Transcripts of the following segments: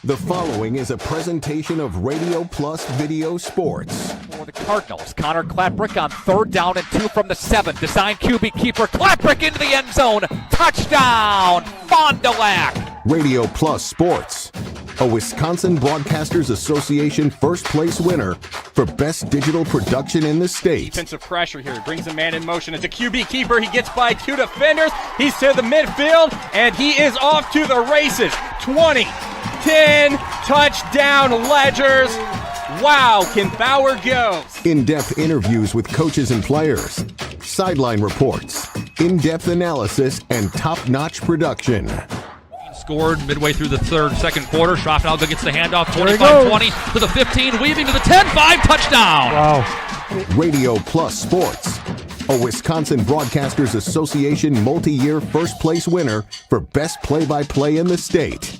The following is a presentation of Radio Plus Video Sports. For the Cardinals, Connor Klatrick on 3rd down and 2 from the 7. Design QB keeper, Klatrick into the end zone. Touchdown, Fond du Lac. Radio Plus Sports, a Wisconsin Broadcasters Association first place winner for best digital production in the state. Defensive pressure here. He brings a man in motion. It's a QB keeper. He gets by 2 defenders. He's to the midfield, and he is off to the races. 20, 10, touchdown Ledgers. Wow, can Bauer go? In-depth interviews with coaches and players, sideline reports, in-depth analysis, and top-notch production. Scored midway through the second quarter. Schroffenalga gets the handoff, 25-20 to the 15, weaving to the 10-5, touchdown. Wow. Radio Plus Sports, a Wisconsin Broadcasters Association multi-year first place winner for best play-by-play in the state.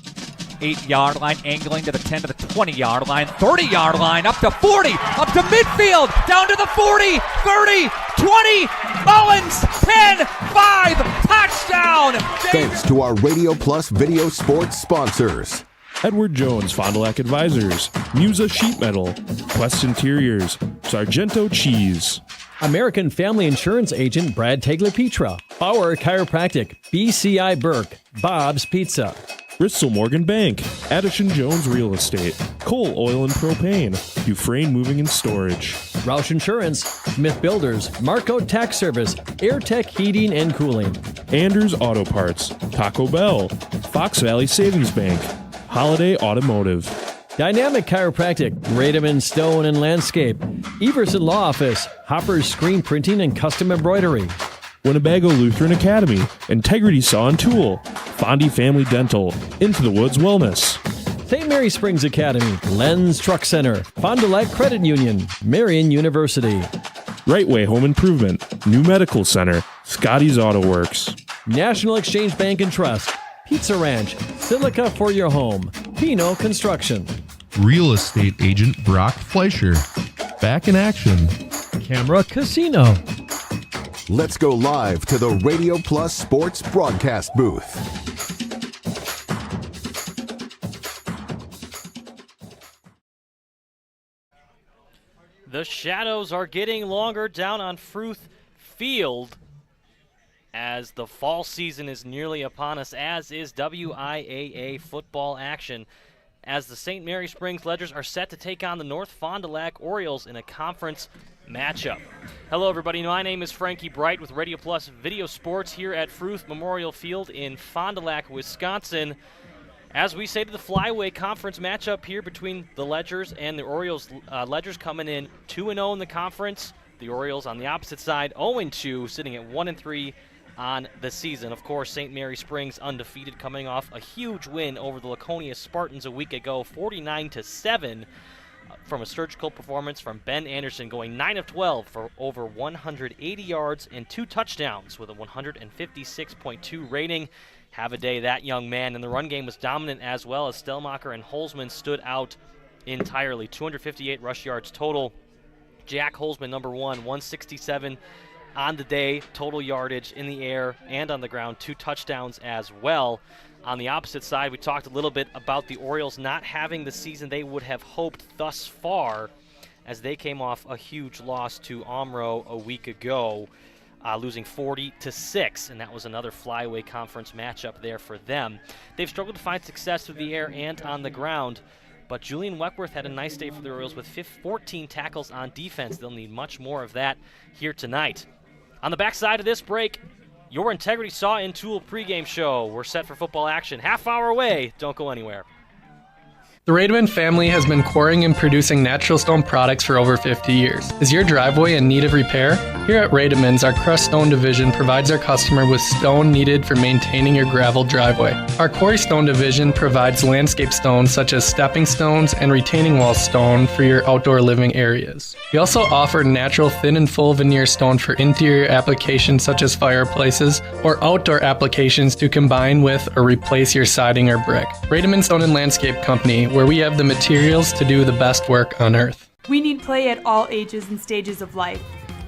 8-yard line, angling to the 10 to the 20-yard line, 30-yard line, up to 40, up to midfield, down to the 40, 30, 20, Mullins, 10, 5, touchdown! Thanks to our Radio Plus Video Sports sponsors. Edward Jones Fond du Lac Advisors, Musa Sheet Metal, Quest Interiors, Sargento Cheese, American Family Insurance Agent Brad Tagliapietra, Bauer Chiropractic, BCI Burke, Bob's Pizza, Bristol Morgan Bank, Addison Jones Real Estate, Cole Oil and Propane, Dufresne Moving and Storage, Roush Insurance, Smith Builders, Marco Tax Service, AirTech Heating and Cooling, Anders Auto Parts, Taco Bell, Fox Valley Savings Bank, Holiday Automotive, Dynamic Chiropractic, Rademan Stone and Landscape, Everson Law Office, Hopper's Screen Printing and Custom Embroidery, Winnebago Lutheran Academy, Integrity Saw and Tool, Fondy Family Dental, Into the Woods Wellness, St. Mary Springs Academy, Lens Truck Center, Fond du Lac Credit Union, Marion University, Right Way Home Improvement, New Medical Center, Scotty's Auto Works, National Exchange Bank and Trust, Pizza Ranch, Silica for your home, Pino Construction, Real estate agent Brock Fleischer. Back in action. Camera Casino. Let's go live to the Radio Plus Sports broadcast booth. The shadows are getting longer down on Fruth Field as the fall season is nearly upon us, as is WIAA football action, as the St. Mary Springs Ledgers are set to take on the North Fond du Lac Orioles in a conference matchup. Hello, everybody. My name is Frankie Bright with Radio Plus Video Sports here at Fruth Memorial Field in Fond du Lac, Wisconsin. As we say to the Flyway Conference matchup here between the Ledgers and the Orioles, Ledgers coming in 2-0 in the conference. The Orioles on the opposite side, 0-2, sitting at 1-3 on the season. Of course, St. Mary Springs undefeated, coming off a huge win over the Laconia Spartans a week ago, 49-7. From a surgical performance from Ben Anderson, going 9 of 12 for over 180 yards and 2 touchdowns with a 156.2 rating. Have a day, that young man. And the run game was dominant as well, as Stelmacher and Holzman stood out entirely. 258 rush yards total. Jack Holzman, number 1, 167 on the day, total yardage in the air and on the ground, 2 touchdowns as well. On the opposite side, we talked a little bit about the Orioles not having the season they would have hoped thus far, as they came off a huge loss to Omro a week ago, losing 40-6, and that was another Flyway Conference matchup there for them. They've struggled to find success through the air and on the ground, but Julian Weckworth had a nice day for the Orioles with 14 tackles on defense. They'll need much more of that here tonight. On the backside of this break, your Integrity Saw and Tool pregame show. We're set for football action. Half hour away. Don't go anywhere. The Rademan family has been quarrying and producing natural stone products for over 50 years. Is your driveway in need of repair? Here at Rademan's, our crushed stone division provides our customer with stone needed for maintaining your gravel driveway. Our quarry stone division provides landscape stones such as stepping stones and retaining wall stone for your outdoor living areas. We also offer natural thin and full veneer stone for interior applications such as fireplaces or outdoor applications to combine with or replace your siding or brick. Rademan Stone and Landscape Company, where we have the materials to do the best work on earth. We need play at all ages and stages of life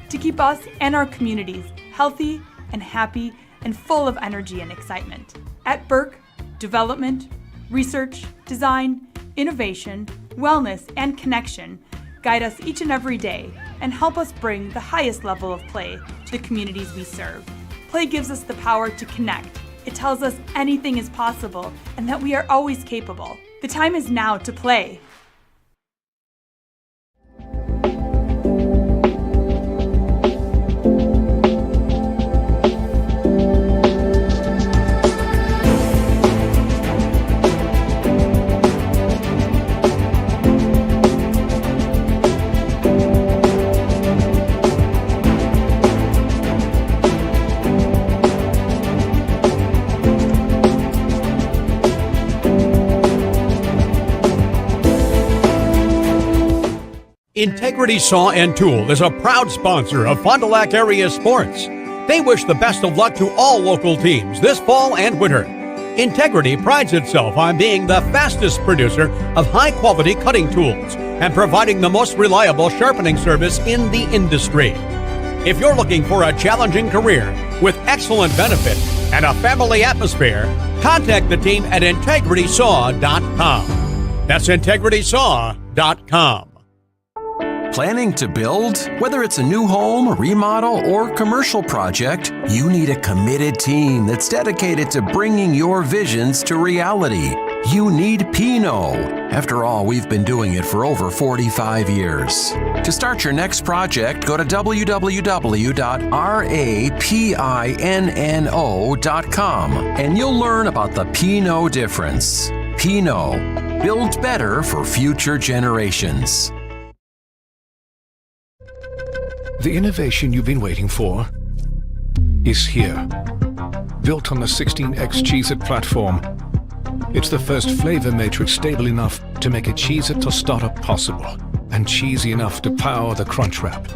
to keep us and our communities healthy and happy and full of energy and excitement. At Burke, development, Research, design, innovation, wellness, and connection guide us each and every day and help us bring the highest level of play to the communities we serve. Play gives us the power to connect. It tells us anything is possible and that we are always capable. The time is now to play. Integrity Saw and Tool is a proud sponsor of Fond du Lac area sports. They wish the best of luck to all local teams this fall and winter. Integrity prides itself on being the fastest producer of high-quality cutting tools and providing the most reliable sharpening service in the industry. If you're looking for a challenging career with excellent benefits and a family atmosphere, contact the team at integritysaw.com. That's integritysaw.com. Planning to build? Whether it's a new home, remodel, or commercial project, you need a committed team that's dedicated to bringing your visions to reality. You need Pinot. After all, we've been doing it for over 45 years. To start your next project, go to www.rapinno.com and you'll learn about the Pinot difference. Pinot, build better for future generations. The innovation you've been waiting for is here. Built on the 16X Cheez-It platform, it's the first flavor matrix stable enough to make a Cheez-It tostada possible and cheesy enough to power the Crunch Wrap.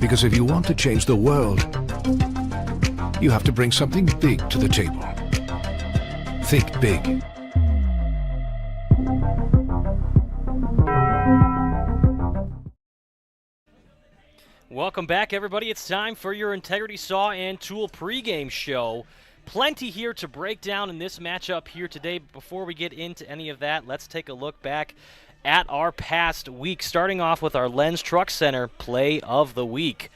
Because if you want to change the world, you have to bring something big to the table. Think big. Welcome back, everybody. It's time for your Integrity Saw and Tool pregame show. Plenty here to break down in this matchup here today. Before we get into any of that, let's take a look back at our past week, starting off with our Lens Truck Center Play of the Week.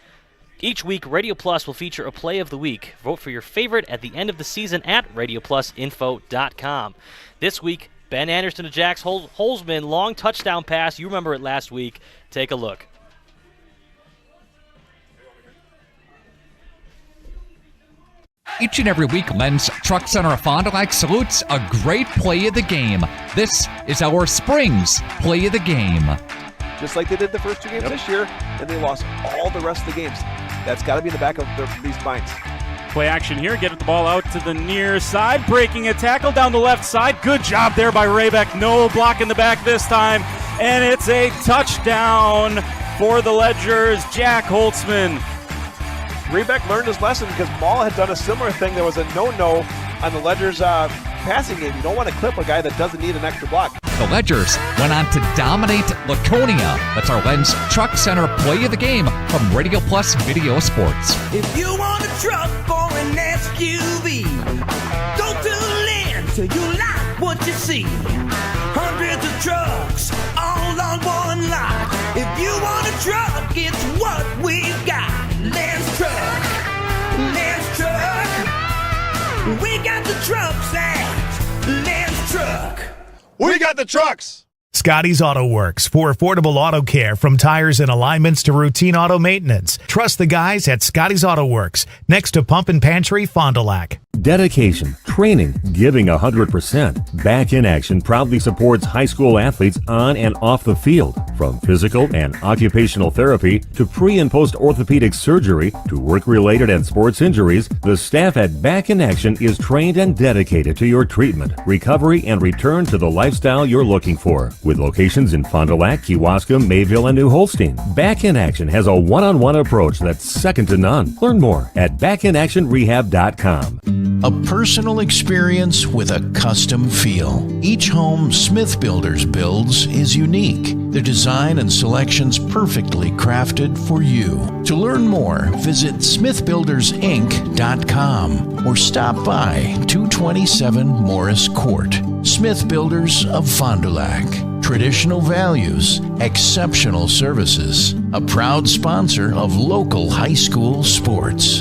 Each week, Radio Plus will feature a Play of the Week. Vote for your favorite at the end of the season at RadioPlusInfo.com. This week, Ben Anderson to Jax Holzman, long touchdown pass. You remember it last week. Take a look. Each and every week, Lens Truck Center of Fond du Lac salutes a great play of the game. This is our Springs Play of the Game. Just like they did the first two games this year, and they lost all the rest of the games. That's got to be in the back of these minds. Play action here, get the ball out to the near side, breaking a tackle down the left side. Good job there by Raybeck. No block in the back this time, and it's a touchdown for the Ledgers. Jack Holtzman. Raybeck learned his lesson because Mall had done a similar thing. There was a no-no on the Ledgers passing game. You don't want to clip a guy that doesn't need an extra block. The Ledgers went on to dominate Laconia. That's our Lens Truck Center Play of the Game from Radio Plus Video Sports. If you want a truck or an SUV, go to Lens till you like what you see. Hundreds of trucks all on one lot. If you want a truck, it's what we've got. Lens Truck, Lens Truck. We got the trucks at Lens Truck. We got the trucks. Scotty's Auto Works for affordable auto care, from tires and alignments to routine auto maintenance. Trust the guys at Scotty's Auto Works, next to Pump and Pantry, Fond du Lac. Dedication, training, giving 100%. Back in Action proudly supports high school athletes on and off the field. From physical and occupational therapy to pre- and post-orthopedic surgery to work-related and sports injuries, the staff at Back in Action is trained and dedicated to your treatment, recovery, and return to the lifestyle you're looking for. With locations in Fond du Lac, Kewaskum, Mayville, and New Holstein, Back in Action has a one-on-one approach that's second to none. Learn more at backinactionrehab.com. A personal experience with a custom feel. Each home Smith Builders builds is unique. The design and selections perfectly crafted for you. To learn more, visit smithbuildersinc.com or stop by 227 Morris Court. Smith Builders of Fond du Lac. Traditional values, exceptional services. A proud sponsor of local high school sports.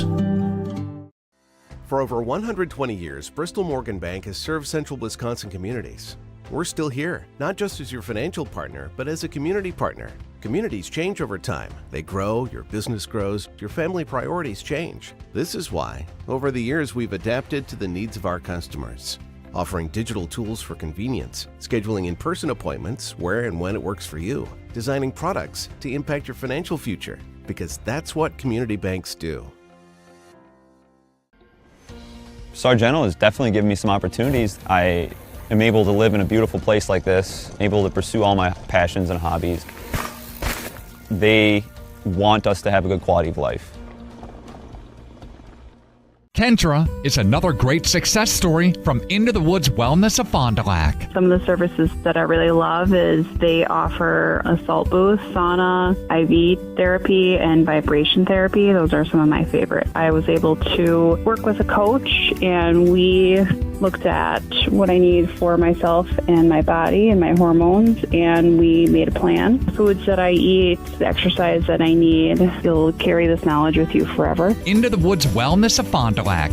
For over 120 years, Bristol Morgan Bank has served central Wisconsin communities. We're still here, not just as your financial partner, but as a community partner. Communities change over time. They grow, your business grows, your family priorities change. This is why, over the years, we've adapted to the needs of our customers, offering digital tools for convenience, scheduling in-person appointments where and when it works for you, designing products to impact your financial future, because that's what community banks do. Sargento has definitely given me some opportunities. I am able to live in a beautiful place like this, able to pursue all my passions and hobbies. They want us to have a good quality of life. Kendra is another great success story from Into the Woods Wellness of Fond du Lac. Some of the services that I really love is they offer a salt booth, sauna, IV therapy, and vibration therapy. Those are some of my favorite. I was able to work with a coach, and we looked at what I need for myself and my body and my hormones, and we made a plan. Foods that I eat, the exercise that I need. You'll carry this knowledge with you forever. Into the Woods Wellness of Fond du Lac.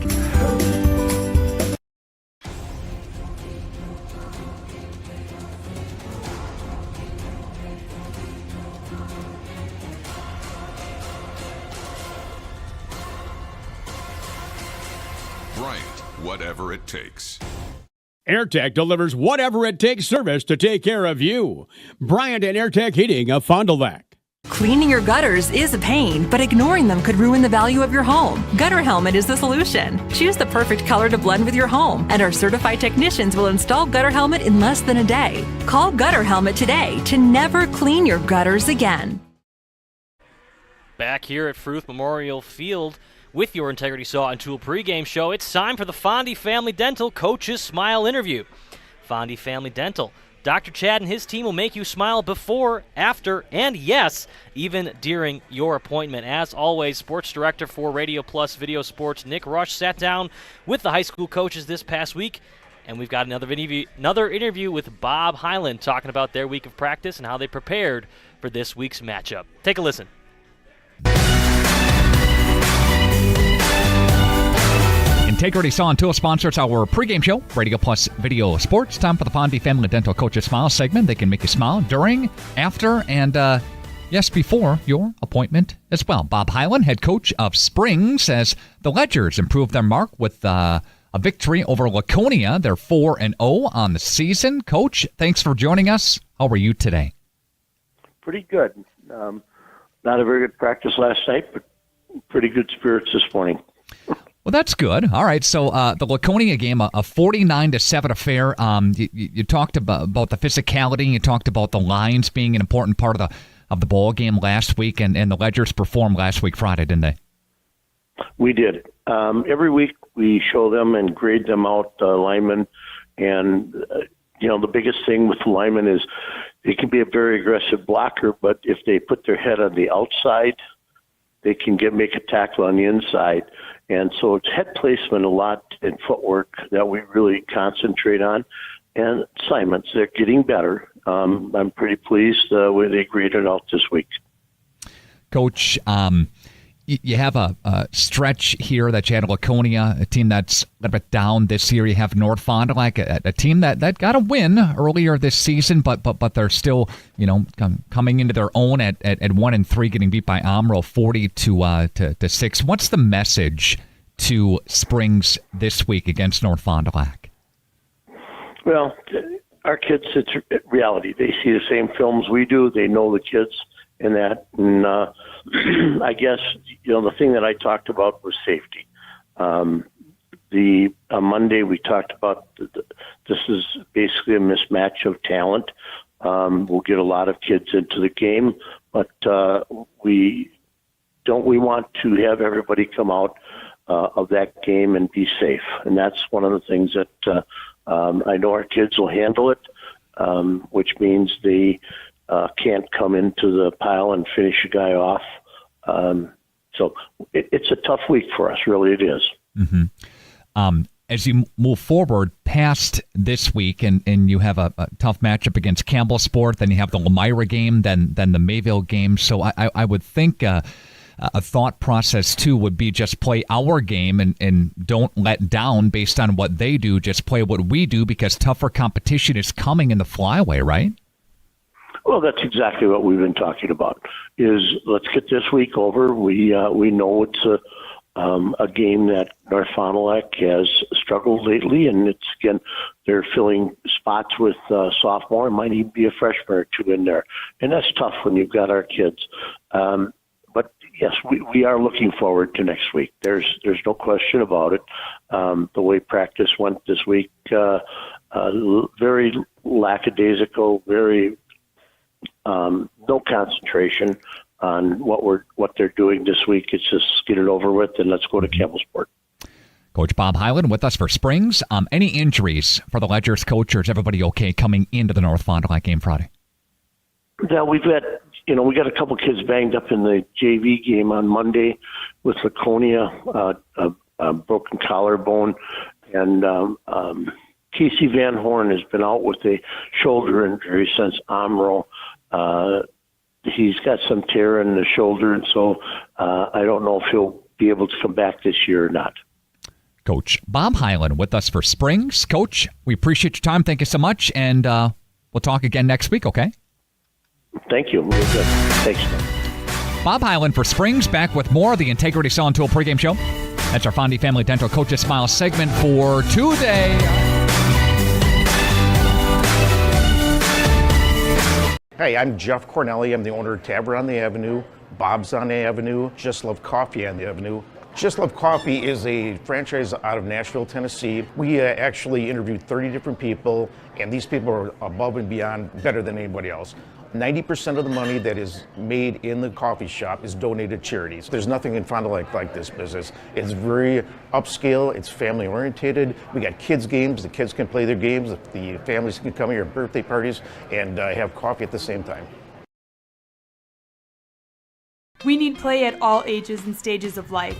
Bryant, whatever it takes. AirTech delivers whatever it takes service to take care of you. Bryant and AirTech Heating of Fond du Lac. Cleaning your gutters is a pain, but ignoring them could ruin the value of your home. Gutter Helmet is the solution. Choose the perfect color to blend with your home, and our certified technicians will install Gutter Helmet in less than a day. Call Gutter Helmet today to never clean your gutters again. Back here at Fruth Memorial Field with your Integrity Saw and Tool pregame show, it's time for the Fondy Family Dental Coach's Smile Interview. Fondy Family Dental. Dr. Chad and his team will make you smile before, after, and yes, even during your appointment. As always, Sports Director for Radio Plus Video Sports, Nick Rush, sat down with the high school coaches this past week, and we've got another interview with Bob Hyland talking about their week of practice and how they prepared for this week's matchup. Take a listen. Integrity Saw and Tool sponsors our pregame show, Radio Plus Video Sports. Time for the Fondy Family Dental Coaches Smile segment. They can make you smile during, after, and yes, before your appointment as well. Bob Hyland, head coach of Spring, says the Ledgers improved their mark with a victory over Laconia. They're 4-0 on the season. Coach, thanks for joining us. How are you today? Pretty good. Not a very good practice last night, but pretty good spirits this morning. Well, that's good. All right, so the Laconia game, a 49-7 affair. You talked about the physicality. You talked about the lines being an important part of the ball game last week, and the Ledgers performed last week Friday, didn't they? We did. Every week we show them and grade them out, linemen, and the biggest thing with the linemen is they can be a very aggressive blocker, but if they put their head on the outside, they can make a tackle on the inside. And so it's head placement a lot and footwork that we really concentrate on. And assignments, they're getting better. I'm pretty pleased where they graded out this week. Coach, you have a stretch here that you had Laconia, a team that's a little bit down this year. You have North Fond du Lac, a team that got a win earlier this season, but they're still coming into their own at 1-3, getting beat by Amro 40-6. What's the message to Springs this week against North Fond du Lac? Well, our kids, it's reality. They see the same films we do. They know the kids in that, and I guess the thing that I talked about was safety. On Monday we talked about this is basically a mismatch of talent. We'll get a lot of kids into the game, but we want to have everybody come out of that game and be safe, and that's one of the things that I know our kids will handle it, which means they can't come into the pile and finish a guy off. So it's a tough week for us, really it is. Mm-hmm. As you move forward past this week and you have a tough matchup against Campbellsport, then you have the Lemira game, then the Mayville game. So I would think a thought process, too, would be just play our game and don't let down based on what they do. Just play what we do because tougher competition is coming in the flyway, right? Well, that's exactly what we've been talking about, is let's get this week over. We know it's a game that North Fond du Lac has struggled lately, and it's, again, they're filling spots with sophomore. It might even be a freshman or two in there, and that's tough when you've got our kids. But yes, we are looking forward to next week. There's no question about it. The way practice went this week, very lackadaisical, very no concentration on what they're doing this week. It's just get it over with and let's go to Campbellsport. Coach Bob Hyland with us for Springs. Any injuries for the Ledgers coach, or is everybody okay coming into the North Fond du Lac game Friday? Yeah, we got a couple kids banged up in the JV game on Monday with Laconia, a broken collarbone, and Casey Van Horn has been out with a shoulder injury since Amro. He's got some tear in the shoulder, and so I don't know if he'll be able to come back this year or not. Coach Bob Hyland with us for Springs. Coach, we appreciate your time. Thank you so much, and we'll talk again next week, okay? Thank you. Real good. Thanks. Bob Hyland for Springs, back with more of the Integrity Saw and Tool pregame show. That's our Fondy Family Dental Coaches Smile segment for today. Hey, I'm Jeff Cornelli. I'm the owner of Tavern on the Avenue, Bob's on the Avenue, Just Love Coffee on the Avenue. Just Love Coffee is a franchise out of Nashville, Tennessee. We actually interviewed 30 different people, and these people are above and beyond better than anybody else. 90% of the money that is made in the coffee shop is donated to charities. There's nothing in Fond du Lac like this business. It's very upscale, it's family oriented. We got kids games, the kids can play their games, the families can come here at birthday parties and have coffee at the same time. We need play at all ages and stages of life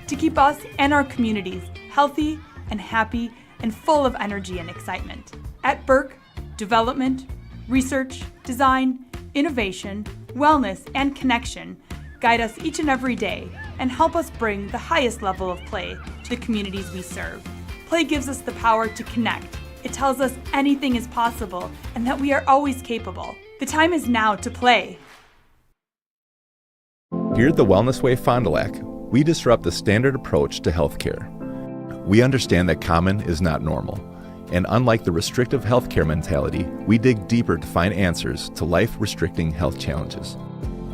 to keep us and our communities healthy and happy and full of energy and excitement. At Burke, development, research, design, innovation, wellness, and connection guide us each and every day and help us bring the highest level of play to the communities we serve. Play gives us the power to connect. It tells us anything is possible and that we are always capable. The time is now to play. Here at the Wellness Way Fond du Lac, we disrupt the standard approach to healthcare. We understand that common is not normal. And unlike the restrictive healthcare mentality, we dig deeper to find answers to life-restricting health challenges.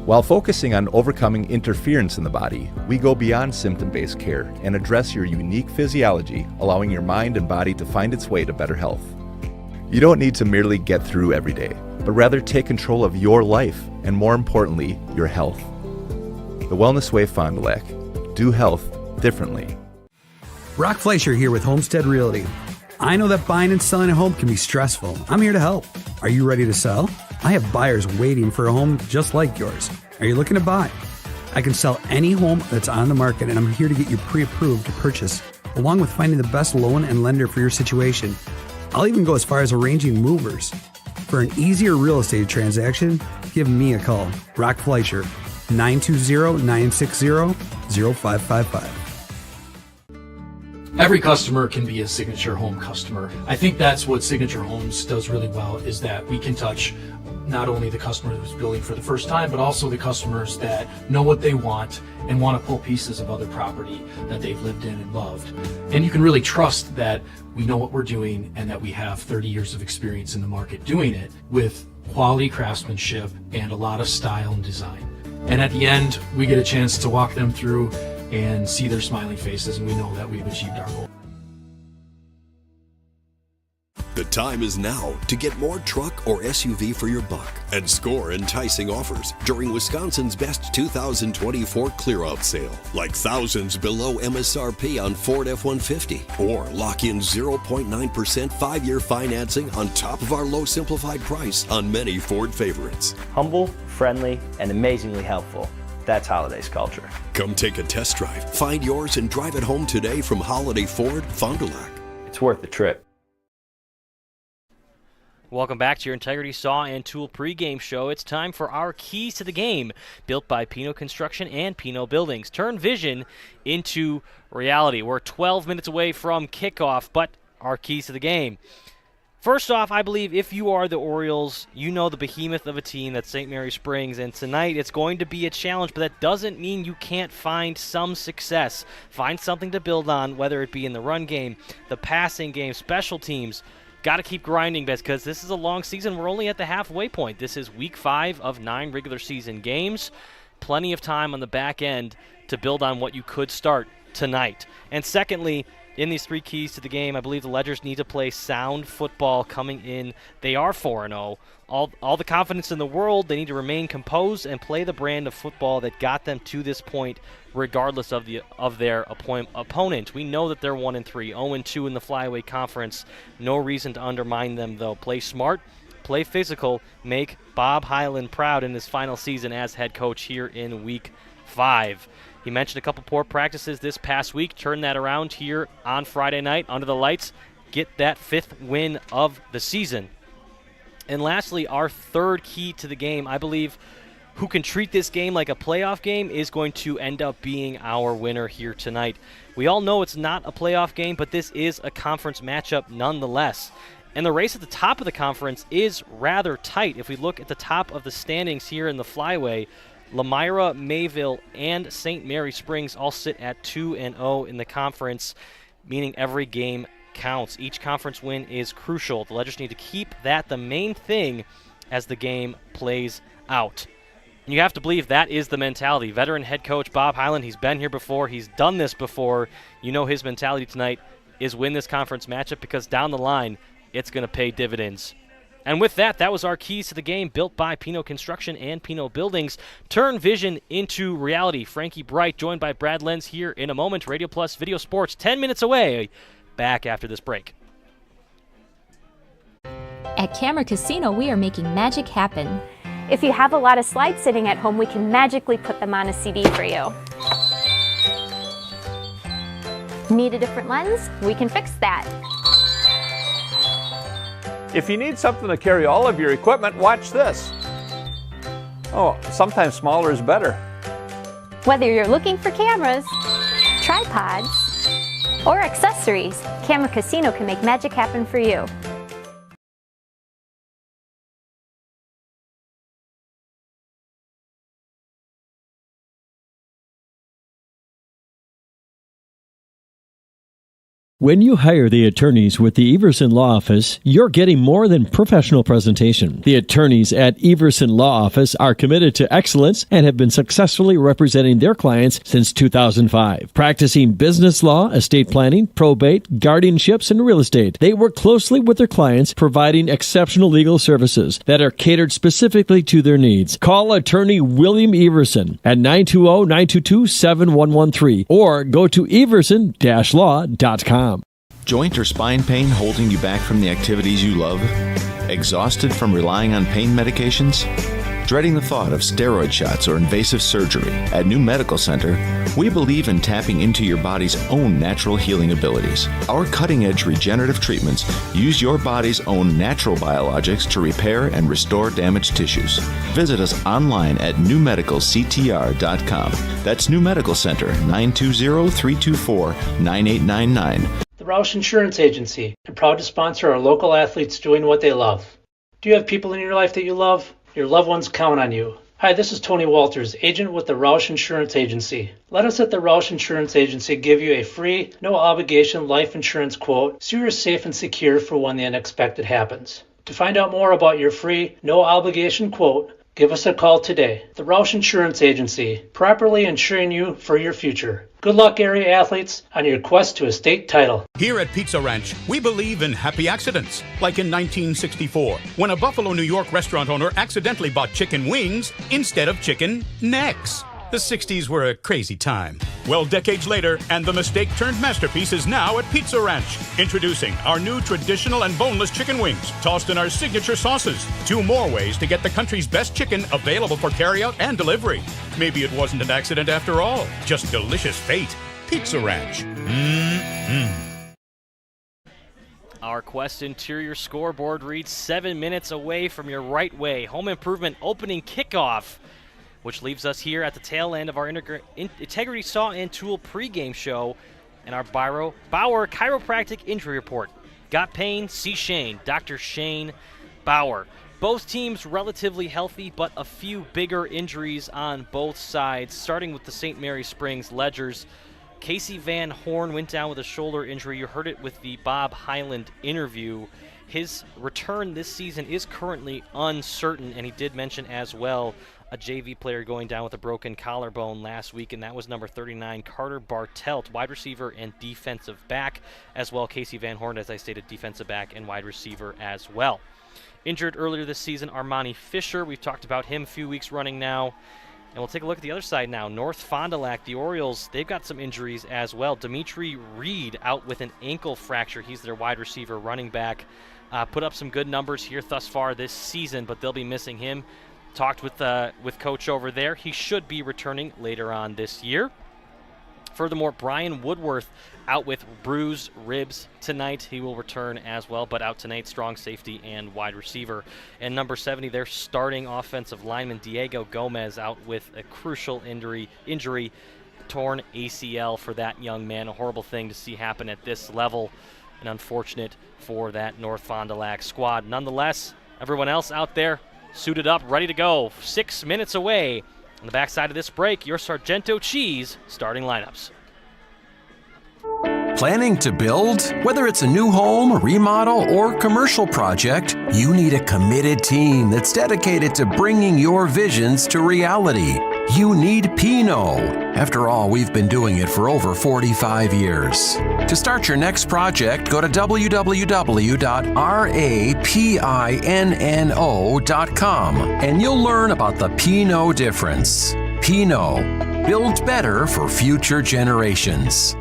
While focusing on overcoming interference in the body, we go beyond symptom-based care and address your unique physiology, allowing your mind and body to find its way to better health. You don't need to merely get through every day, but rather take control of your life and, more importantly, your health. The Wellness Way Fond du Lac. Do health differently. Brock Fleischer here with Homestead Realty. I know that buying and selling a home can be stressful. I'm here to help. Are you ready to sell? I have buyers waiting for a home just like yours. Are you looking to buy? I can sell any home that's on the market, and I'm here to get you pre-approved to purchase, along with finding the best loan and lender for your situation. I'll even go as far as arranging movers. For an easier real estate transaction, give me a call. Brock Fleischer, 920-960-0555. Every customer can be a Signature Home customer. I think that's what Signature Homes does really well, is that we can touch not only the customer who's building for the first time, but also the customers that know what they want and want to pull pieces of other property that they've lived in and loved. And you can really trust that we know what we're doing and that we have 30 years of experience in the market doing it with quality craftsmanship and a lot of style and design. And at the end, we get a chance to walk them through and see their smiling faces, and we know that we've achieved our goal. The time is now to get more truck or SUV for your buck and score enticing offers during Wisconsin's best 2024 clear-out sale, like thousands below MSRP on Ford F-150, or lock in 0.9% 5-year financing on top of our low simplified price on many Ford favorites. Humble, friendly, and amazingly helpful. That's Holiday's culture. Come take a test drive, find yours, and drive it home today from Holiday Ford, Fond du Lac. It's worth the trip. Welcome back to your Integrity Saw and Tool pregame show. It's time for our keys to the game, built by Pino Construction and Pino Buildings. Turn vision into reality. We're 12 minutes away from kickoff, but our keys to the game. First off, I believe if you are the Orioles, you know the behemoth of a team that's St. Mary Springs, and tonight it's going to be a challenge, but that doesn't mean you can't find some success. Find something to build on, whether it be in the run game, the passing game, special teams. Got to keep grinding, because this is a long season. We're only at the halfway point. This is week 5 of 9 regular season games. Plenty of time on the back end to build on what you could start tonight. And secondly, in these 3 keys to the game, I believe the Ledgers need to play sound football coming in. They are 4-0. All the confidence in the world. They need to remain composed and play the brand of football that got them to this point, regardless of their opponent. We know that they're 1-3, 0-2 in the Flyweight Conference. No reason to undermine them, though. Play smart, play physical, make Bob Hyland proud in his final season as head coach here in Week 5. He mentioned a couple poor practices this past week. Turn that around here on Friday night under the lights. Get that 5th win of the season. And lastly, our third key to the game, I believe, who can treat this game like a playoff game is going to end up being our winner here tonight. We all know it's not a playoff game, but this is a conference matchup nonetheless. And the race at the top of the conference is rather tight. If we look at the top of the standings here in the Flyway, Lamira, Mayville, and St. Mary Springs all sit at 2-0 in the conference, meaning every game counts. Each conference win is crucial. The Ledgers need to keep that the main thing as the game plays out. And you have to believe that is the mentality. Veteran head coach Bob Hyland, he's been here before. He's done this before. You know his mentality tonight is win this conference matchup, because down the line, it's going to pay dividends. And with that, that was our keys to the game, built by Pino Construction and Pino Buildings. Turn vision into reality. Frankie Bright, joined by Brad Lenz here in a moment. Radio Plus Video Sports, 10 minutes away. Back after this break. At Camera Casino, we are making magic happen. If you have a lot of slides sitting at home, we can magically put them on a CD for you. Need a different lens? We can fix that. If you need something to carry all of your equipment, watch this. Oh, sometimes smaller is better. Whether you're looking for cameras, tripods, or accessories, Camera Casino can make magic happen for you. When you hire the attorneys with the Everson Law Office, you're getting more than professional presentation. The attorneys at Everson Law Office are committed to excellence and have been successfully representing their clients since 2005. Practicing business law, estate planning, probate, guardianships, and real estate, they work closely with their clients, providing exceptional legal services that are catered specifically to their needs. Call attorney William Everson at 920-922-7113 or go to everson-law.com. Joint or spine pain holding you back from the activities you love? Exhausted from relying on pain medications? Dreading the thought of steroid shots or invasive surgery? At New Medical Center, we believe in tapping into your body's own natural healing abilities. Our cutting-edge regenerative treatments use your body's own natural biologics to repair and restore damaged tissues. Visit us online at newmedicalctr.com. That's New Medical Center, 920-324-9899. The Roush Insurance Agency, and proud to sponsor our local athletes doing what they love. Do you have people in your life that you love? Your loved ones count on you. Hi, this is Tony Walters, agent with the Roush Insurance Agency. Let us at the Roush Insurance Agency give you a free, no-obligation life insurance quote so you're safe and secure for when the unexpected happens. To find out more about your free, no-obligation quote, Give us a call today. The Roush Insurance Agency, properly insuring you for your future. Good luck, area athletes, on your quest to a state title. Here at Pizza Ranch, we believe in happy accidents. Like in 1964, when a Buffalo, New York restaurant owner accidentally bought chicken wings instead of chicken necks. The 60s were a crazy time. Well, decades later, and the mistake-turned masterpiece is now at Pizza Ranch. Introducing our new traditional and boneless chicken wings, tossed in our signature sauces. 2 more ways to get the country's best chicken available for carryout and delivery. Maybe it wasn't an accident after all, just delicious fate. Pizza Ranch. Our Quest Interior scoreboard reads 7 minutes away from your right way. Home improvement opening kickoff, which leaves us here at the tail end of our Integrity Saw and Tool pregame show and our Bauer Chiropractic Injury Report. Got pain? See Shane, Dr. Shane Bauer. Both teams relatively healthy, but a few bigger injuries on both sides, starting with the St. Mary Springs Ledgers. Casey Van Horn went down with a shoulder injury. You heard it with the Bob Highland interview. His return this season is currently uncertain, and he did mention as well a JV player going down with a broken collarbone last week, and that was number 39, Carter Bartelt, wide receiver and defensive back, as well. Casey Van Horn, as I stated, defensive back and wide receiver as well. Injured earlier this season, Armani Fisher. We've talked about him a few weeks running now. And we'll take a look at the other side now. North Fond du Lac, the Orioles, they've got some injuries as well. Dimitri Reed out with an ankle fracture. He's their wide receiver, running back. Put up some good numbers here thus far this season, but they'll be missing him. Talked with Coach over there. He should be returning later on this year. Furthermore, Brian Woodworth out with bruised ribs tonight. He will return as well, but out tonight, strong safety and wide receiver. And number 70, their starting offensive lineman, Diego Gomez, out with a crucial injury, torn ACL for that young man. A horrible thing to see happen at this level, and unfortunate for that North Fond du Lac squad. Nonetheless, everyone else out there suited up, ready to go. 6 minutes away. On the backside of this break, your Sargento Cheese starting lineups. Planning to build? Whether it's a new home, remodel, or commercial project, you need a committed team that's dedicated to bringing your visions to reality. You need Pinot. After all, we've been doing it for over 45 years. To start your next project, go to www.rapinno.com and you'll learn about the Pinot difference. Pinot, build better for future generations.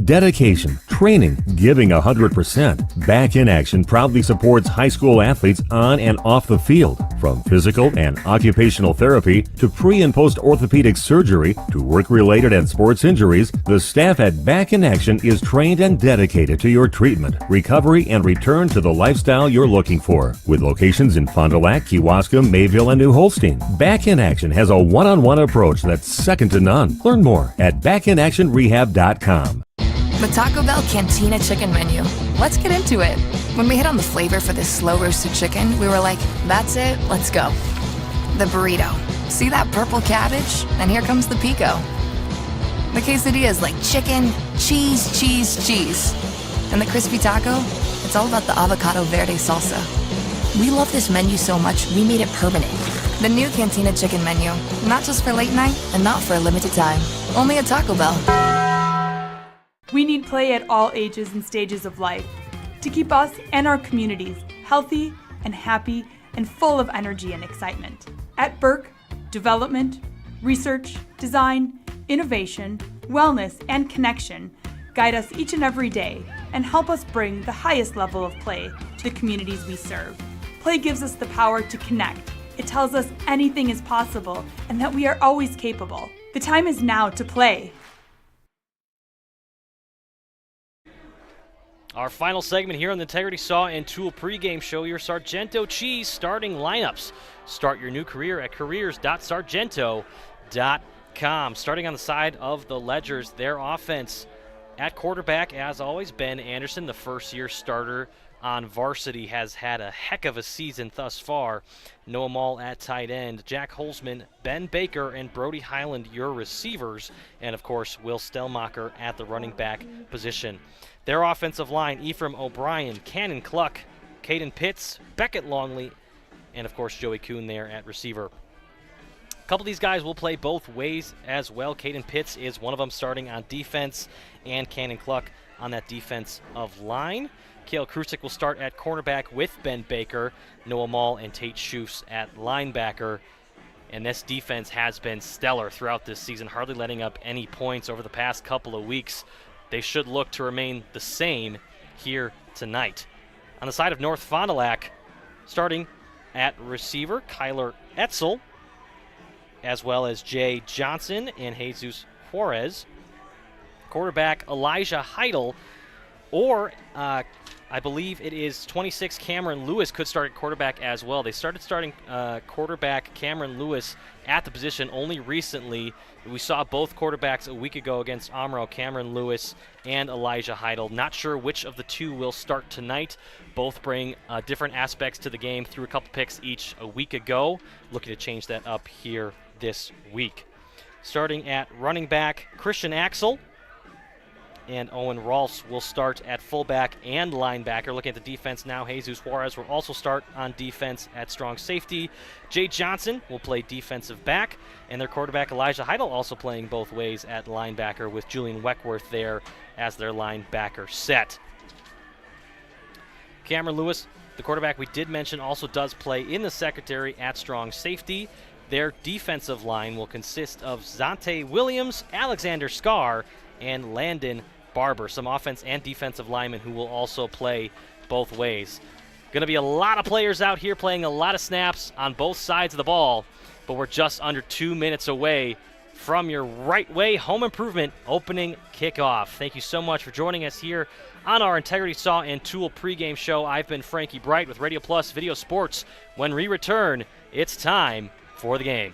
Dedication, training, giving 100%. Back in Action proudly supports high school athletes on and off the field. From physical and occupational therapy to pre- and post-orthopedic surgery to work-related and sports injuries, the staff at Back in Action is trained and dedicated to your treatment, recovery, and return to the lifestyle you're looking for. With locations in Fond du Lac, Kewaskum, Mayville, and New Holstein, Back in Action has a one-on-one approach that's second to none. Learn more at backinactionrehab.com. The Taco Bell Cantina Chicken Menu. Let's get into it. When we hit on the flavor for this slow roasted chicken, we were like, that's it, let's go. The burrito. See that purple cabbage? And here comes the pico. The quesadilla is like chicken, cheese, cheese, cheese. And the crispy taco? It's all about the avocado verde salsa. We love this menu so much, we made it permanent. The new Cantina Chicken Menu. Not just for late night and not for a limited time. Only at Taco Bell. We need play at all ages and stages of life to keep us and our communities healthy and happy and full of energy and excitement. At Burke, development, research, design, innovation, wellness, and connection guide us each and every day and help us bring the highest level of play to the communities we serve. Play gives us the power to connect. It tells us anything is possible and that we are always capable. The time is now to play. Our final segment here on the Integrity Saw and Tool pregame show, your Sargento Cheese starting lineups. Start your new career at careers.sargento.com. Starting on the side of the Ledgers, their offense at quarterback, as always, Ben Anderson, the first-year starter on varsity, has had a heck of a season thus far. Noah Mall at tight end, Jack Holzman, Ben Baker, and Brody Highland, your receivers, and, of course, Will Stellmacher at the running back position. Their offensive line, Ephraim O'Brien, Cannon Cluck, Caden Pitts, Beckett Longley, and of course Joey Kuhn there at receiver. A couple of these guys will play both ways as well. Caden Pitts is one of them starting on defense, and Cannon Cluck on that defensive line. Kale Krusik will start at cornerback with Ben Baker, Noah Mall, and Tate Schufs at linebacker. And this defense has been stellar throughout this season, hardly letting up any points over the past couple of weeks. They should look to remain the same here tonight. On the side of North Fond du Lac, starting at receiver, Kyler Etzel, as well as Jay Johnson and Jesus Juarez. Quarterback Elijah Heidel, or I believe it is 26 Cameron Lewis could start at quarterback as well. They started starting quarterback Cameron Lewis at the position only recently. We saw both quarterbacks a week ago against Amro, Cameron Lewis and Elijah Heidel. Not sure which of the two will start tonight. Both bring different aspects to the game. Threw a couple picks each a week ago. Looking to change that up here this week. Starting at running back, Christian Axel and Owen Rolfs will start at fullback and linebacker. Looking at the defense now, Jesus Juarez will also start on defense at strong safety. Jay Johnson will play defensive back, and their quarterback Elijah Heidel also playing both ways at linebacker with Julian Weckworth there as their linebacker set. Cameron Lewis, the quarterback we did mention, also does play in the secondary at strong safety. Their defensive line will consist of Zante Williams, Alexander Scarr, and Landon Barber, some offense and defensive linemen who will also play both ways. Going to be a lot of players out here playing a lot of snaps on both sides of the ball, but we're just under 2 minutes away from your Right Way Home Improvement opening kickoff. Thank you so much for joining us here on our Integrity Saw and Tool pregame show. I've been Frankie Bright with Radio Plus Video Sports. When we return, it's time for the game.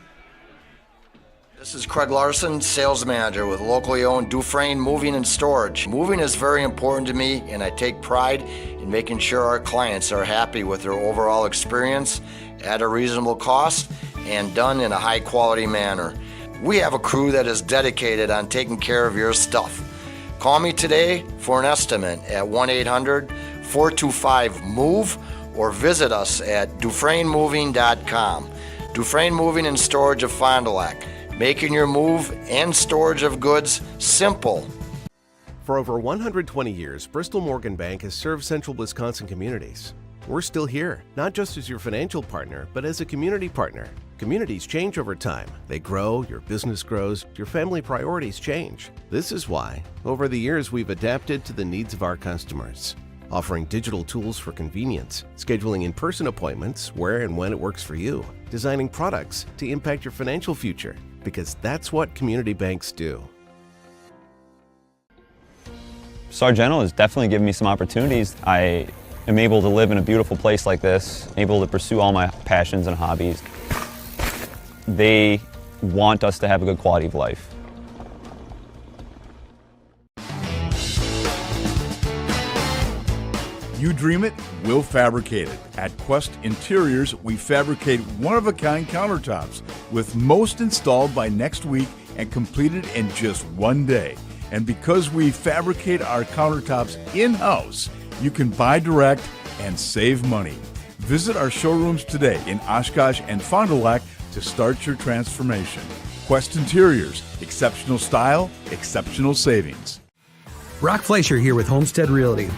This is Craig Larson, sales manager with locally owned Dufresne Moving and Storage. Moving is very important to me, and I take pride in making sure our clients are happy with their overall experience at a reasonable cost and done in a high quality manner. We have a crew that is dedicated on taking care of your stuff. Call me today for an estimate at 1-800-425-MOVE or visit us at DufresneMoving.com. Dufresne Moving and Storage of Fond du Lac. Making your move and storage of goods simple. For over 120 years, Bristol Morgan Bank has served central Wisconsin communities. We're still here, not just as your financial partner, but as a community partner. Communities change over time. They grow, your business grows, your family priorities change. This is why, over the years, we've adapted to the needs of our customers, offering digital tools for convenience, scheduling in-person appointments where and when it works for you, designing products to impact your financial future, because that's what community banks do. Sargento has definitely given me some opportunities. I am able to live in a beautiful place like this, able to pursue all my passions and hobbies. They want us to have a good quality of life. You dream it, we'll fabricate it. At Quest Interiors, we fabricate one-of-a-kind countertops, with most installed by next week and completed in just 1 day. And because we fabricate our countertops in-house, you can buy direct and save money. Visit our showrooms today in Oshkosh and Fond du Lac to start your transformation. Quest Interiors, exceptional style, exceptional savings. Brock Fleischer here with Homestead Realty.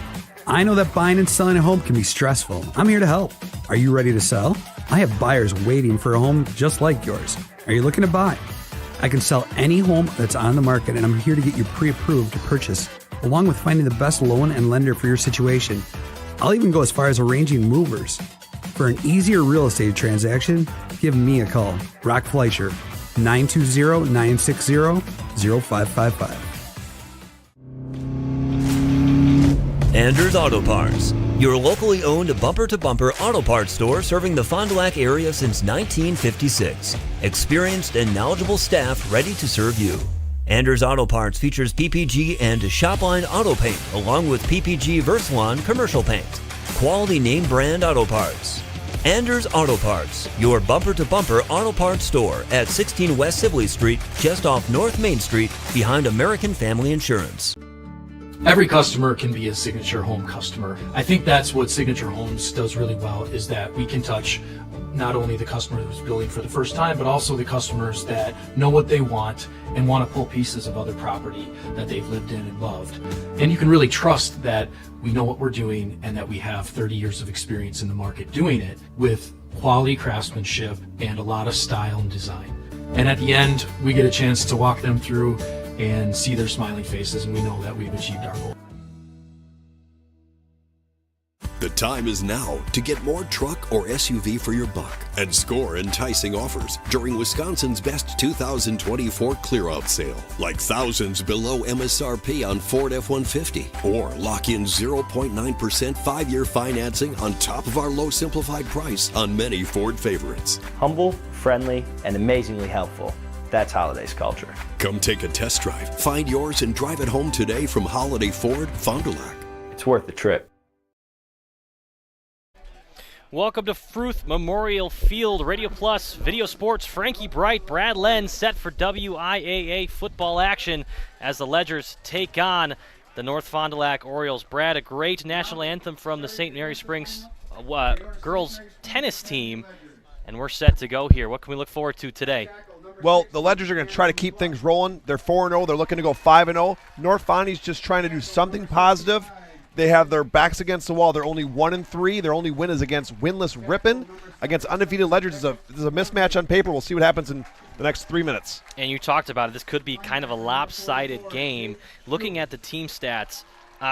I know that buying and selling a home can be stressful. I'm here to help. Are you ready to sell? I have buyers waiting for a home just like yours. Are you looking to buy? I can sell any home that's on the market, and I'm here to get you pre-approved to purchase, along with finding the best loan and lender for your situation. I'll even go as far as arranging movers. For an easier real estate transaction, give me a call. Brock Fleischer, 920-960-0555. Anders Auto Parts, your locally owned bumper-to-bumper auto parts store serving the Fond du Lac area since 1956. Experienced and knowledgeable staff ready to serve you. Anders Auto Parts features PPG and Shopline auto paint, along with PPG Versalon commercial paint. Quality name brand auto parts. Anders Auto Parts, your bumper-to-bumper auto parts store at 16 West Sibley Street, just off North Main Street, behind American Family Insurance. Every customer can be a Signature Home customer. I think that's what Signature Homes does really well, is that we can touch not only the customer who's building for the first time, but also the customers that know what they want and want to pull pieces of other property that they've lived in and loved. And you can really trust that we know what we're doing and that we have 30 years of experience in the market doing it with quality craftsmanship and a lot of style and design. And at the end, we get a chance to walk them through and see their smiling faces, and we know that we've achieved our goal. The time is now to get more truck or SUV for your buck and score enticing offers during Wisconsin's best 2024 clear-out sale, like thousands below MSRP on Ford F-150, or lock in 0.9% 5-year financing on top of our low simplified price on many Ford favorites. Humble, friendly, and amazingly helpful. That's Holidays culture. Come take a test drive, find yours, and drive it home today from Holiday Ford, Fond du Lac. It's worth the trip. Welcome to Fruth Memorial Field, Radio Plus, Video Sports. Frankie Bright, Brad Lenz set for WIAA football action as the Ledgers take on the North Fond du Lac Orioles. Brad, a great national anthem from the St. Mary Springs girls tennis team, and we're set to go here. What can we look forward to today? Well, the Ledgers are going to try to keep things rolling. They're 4-0. They're looking to go 5-0. North Fondy's just trying to do something positive. They have their backs against the wall. They're only 1-3. Their only win is against winless Ripon. Against undefeated Ledgers is a mismatch on paper. We'll see what happens in the next 3 minutes. And you talked about it. This could be kind of a lopsided game. Looking at the team stats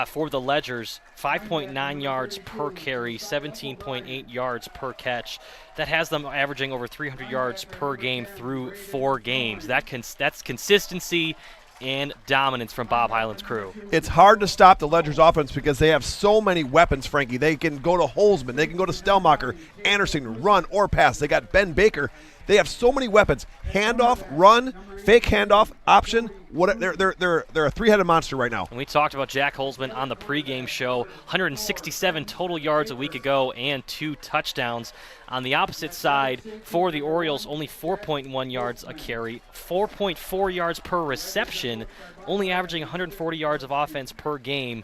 for the Ledgers, 5.9 yards per carry, 17.8 yards per catch. That has them averaging over 300 yards per game through 4 games. That's consistency and dominance from Bob Hyland's crew. It's hard to stop the Ledgers offense because they have so many weapons, Frankie. They can go to Holzman. They can go to Stelmacher, Anderson, run or pass. They got Ben Baker. They have so many weapons. Handoff, run, fake handoff, option. They're a three-headed monster right now. And we talked about Jack Holzman on the pregame show. 167 total yards a week ago and 2 touchdowns. On the opposite side, for the Orioles, only 4.1 yards a carry, 4.4 yards per reception, only averaging 140 yards of offense per game.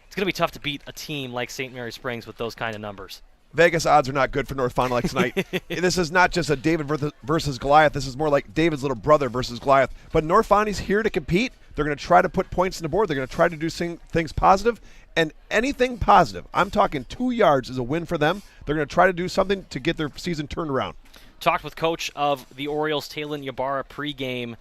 It's going to be tough to beat a team like St. Mary Springs with those kind of numbers. Vegas odds are not good for North Fond du Lac tonight. This is not just a David versus Goliath. This is more like David's little brother versus Goliath. But North Fondy's here to compete. They're going to try to put points on the board. They're going to try to do things positive. And anything positive, I'm talking 2 yards, is a win for them. They're going to try to do something to get their season turned around. Talked with coach of the Orioles, Talon Ybarra, pregame.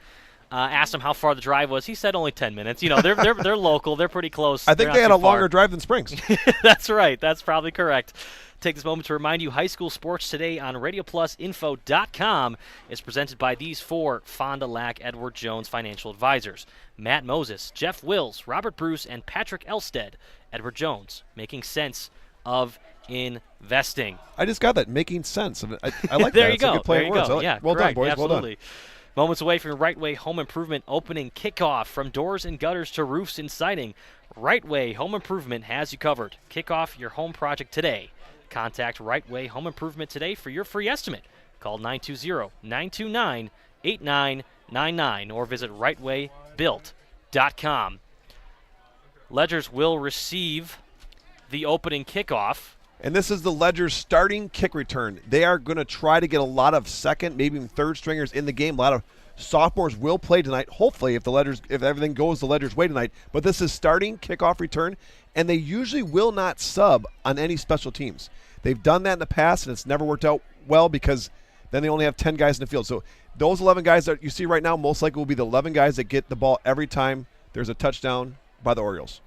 Asked him how far the drive was. He said only 10 minutes. You know, they're local. They're pretty close. I think they had a longer drive than Springs. That's right. That's probably correct. Take this moment to remind you, High School Sports Today on RadioPlusInfo.com is presented by these 4 Fond du Lac Edward Jones financial advisors: Matt Moses, Jeff Wills, Robert Bruce, and Patrick Elstead. Edward Jones, making sense of investing. I just got that, making sense. I like there that. You go. A good play there you words. go. Like, yeah, well correct. done, boys. Absolutely. Well done. Moments away from Right Way Home Improvement opening kickoff. From doors and gutters to roofs and siding, Right Way Home Improvement has you covered. Kick off your home project today. Contact Right Way Home Improvement today for your free estimate. Call 920-929-8999 or visit rightwaybuilt.com. Ledgers will receive the opening kickoff. And this is the Ledgers starting kick return. They are going to try to get a lot of second, maybe even third stringers in the game. A lot of sophomores will play tonight. Hopefully, if everything goes the Ledgers' way tonight. But this is starting kickoff return, and they usually will not sub on any special teams. They've done that in the past, and it's never worked out well because then they only have 10 guys in the field. So those 11 guys that you see right now most likely will be the 11 guys that get the ball every time there's a touchdown by the Orioles.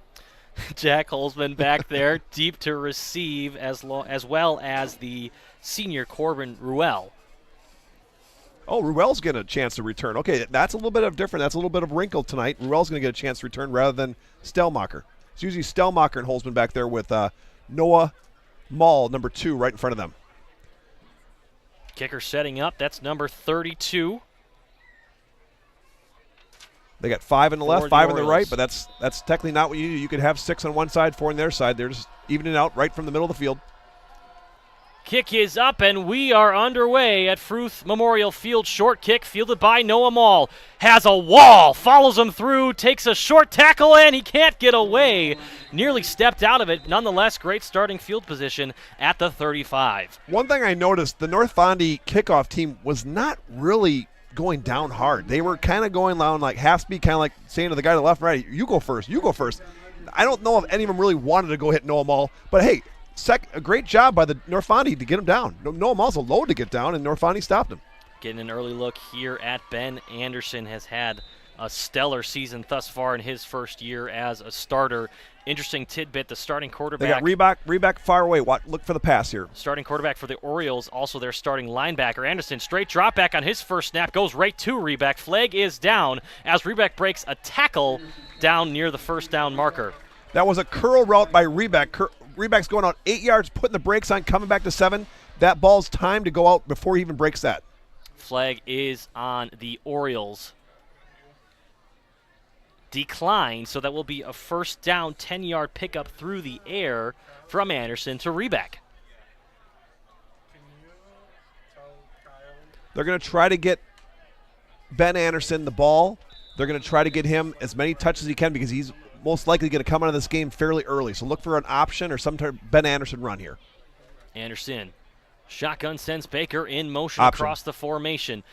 Jack Holzman back there, deep to receive, as well as the senior Corbin Ruel. Oh, Ruel's getting a chance to return. Okay, that's a little bit of different. That's a little bit of wrinkle tonight. Ruel's going to get a chance to return rather than Stelmacher. It's usually Stelmacher and Holzman back there with Noah Mall, number 2, right in front of them. Kicker setting up. That's number 32. They got 5 on the left, 5 on the right, but that's technically not what you do. You could have 6 on one side, 4 on their side. They're just evening out right from the middle of the field. Kick is up, and we are underway at Fruth Memorial Field. Short kick fielded by Noah Mall. Has a wall, follows him through, takes a short tackle, and he can't get away. Nearly stepped out of it. Nonetheless, great starting field position at the 35. One thing I noticed, the North Fondy kickoff team was not really going down hard. They were kind of going down like half speed, kind of like saying to the guy to the left and right, you go first, you go first. I don't know if any of them really wanted to go hit Noah Mall, but hey, a great job by the North Fondy to get him down. Noah Mall's a load to get down, and North Fondy stopped him. Getting an early look here at Ben Anderson. Has had a stellar season thus far in his first year as a starter. Interesting tidbit, the starting quarterback. They got Reback far away. Look for the pass here. Starting quarterback for the Orioles, also their starting linebacker. Anderson, straight drop back on his first snap, goes right to Reback. Flag is down as Reback breaks a tackle down near the first down marker. That was a curl route by Reback. Reback's going out 8 yards, putting the brakes on, coming back to 7. That ball's timed to go out before he even breaks that. Flag is on the Orioles. Decline, so that will be a first down, 10-yard pickup through the air from Anderson to Reback. They're going to try to get Ben Anderson the ball. They're going to try to get him as many touches as he can because he's most likely going to come out of this game fairly early. So look for an option or some type of Ben Anderson run here. Anderson, shotgun sends Baker in motion across the formation.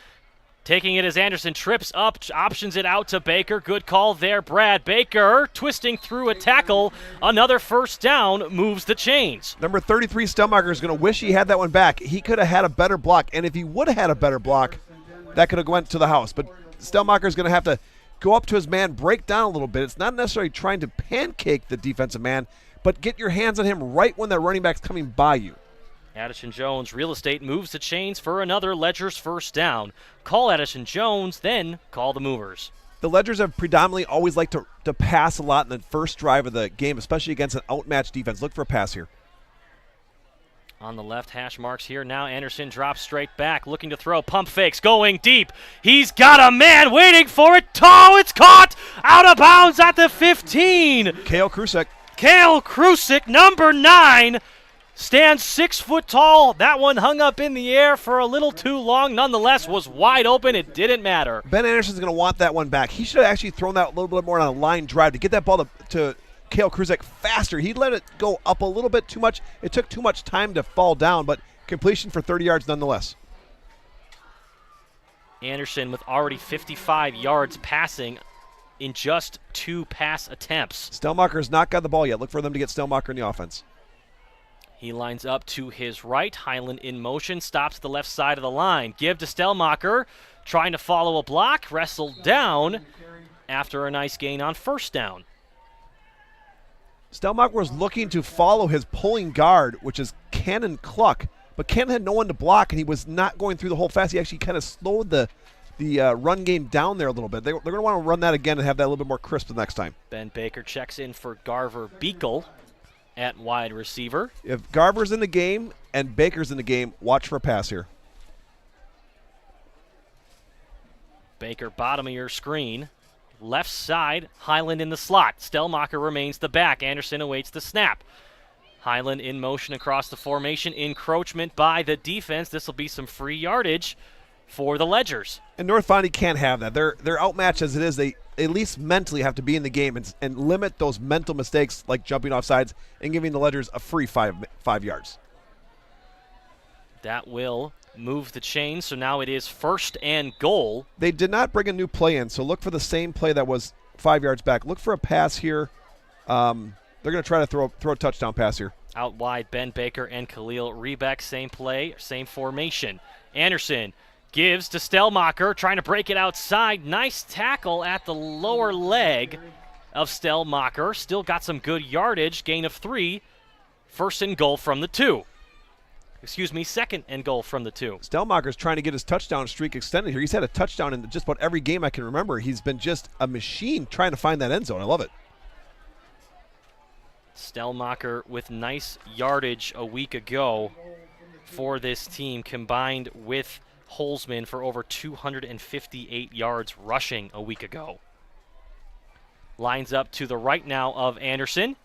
Taking it as Anderson trips up, options it out to Baker. Good call there, Brad. Baker twisting through a tackle. Another first down, moves the chains. Number 33, Stelmacher, is going to wish he had that one back. He could have had a better block, and if he would have had a better block, that could have went to the house. But Stelmacher is going to have to go up to his man, break down a little bit. It's not necessarily trying to pancake the defensive man, but get your hands on him right when that running back's coming by you. Addison Jones, real estate, moves the chains for another Ledger's first down. Call Addison Jones, then call the movers. The Ledgers have predominantly always liked to pass a lot in the first drive of the game, especially against an outmatched defense. Look for a pass here. On the left, hash marks here. Now Anderson drops straight back, looking to throw. Pump fakes, going deep. He's got a man waiting for it. Oh, it's caught! Out of bounds at the 15. Kale Krusek. Kale Krusek, number 9, stands 6 foot tall. That one hung up in the air for a little too long. Nonetheless, was wide open. It didn't matter. Ben Anderson's going to want that one back. He should have actually thrown that a little bit more on a line drive to get that ball to Kale Krusek faster. He let it go up a little bit too much. It took too much time to fall down, but completion for 30 yards nonetheless. Anderson with already 55 yards passing in just 2 pass attempts. Stelmacher's not got the ball yet. Look for them to get Stelmacher in the offense. He lines up to his right. Highland in motion, stops the left side of the line. Give to Stelmacher, trying to follow a block, wrestled down after a nice gain on first down. Stelmacher was looking to follow his pulling guard, which is Cannon Cluck, but Cannon had no one to block, and he was not going through the whole fast. He actually kind of slowed the run game down there a little bit. They're going to want to run that again and have that a little bit more crisp the next time. Ben Baker checks in for Garver Beekle at wide receiver. If Garver's in the game and Baker's in the game, watch for a pass here. Baker, bottom of your screen. Left side, Highland in the slot. Stelmacher remains the back. Anderson awaits the snap. Highland in motion across the formation. Encroachment by the defense. This will be some free yardage for the Ledgers. And North Fondy can't have that. They're outmatched as it is. They at least mentally have to be in the game and limit those mental mistakes like jumping off sides and giving the Ledgers a free 5 yards. That will move the chain, so now it is 1st and goal. They did not bring a new play in, so look for the same play that was 5 yards back. Look for a pass here. They're going to try to throw a touchdown pass here. Out wide, Ben Baker and Khalil Rebeck, same play, same formation. Anderson gives to Stelmacher, trying to break it outside. Nice tackle at the lower leg of Stelmacher. Still got some good yardage, gain of 3. 1st and goal from the 2. 2nd and goal from the 2. Stelmacher's trying to get his touchdown streak extended here. He's had a touchdown in just about every game I can remember. He's been just a machine trying to find that end zone. I love it. Stelmacher with nice yardage a week ago for this team, combined with Holzman for over 258 yards rushing a week ago. Lines up to the right now of Anderson.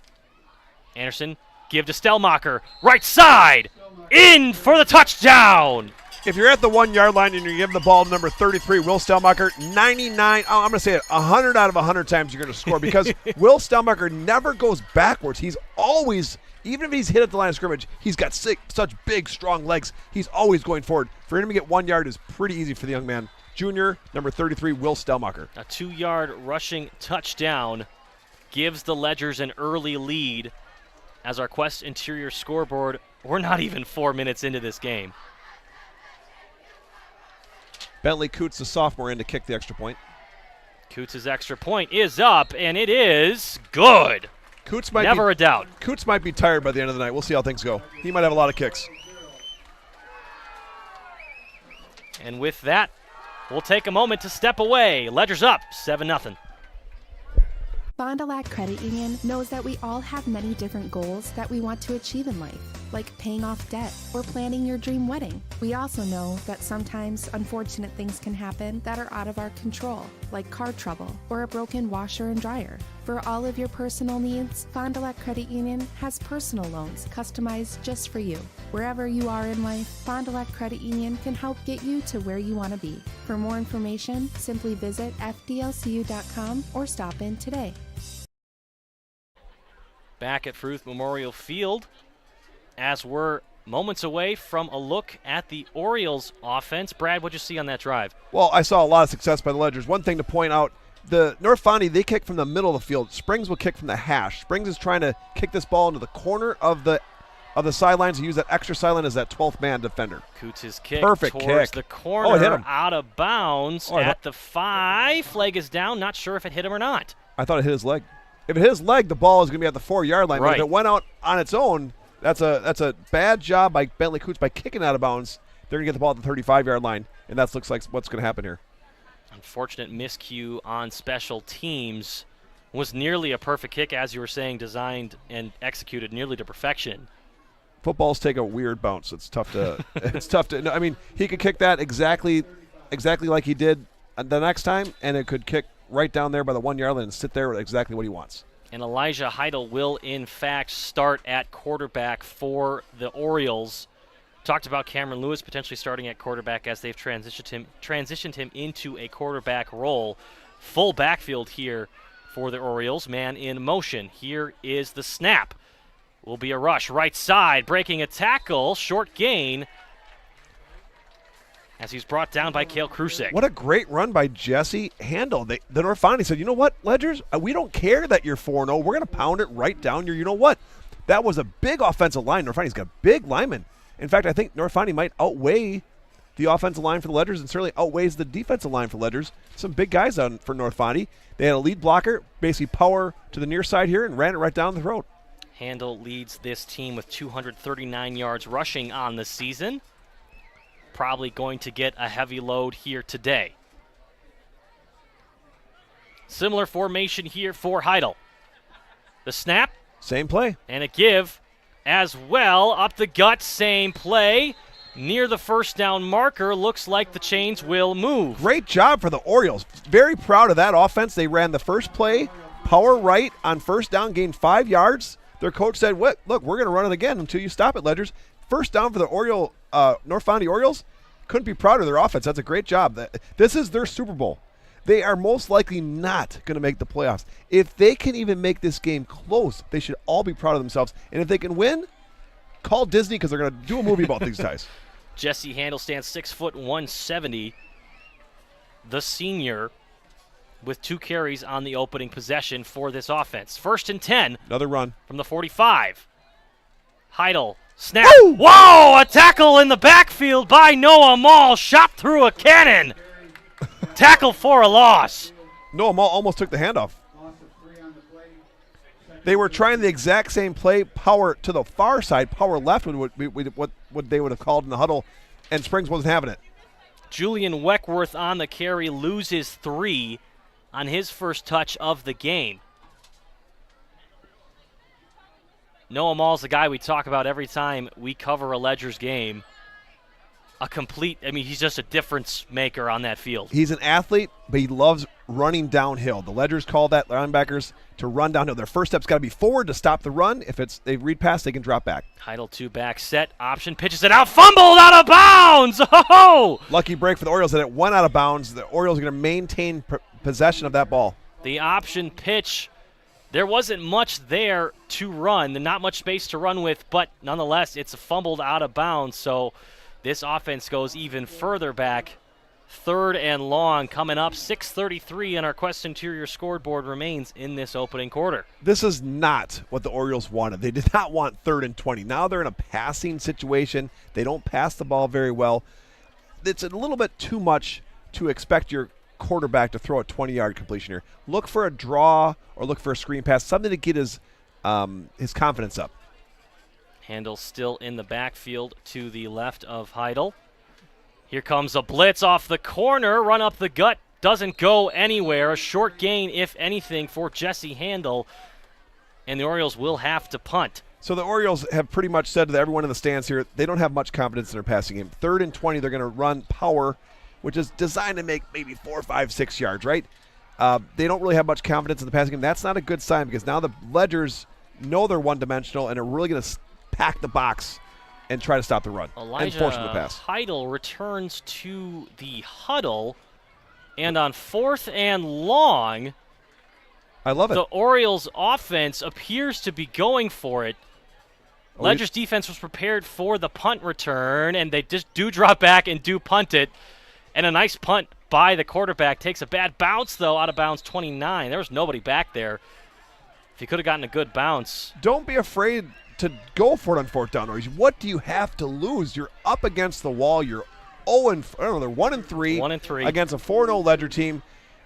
Anderson Give to Stellmacher. Right side. In for the touchdown. If you're at the 1 yard line and you give the ball to number 33, Will Stellmacher, 99, I'm going to say it, 100 out of 100 times you're going to score because Will Stellmacher never goes backwards. He's always, even if he's hit at the line of scrimmage, he's got such big, strong legs. He's always going forward. For him to get 1 yard is pretty easy for the young man. Junior, number 33, Will Stellmacher. A 2-yard rushing touchdown gives the Ledgers an early lead. As our Quest Interior scoreboard, we're not even 4 minutes into this game. Bentley Coots, the sophomore, in to kick the extra point. Coots' extra point is up, and it is good. Coots might Never a doubt. Coots might be tired by the end of the night. We'll see how things go. He might have a lot of kicks. And with that, we'll take a moment to step away. Ledgers up, 7-0. Fond du Lac Credit Union knows that we all have many different goals that we want to achieve in life, like paying off debt or planning your dream wedding. We also know that sometimes unfortunate things can happen that are out of our control, like car trouble or a broken washer and dryer. For all of your personal needs, Fond du Lac Credit Union has personal loans customized just for you. Wherever you are in life, Fond du Lac Credit Union can help get you to where you want to be. For more information, simply visit fdlcu.com or stop in today. Back at Fruth Memorial Field, as we're moments away from a look at the Orioles offense. Brad, what'd you see on that drive? Well, I saw a lot of success by the Ledgers. One thing to point out, the North Fondy, they kick from the middle of the field. Springs will kick from the hash. Springs is trying to kick this ball into the corner of the sidelines and use that extra sideline as that 12th man defender. Coots' kick Perfect towards kick. the corner, it hit him. out of bounds at the 5. Flag is down. Not sure if it hit him or not. I thought it hit his leg. If it hit his leg, the ball is going to be at the 4 yard line. Right. But if it went out on its own, that's a bad job by Bentley Coots by kicking out of bounds. They're going to get the ball at the 35 yard line, and that looks like what's going to happen here. Unfortunate miscue on special teams. Was nearly a perfect kick, as you were saying, designed and executed nearly to perfection. Footballs take a weird bounce. It's tough to. It's tough to. I mean, he could kick that exactly like he did the next time, and it could kick right down there by the 1 yard line and sit there with exactly what he wants. And Elijah Heidel will, in fact, start at quarterback for the Orioles. Talked about Cameron Lewis potentially starting at quarterback as they've transitioned him into a quarterback role. Full backfield here for the Orioles. Man in motion. Here is the snap. Will be a rush. Right side, breaking a tackle. Short gain as he's brought down by Cale Krusek. What a great run by Jesse Handel. The North Fondy said, you know what, Ledgers, we don't care that you're 4-0. We're going to pound it right down your, you know what. That was a big offensive line. North Fondy's got big linemen. In fact, I think North Fondy might outweigh the offensive line for the Ledgers and certainly outweighs the defensive line for Ledgers. Some big guys on for North Fondy. They had a lead blocker, basically power to the near side here and ran it right down the throat. Handel leads this team with 239 yards rushing on the season. Probably going to get a heavy load here today. Similar formation here for Heidel. The snap. Same play. And a give as well. Up the gut, same play. Near the first down marker, looks like the chains will move. Great job for the Orioles. Very proud of that offense. They ran the first play, power right on first down, gained 5 yards. Their coach said, "What? Look, we're going to run it again until you stop it, Ledgers." First down for the North Fondy Orioles. Couldn't be proud of their offense. That's a great job. This is their Super Bowl. They are most likely not going to make the playoffs. If they can even make this game close, they should all be proud of themselves. And if they can win, call Disney because they're going to do a movie about these guys. Jesse Handel stands 6 foot 170. The senior with 2 carries on the opening possession for this offense. 1st and 10. Another run. From the 45. Heidel. Snap. Woo! Whoa! A tackle in the backfield by Noah Mall. Shot through a cannon. Tackle for a loss. Noah Mall almost took the handoff. They were trying the exact same play, power to the far side, power left, what they would have called in the huddle, and Springs wasn't having it. Julian Weckworth on the carry loses 3 on his first touch of the game. Noah Mall's the guy we talk about every time we cover a Ledgers game. he's just a difference maker on that field. He's an athlete, but he loves running downhill. The Ledgers call that linebackers to run downhill. Their first step's got to be forward to stop the run. If they read pass, they can drop back. Heidel 2-back set, option, pitches it out, fumbled out of bounds! Oh! Lucky break for the Orioles that it went out of bounds. The Orioles are going to maintain possession of that ball. The option pitch, there wasn't much there to run, not much space to run with, but nonetheless, it's fumbled out of bounds, so this offense goes even further back. 3rd and long coming up. 6:33 on our Quest Interior scoreboard remains in this opening quarter. This is not what the Orioles wanted. They did not want 3rd and 20. Now they're in a passing situation. They don't pass the ball very well. It's a little bit too much to expect your quarterback to throw a 20-yard completion here. Look for a draw or look for a screen pass, something to get his confidence up. Handle still in the backfield to the left of Heidel. Here comes a blitz off the corner, run up the gut, doesn't go anywhere. A short gain, if anything, for Jesse Handel, and the Orioles will have to punt. So the Orioles have pretty much said to everyone in the stands here, they don't have much confidence in their passing game. 3rd and 20, they're going to run power, which is designed to make maybe 4, 5, 6 yards, right? They don't really have much confidence in the passing game. That's not a good sign because now the Ledgers know they're one-dimensional and are really going to pack the box and try to stop the run and force them to pass. Heidel returns to the huddle, and on 4th and long, I love it. The Orioles' offense appears to be going for it. Ledger's defense was prepared for the punt return, and they just do drop back and do punt it. And a nice punt by the quarterback. Takes a bad bounce, though, out of bounds 29. There was nobody back there. If he could have gotten a good bounce. Don't be afraid to go for it on 4th down. What do you have to lose? You're up against the wall. You're 1-3. 1-3 against a 4-0 Ledger team.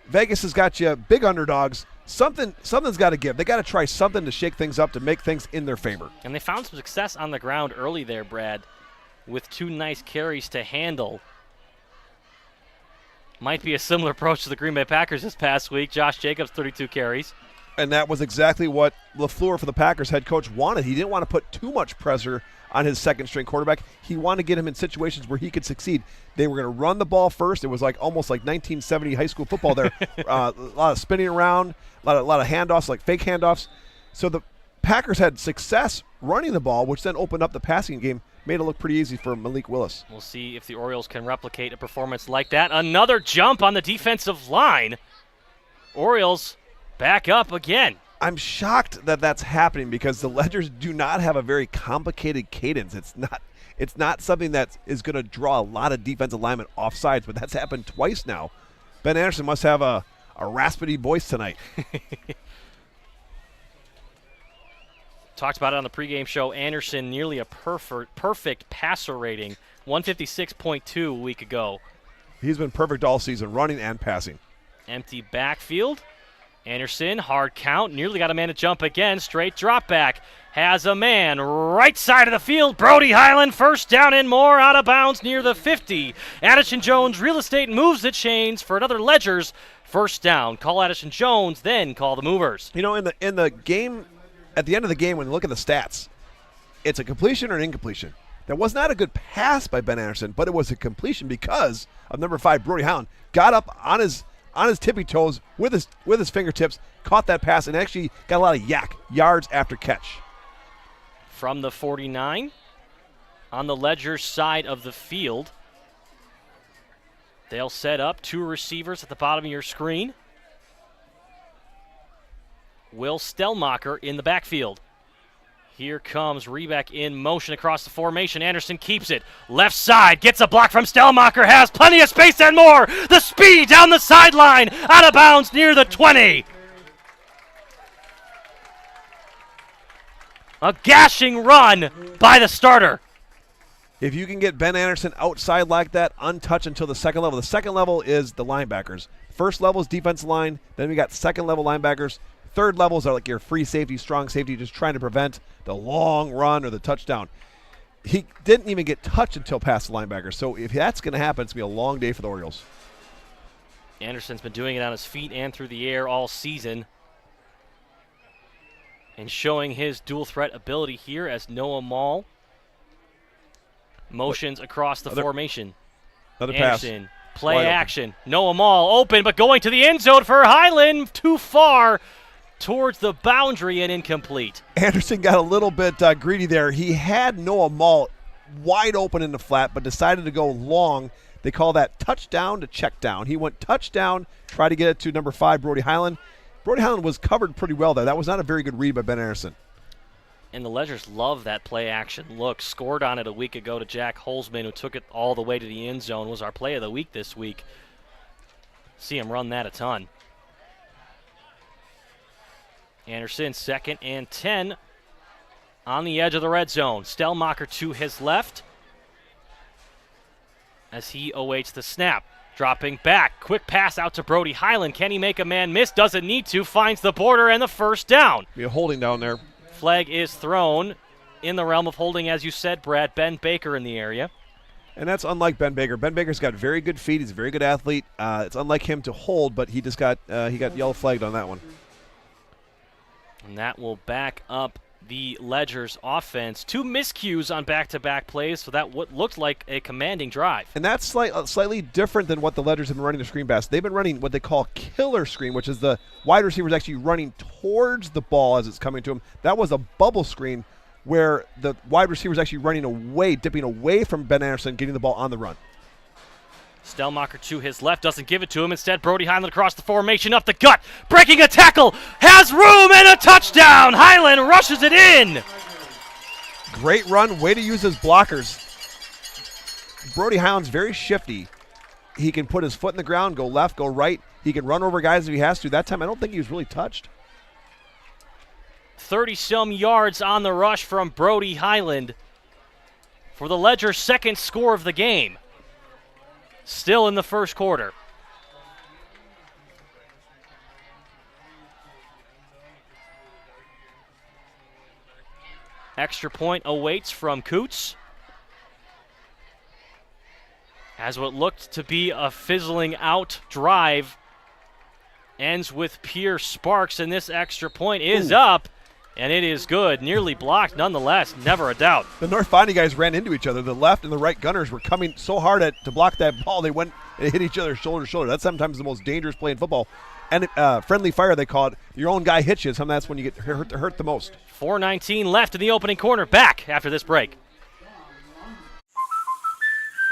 Vegas has got you big underdogs. Something's got to give. They got to try something to shake things up to make things in their favor. And they found some success on the ground early there, Brad, with 2 nice carries to Handle. Might be a similar approach to the Green Bay Packers this past week. Josh Jacobs, 32 carries. And that was exactly what LaFleur for the Packers head coach wanted. He didn't want to put too much pressure on his second-string quarterback. He wanted to get him in situations where he could succeed. They were going to run the ball first. It was almost like 1970 high school football there. A lot of spinning around, a lot of handoffs, like fake handoffs. So the Packers had success running the ball, which then opened up the passing game, made it look pretty easy for Malik Willis. We'll see if the Orioles can replicate a performance like that. Another jump on the defensive line. Orioles back up again. I'm shocked that that's happening because the Ledgers do not have a very complicated cadence. It's not something that is going to draw a lot of defensive linemen off sides, but that's happened twice now. Ben Anderson must have a raspy voice tonight. Talked about it on the pregame show. Anderson nearly a perfect passer rating, 156.2 a week ago. He's been perfect all season, running and passing. Empty backfield. Anderson, hard count, nearly got a man to jump again. Straight drop back. Has a man right side of the field. Brody Highland, first down and more, out of bounds near the 50. Addison Jones, real estate, moves the chains for another Ledgers first down. Call Addison Jones, then call the movers. You know, in the game, at the end of the game, when you look at the stats, it's a completion or an incompletion. That was not a good pass by Ben Anderson, but it was a completion because of number 5, Brody Highland, got up on his tippy toes with his fingertips, caught that pass, and actually got a lot of yards after catch. From the 49, on the Ledger's side of the field, they'll set up 2 receivers at the bottom of your screen. Will Stellmacher in the backfield. Here comes Rebeck in motion across the formation. Anderson keeps it. Left side, gets a block from Stellmacher, has plenty of space and more. The speed down the sideline, out of bounds near the 20. A gashing run by the starter. If you can get Ben Anderson outside like that, untouched until the second level. The second level is the linebackers. First level is defensive line. Then we got second level linebackers. Third levels are like your free safety, strong safety, just trying to prevent the long run or the touchdown. He didn't even get touched until past the linebackers. So if that's going to happen, it's going to be a long day for the Orioles. Anderson's been doing it on his feet and through the air all season. And showing his dual threat ability here as Noah Mall Motions across the formation. Another Anderson, pass. play Wide action. Noah Mall open, but going to the end zone for Highland. Too far towards the boundary and incomplete. Anderson got a little bit greedy there. He had Noah Mall wide open in the flat, but decided to go long. They call that touchdown to check down. He went touchdown, tried to get it to number 5, Brody Highland. Brody Highland was covered pretty well there. That was not a very good read by Ben Anderson. And the Ledgers love that play action look. Scored on it a week ago to Jack Holzman, who took it all the way to the end zone. Was our play of the week this week. See him run that a ton. Anderson, 2nd and 10 on the edge of the red zone. Stellmacher to his left as he awaits the snap. Dropping back, quick pass out to Brody Highland. Can he make a man miss? Doesn't need to. Finds the border and the first down. Be a holding down there. Flag is thrown in the realm of holding, as you said, Brad. Ben Baker in the area. And that's unlike Ben Baker. Ben Baker's got very good feet. He's a very good athlete. It's unlike him to hold, but he just got yellow flagged on that one. And that will back up the Ledgers offense. 2 miscues on back-to-back plays, so that what looked like a commanding drive. And that's slightly different than what the Ledgers have been running the screen pass. They've been running what they call killer screen, which is the wide receivers actually running towards the ball as it's coming to them. That was a bubble screen where the wide receivers actually running away, dipping away from Ben Anderson, getting the ball on the run. Stellmacher to his left, doesn't give it to him. Instead, Brody Highland across the formation, up the gut, breaking a tackle, has room and a touchdown. Highland rushes it in. Great run, way to use his blockers. Brody Highland's very shifty. He can put his foot in the ground, go left, go right. He can run over guys if he has to. That time, I don't think he was really touched. 30-some yards on the rush from Brody Highland for the Ledger's 2nd score of the game. Still in the first quarter. Extra point awaits from Coots. As what looked to be a fizzling out drive ends with pure sparks, and this extra point is up. And it is good. Nearly blocked nonetheless. Never a doubt. The North Bonnie guys ran into each other. The left and the right gunners were coming so hard to block that ball. They went and hit each other shoulder to shoulder. That's sometimes the most dangerous play in football. And friendly fire, they call it. Your own guy hits you. Sometimes that's when you get hurt the most. 4:19 left in the opening corner. Back after this break.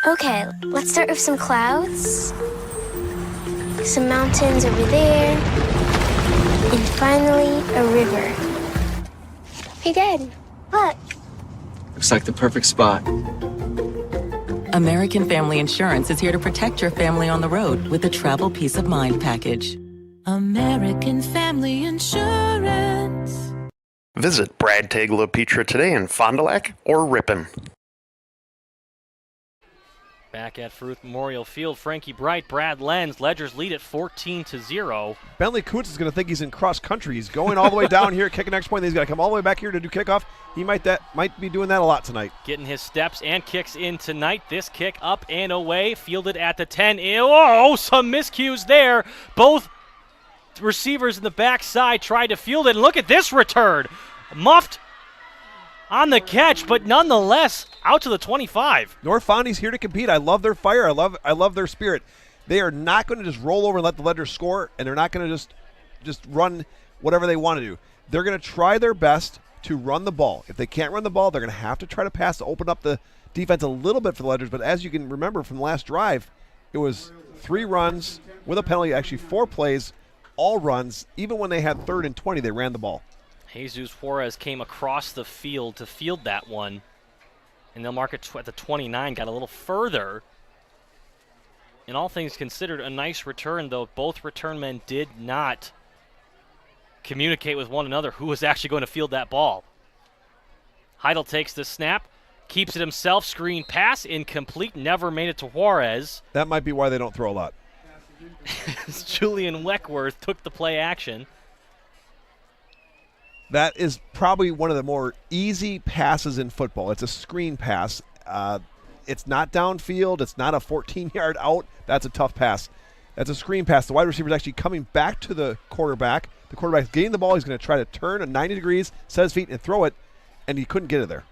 Okay, let's start with some clouds. Some mountains over there. And finally, a river. Hey, Dad, look. Looks like the perfect spot. American Family Insurance is here to protect your family on the road with the Travel Peace of Mind package. American Family Insurance. Visit Brad Tagla Pizza today in Fond du Lac or Ripon. Back at Fruth Memorial Field, Frankie Bright, Brad Lenz. Ledgers lead at 14-0. Bentley Kuntz is going to think he's in cross country. He's going all the way down here, kicking next point. Then he's got to come all the way back here to do kickoff. He might be doing that a lot tonight. Getting his steps and kicks in tonight. This kick up and away, fielded at the 10. Oh, some miscues there. Both receivers in the backside tried to field it. And look at this return. Muffed on the catch, but nonetheless out to the 25. North Fondy's here to compete. I love their fire. I love their spirit. They are not going to just roll over and let the Ledgers score, and they're not going to just run whatever they want to do. They're going to try their best to run the ball. If they can't run the ball, they're going to have to try to pass to open up the defense a little bit for the Ledgers. But as you can remember from the last drive, it was 3 runs with a penalty, actually 4 plays, all runs. Even when they had 3rd and 20, they ran the ball. Jesus Juarez came across the field to field that one. And they'll mark it at the 29, got a little further. In all things considered, a nice return, though both return men did not communicate with one another who was actually going to field that ball. Heidel takes the snap, keeps it himself, screen pass, incomplete, never made it to Juarez. That might be why they don't throw a lot. Julian Weckworth took the play action. That is probably one of the more easy passes in football. It's a screen pass. It's not downfield. It's not a 14-yard out. That's a tough pass. That's a screen pass. The wide receiver is actually coming back to the quarterback. The quarterback's getting the ball. He's going to try to turn 90 degrees, set his feet, and throw it, and he couldn't get it there.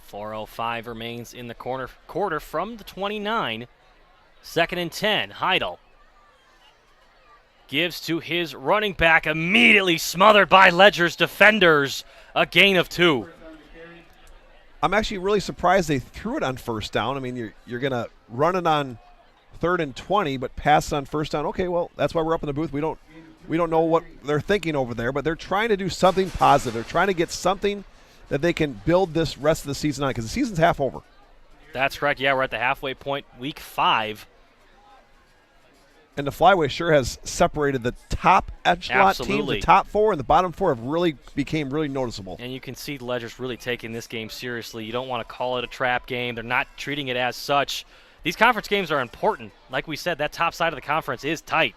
4:05 remains in the quarter from the 29. 2nd and 10. Heidel gives to his running back, immediately smothered by Ledger's defenders. A gain of 2. I'm actually really surprised they threw it on first down. I mean, you're going to run it on 3rd and 20, but pass it on first down. Okay, well, that's why we're up in the booth. We don't know what they're thinking over there, but they're trying to do something positive. They're trying to get something that they can build this rest of the season on, because the season's half over. That's correct. Yeah, we're at the halfway point, week 5. And the flyway sure has separated the top echelon teams. The top 4 and the bottom 4 have really became really noticeable. And you can see the Ledger's really taking this game seriously. You don't want to call it a trap game. They're not treating it as such. These conference games are important. Like we said, that top side of the conference is tight.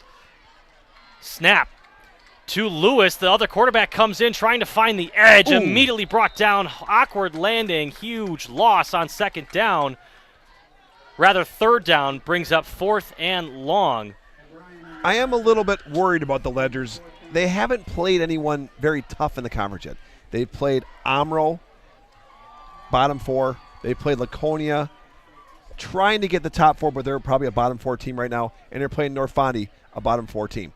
Snap to Lewis. The other quarterback comes in trying to find the edge. Ooh. Immediately brought down. Awkward landing. Huge loss on 2nd down. Rather, 3rd down brings up 4th and long. I am a little bit worried about the Ledgers. They haven't played anyone very tough in the conference yet. They've played Amro, bottom 4. They played Laconia, trying to get the top 4, but they're probably a bottom 4 team right now. And they're playing North Fondy, a bottom 4 team.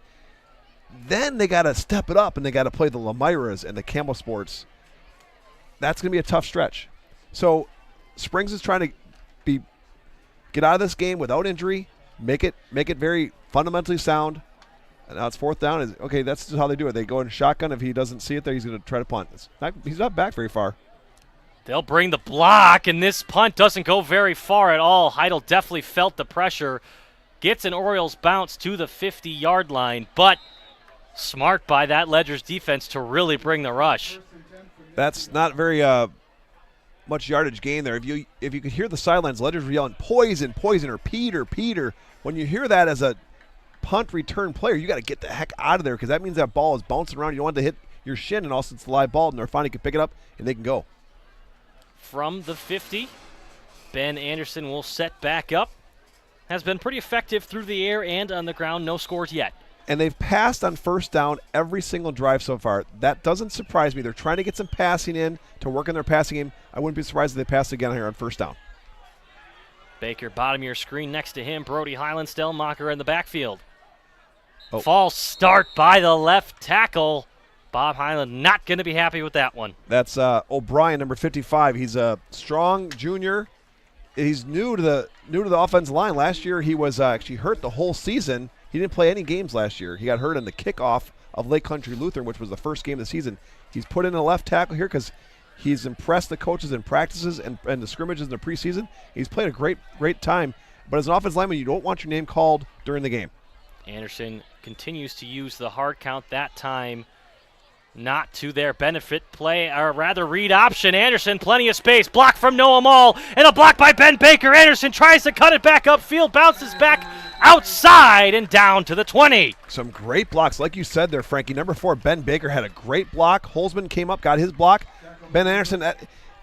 Then they got to step it up, and they got to play the Lamiras and the Campbell Sports. That's going to be a tough stretch. So Springs is trying to get out of this game without injury, make it very fundamentally sound. And now it's 4th down. Okay, that's just how they do it. They go in shotgun. If he doesn't see it there, he's going to try to punt. He's not back very far. They'll bring the block, and this punt doesn't go very far at all. Heidel definitely felt the pressure. Gets an Orioles bounce to the 50-yard line, but smart by that Ledger's defense to really bring the rush. That's not very much yardage gain there. If you could hear the sidelines, Ledgers were yelling, "Poison, poison," or "Peter, Peter." When you hear that as a punt return player, you got to get the heck out of there, because that means that ball is bouncing around. You don't want it to hit your shin, and also it's the live ball, and they're finally can pick it up, and they can go. From the 50, Ben Anderson will set back up. Has been pretty effective through the air and on the ground. No scores yet. And they've passed on first down every single drive so far. That doesn't surprise me. They're trying to get some passing in to work on their passing game. I wouldn't be surprised if they pass again here on first down. Baker, bottom of your screen next to him. Brody Highland, Stellmacher in the backfield. Oh. False start by the left tackle. Bob Highland not going to be happy with that one. That's O'Brien, number 55. He's a strong junior. He's new to the offensive line. Last year he was actually hurt the whole season. He didn't play any games last year. He got hurt in the kickoff of Lake Country Lutheran, which was the first game of the season. He's put in a left tackle here because he's impressed the coaches in practices and the scrimmages in the preseason. He's played a great time. But as an offensive lineman, you don't want your name called during the game. Anderson continues to use the hard count that time. Not to their benefit. Play, or rather read option. Anderson, plenty of space. Block from Noah Mall. And a block by Ben Baker. Anderson tries to cut it back upfield. Bounces back outside and down to the 20. Some great blocks. Like you said there, Frankie. Number 4, Ben Baker had a great block. Holzman came up, got his block. Ben Anderson,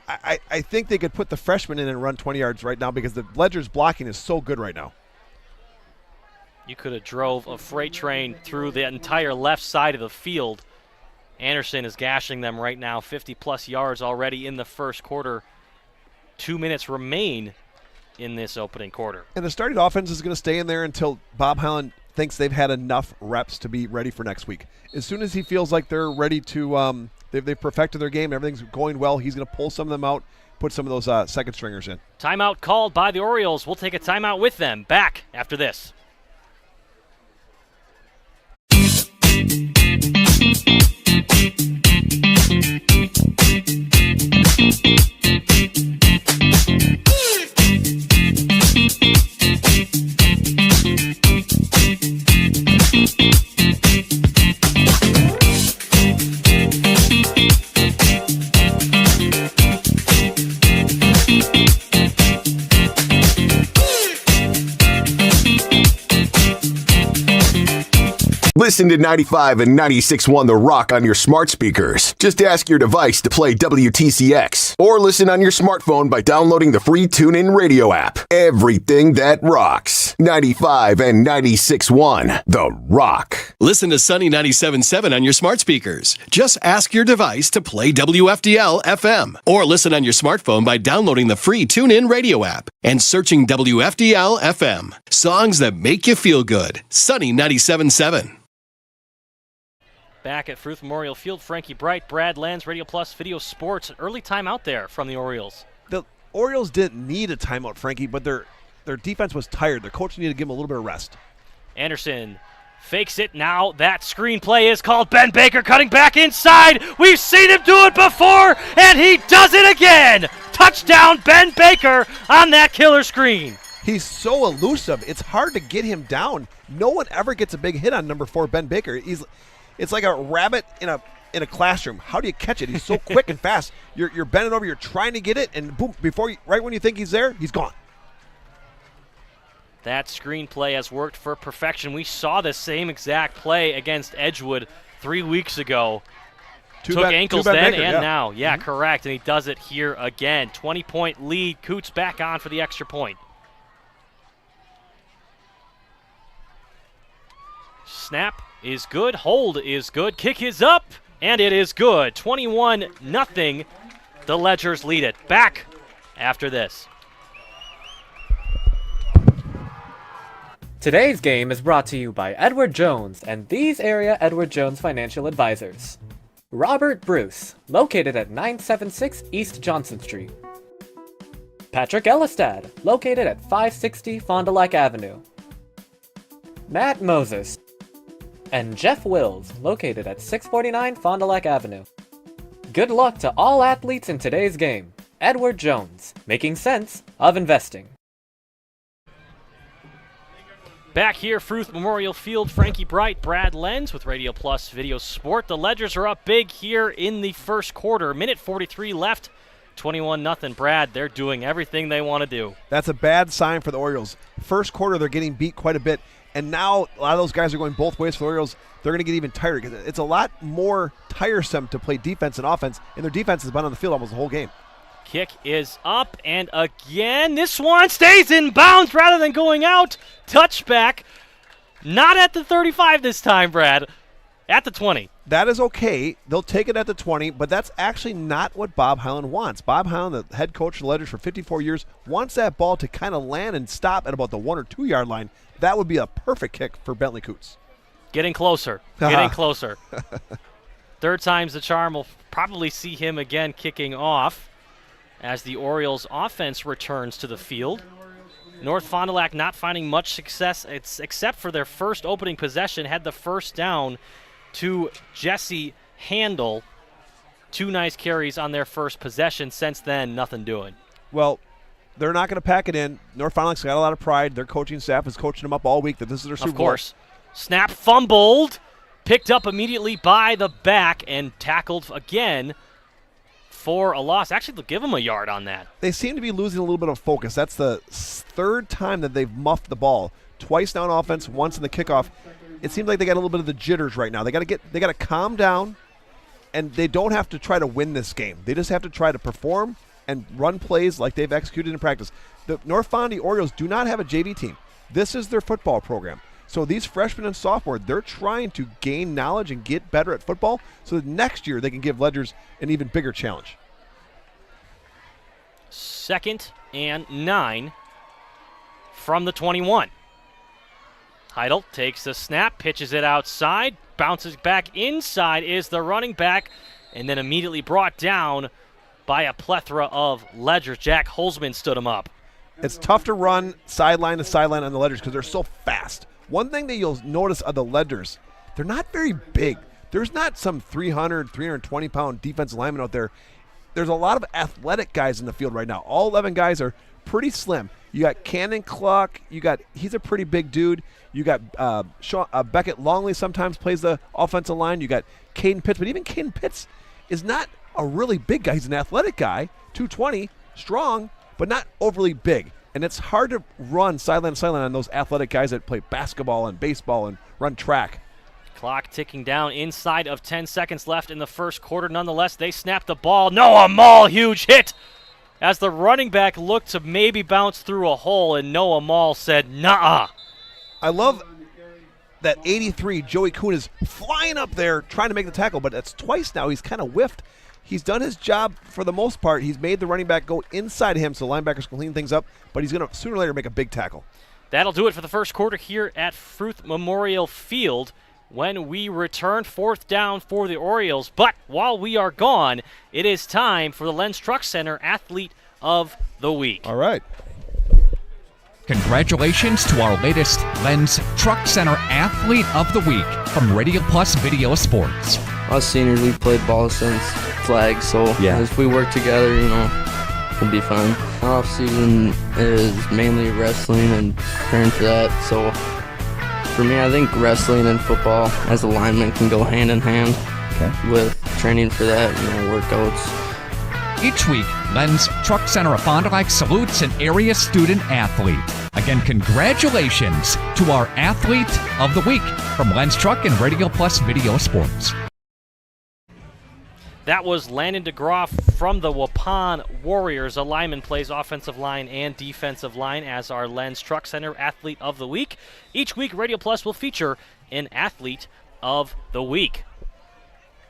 I think they could put the freshman in and run 20 yards right now, because the Ledger's blocking is so good right now. You could have drove a freight train through the entire left side of the field. Anderson is gashing them right now, 50-plus yards already in the first quarter. 2 minutes remain in this opening quarter. And the starting offense is going to stay in there until Bob Highland thinks they've had enough reps to be ready for next week. As soon as he feels like they're ready to they've perfected their game, everything's going well, he's going to pull some of them out, put some of those second stringers in. Timeout called by the Orioles. We'll take a timeout with them. Back after this. Listen to 95 and 96.1 The Rock on your smart speakers. Just ask your device to play WTCX. Or listen on your smartphone by downloading the free TuneIn Radio app. Everything that rocks. 95 and 96.1 The Rock. Listen to Sunny 97.7 on your smart speakers. Just ask your device to play WFDL FM. Or listen on your smartphone by downloading the free TuneIn Radio app and searching WFDL FM. Songs that make you feel good. Sunny 97.7. Back at Fruth Memorial Field, Frankie Bright, Brad Lenz, Radio Plus Video Sports. An early timeout there from the Orioles. The Orioles didn't need a timeout, Frankie, but their defense was tired. Their coach needed to give them a little bit of rest. Anderson fakes it. Now that screenplay is called. Ben Baker cutting back inside. We've seen him do it before, and he does it again. Touchdown, Ben Baker on that killer screen. He's so elusive. It's hard to get him down. No one ever gets a big hit on number 4, Ben Baker. It's like a rabbit in a classroom. How do you catch it? He's so quick and fast. You're bending over, you're trying to get it, and boom, right when you think he's there, he's gone. That screenplay has worked for perfection. We saw the same exact play against Edgewood 3 weeks ago. Took ankles then and now. Yeah, correct. And he does it here again. 20-point lead. Coots back on for the extra point. Snap is good. Hold is good. Kick is up, and it is good. 21-0. The Ledgers lead it. Back after this. Today's game is brought to you by Edward Jones and these area Edward Jones financial advisors. Robert Bruce, located at 976 East Johnson Street. Patrick Elistad, located at 560 Fond du Lac Avenue. Matt Moses. And Jeff Wills, located at 649 Fond du Lac Avenue. Good luck to all athletes in today's game. Edward Jones, making sense of investing. Back here, Fruth Memorial Field, Frankie Bright, Brad Lenz with Radio Plus Video Sport. The Ledgers are up big here in the first quarter. Minute 43 left, 21-0. Brad, they're doing everything they want to do. That's a bad sign for the Orioles. First quarter, they're getting beat quite a bit, and now a lot of those guys are going both ways for the Orioles. They're going to get even tired because it's a lot more tiresome to play defense and offense, and their defense has been on the field almost the whole game. Kick is up, and again, this one stays in bounds rather than going out. Touchback. Not at the 35 this time, Brad. At the 20. That is okay. They'll take it at the 20, but that's actually not what Bob Hyland wants. Bob Hyland, the head coach of the Ledgers for 54 years, wants that ball to kind of land and stop at about the 1 or 2 yard line. That would be a perfect kick for Bentley Coots. Getting closer. Getting closer. Third time's the charm. We'll probably see him again kicking off as the Orioles offense returns to the field. North Fond du Lac not finding much success except for their first opening possession. Had the first down to Jesse Handel. 2 nice carries on their first possession. Since then, nothing doing. Well, they're not going to pack it in. North Fond du Lac's got a lot of pride. Their coaching staff is coaching them up all week that this is their Super Bowl. Of course. Snap fumbled. Picked up immediately by the back and tackled again for a loss. Actually, they'll give them a yard on that. They seem to be losing a little bit of focus. That's the third time that they've muffed the ball. Twice now on offense, once in the kickoff. It seems like they got a little bit of the jitters right now. They got to calm down, and they don't have to try to win this game. They just have to try to perform and run plays like they've executed in practice. The North Fondy Orioles do not have a JV team. This is their football program. So these freshmen and sophomores, they're trying to gain knowledge and get better at football so that next year they can give Ledgers an even bigger challenge. 2nd and 9 from the 21. Heidel takes the snap, pitches it outside, bounces back inside is the running back, and then immediately brought down by a plethora of Ledgers. Jack Holzman stood him up. It's tough to run sideline to sideline on the Ledgers because they're so fast. One thing that you'll notice of the Ledgers, they're not very big. There's not some 300, 320-pound defensive lineman out there. There's a lot of athletic guys in the field right now. All 11 guys are pretty slim. You got Cannon Cluck. He's a pretty big dude. You got Beckett Longley sometimes plays the offensive line. You got Caden Pitts, but even Caden Pitts is not a really big guy. He's an athletic guy, 220, strong, but not overly big. And it's hard to run sideline to sideline on those athletic guys that play basketball and baseball and run track. Clock ticking down, inside of 10 seconds left in the first quarter. Nonetheless, they snap the ball. Noah Mall, huge hit as the running back looked to maybe bounce through a hole, and Noah Mall said, "Nuh-uh." I love that 83, Joey Kuhn is flying up there trying to make the tackle, but that's twice now. He's kind of whiffed. He's done his job for the most part. He's made the running back go inside him so linebackers can clean things up, but he's going to sooner or later make a big tackle. That'll do it for the first quarter here at Fruth Memorial Field. When we return, 4th down for the Orioles. But while we are gone, it is time for the Lens Truck Center Athlete of the Week. All right. Congratulations to our latest Lens Truck Center Athlete of the Week from Radio Plus Video Sports. Us seniors, we played ball since flag, so if we work together, it'll be fun. Off season is mainly wrestling and preparing for that, so for me, I think wrestling and football as a lineman can go hand in hand with training for that, workouts. Each week, Lens Truck Center of Fond du Lac salutes an area student athlete. Again, congratulations to our Athlete of the Week from Lens Truck and Radio Plus Video Sports. That was Landon DeGroff from the Waupun Warriors. A lineman plays offensive line and defensive line as our Lens Truck Center Athlete of the Week. Each week, Radio Plus will feature an Athlete of the Week.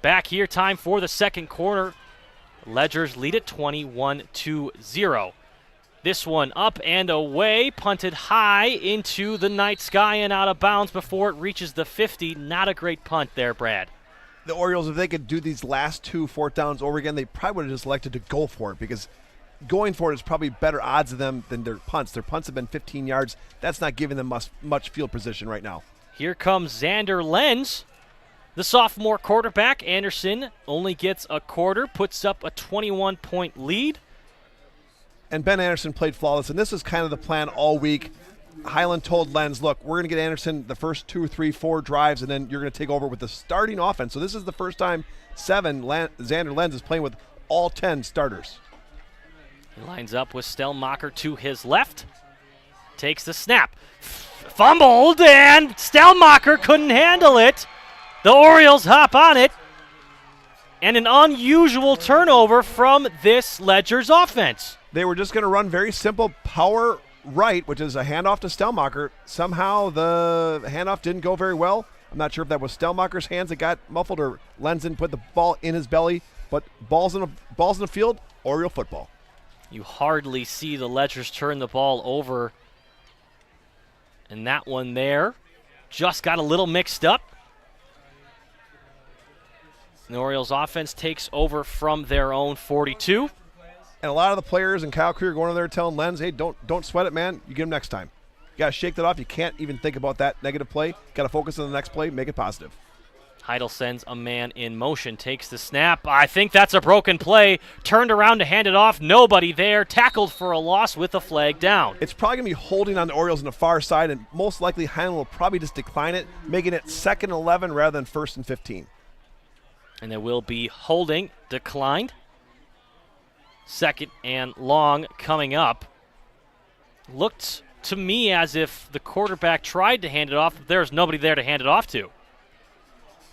Back here, time for the second quarter. Ledgers lead it 21-0. This one up and away, punted high into the night sky and out of bounds before it reaches the 50. Not a great punt there, Brad. The Orioles, if they could do these last 2 4th downs over again, they probably would have just elected to go for it because going for it is probably better odds of them than their punts. Their punts have been 15 yards. That's not giving them much field position right now. Here comes Xander Lenz, the sophomore quarterback. Anderson only gets a quarter, puts up a 21-point lead. And Ben Anderson played flawless, and this is kind of the plan all week. Highland told Lenz, look, we're going to get Anderson the first 2, 3, 4 drives, and then you're going to take over with the starting offense. So this is the first time Xander Lenz is playing with all 10 starters. He lines up with Stelmacher to his left. Takes the snap. Fumbled, and Stelmacher couldn't handle it. The Orioles hop on it. And an unusual turnover from this Ledgers offense. They were just going to run very simple power right, which is a handoff to Stelmacher. Somehow the handoff didn't go very well. I'm not sure if that was Stelmacher's hands that got muffled or Lenz didn't put the ball in his belly, but balls in the field, Oriole football. You hardly see the Ledgers turn the ball over. And that one there just got a little mixed up. The Orioles offense takes over from their own 42. And a lot of the players and Kyle Krieger going over there telling Lenz, hey, don't sweat it, man. You get him next time. You got to shake that off. You can't even think about that negative play. Got to focus on the next play, make it positive. Heidel sends a man in motion, takes the snap. I think that's a broken play. Turned around to hand it off. Nobody there. Tackled for a loss with a flag down. It's probably going to be holding on the Orioles on the far side, and most likely Heinlein will probably just decline it, making it 2nd and 11 rather than 1st and 15. And there will be holding declined. 2nd and long coming up. Looked to me as if the quarterback tried to hand it off. There's nobody there to hand it off to.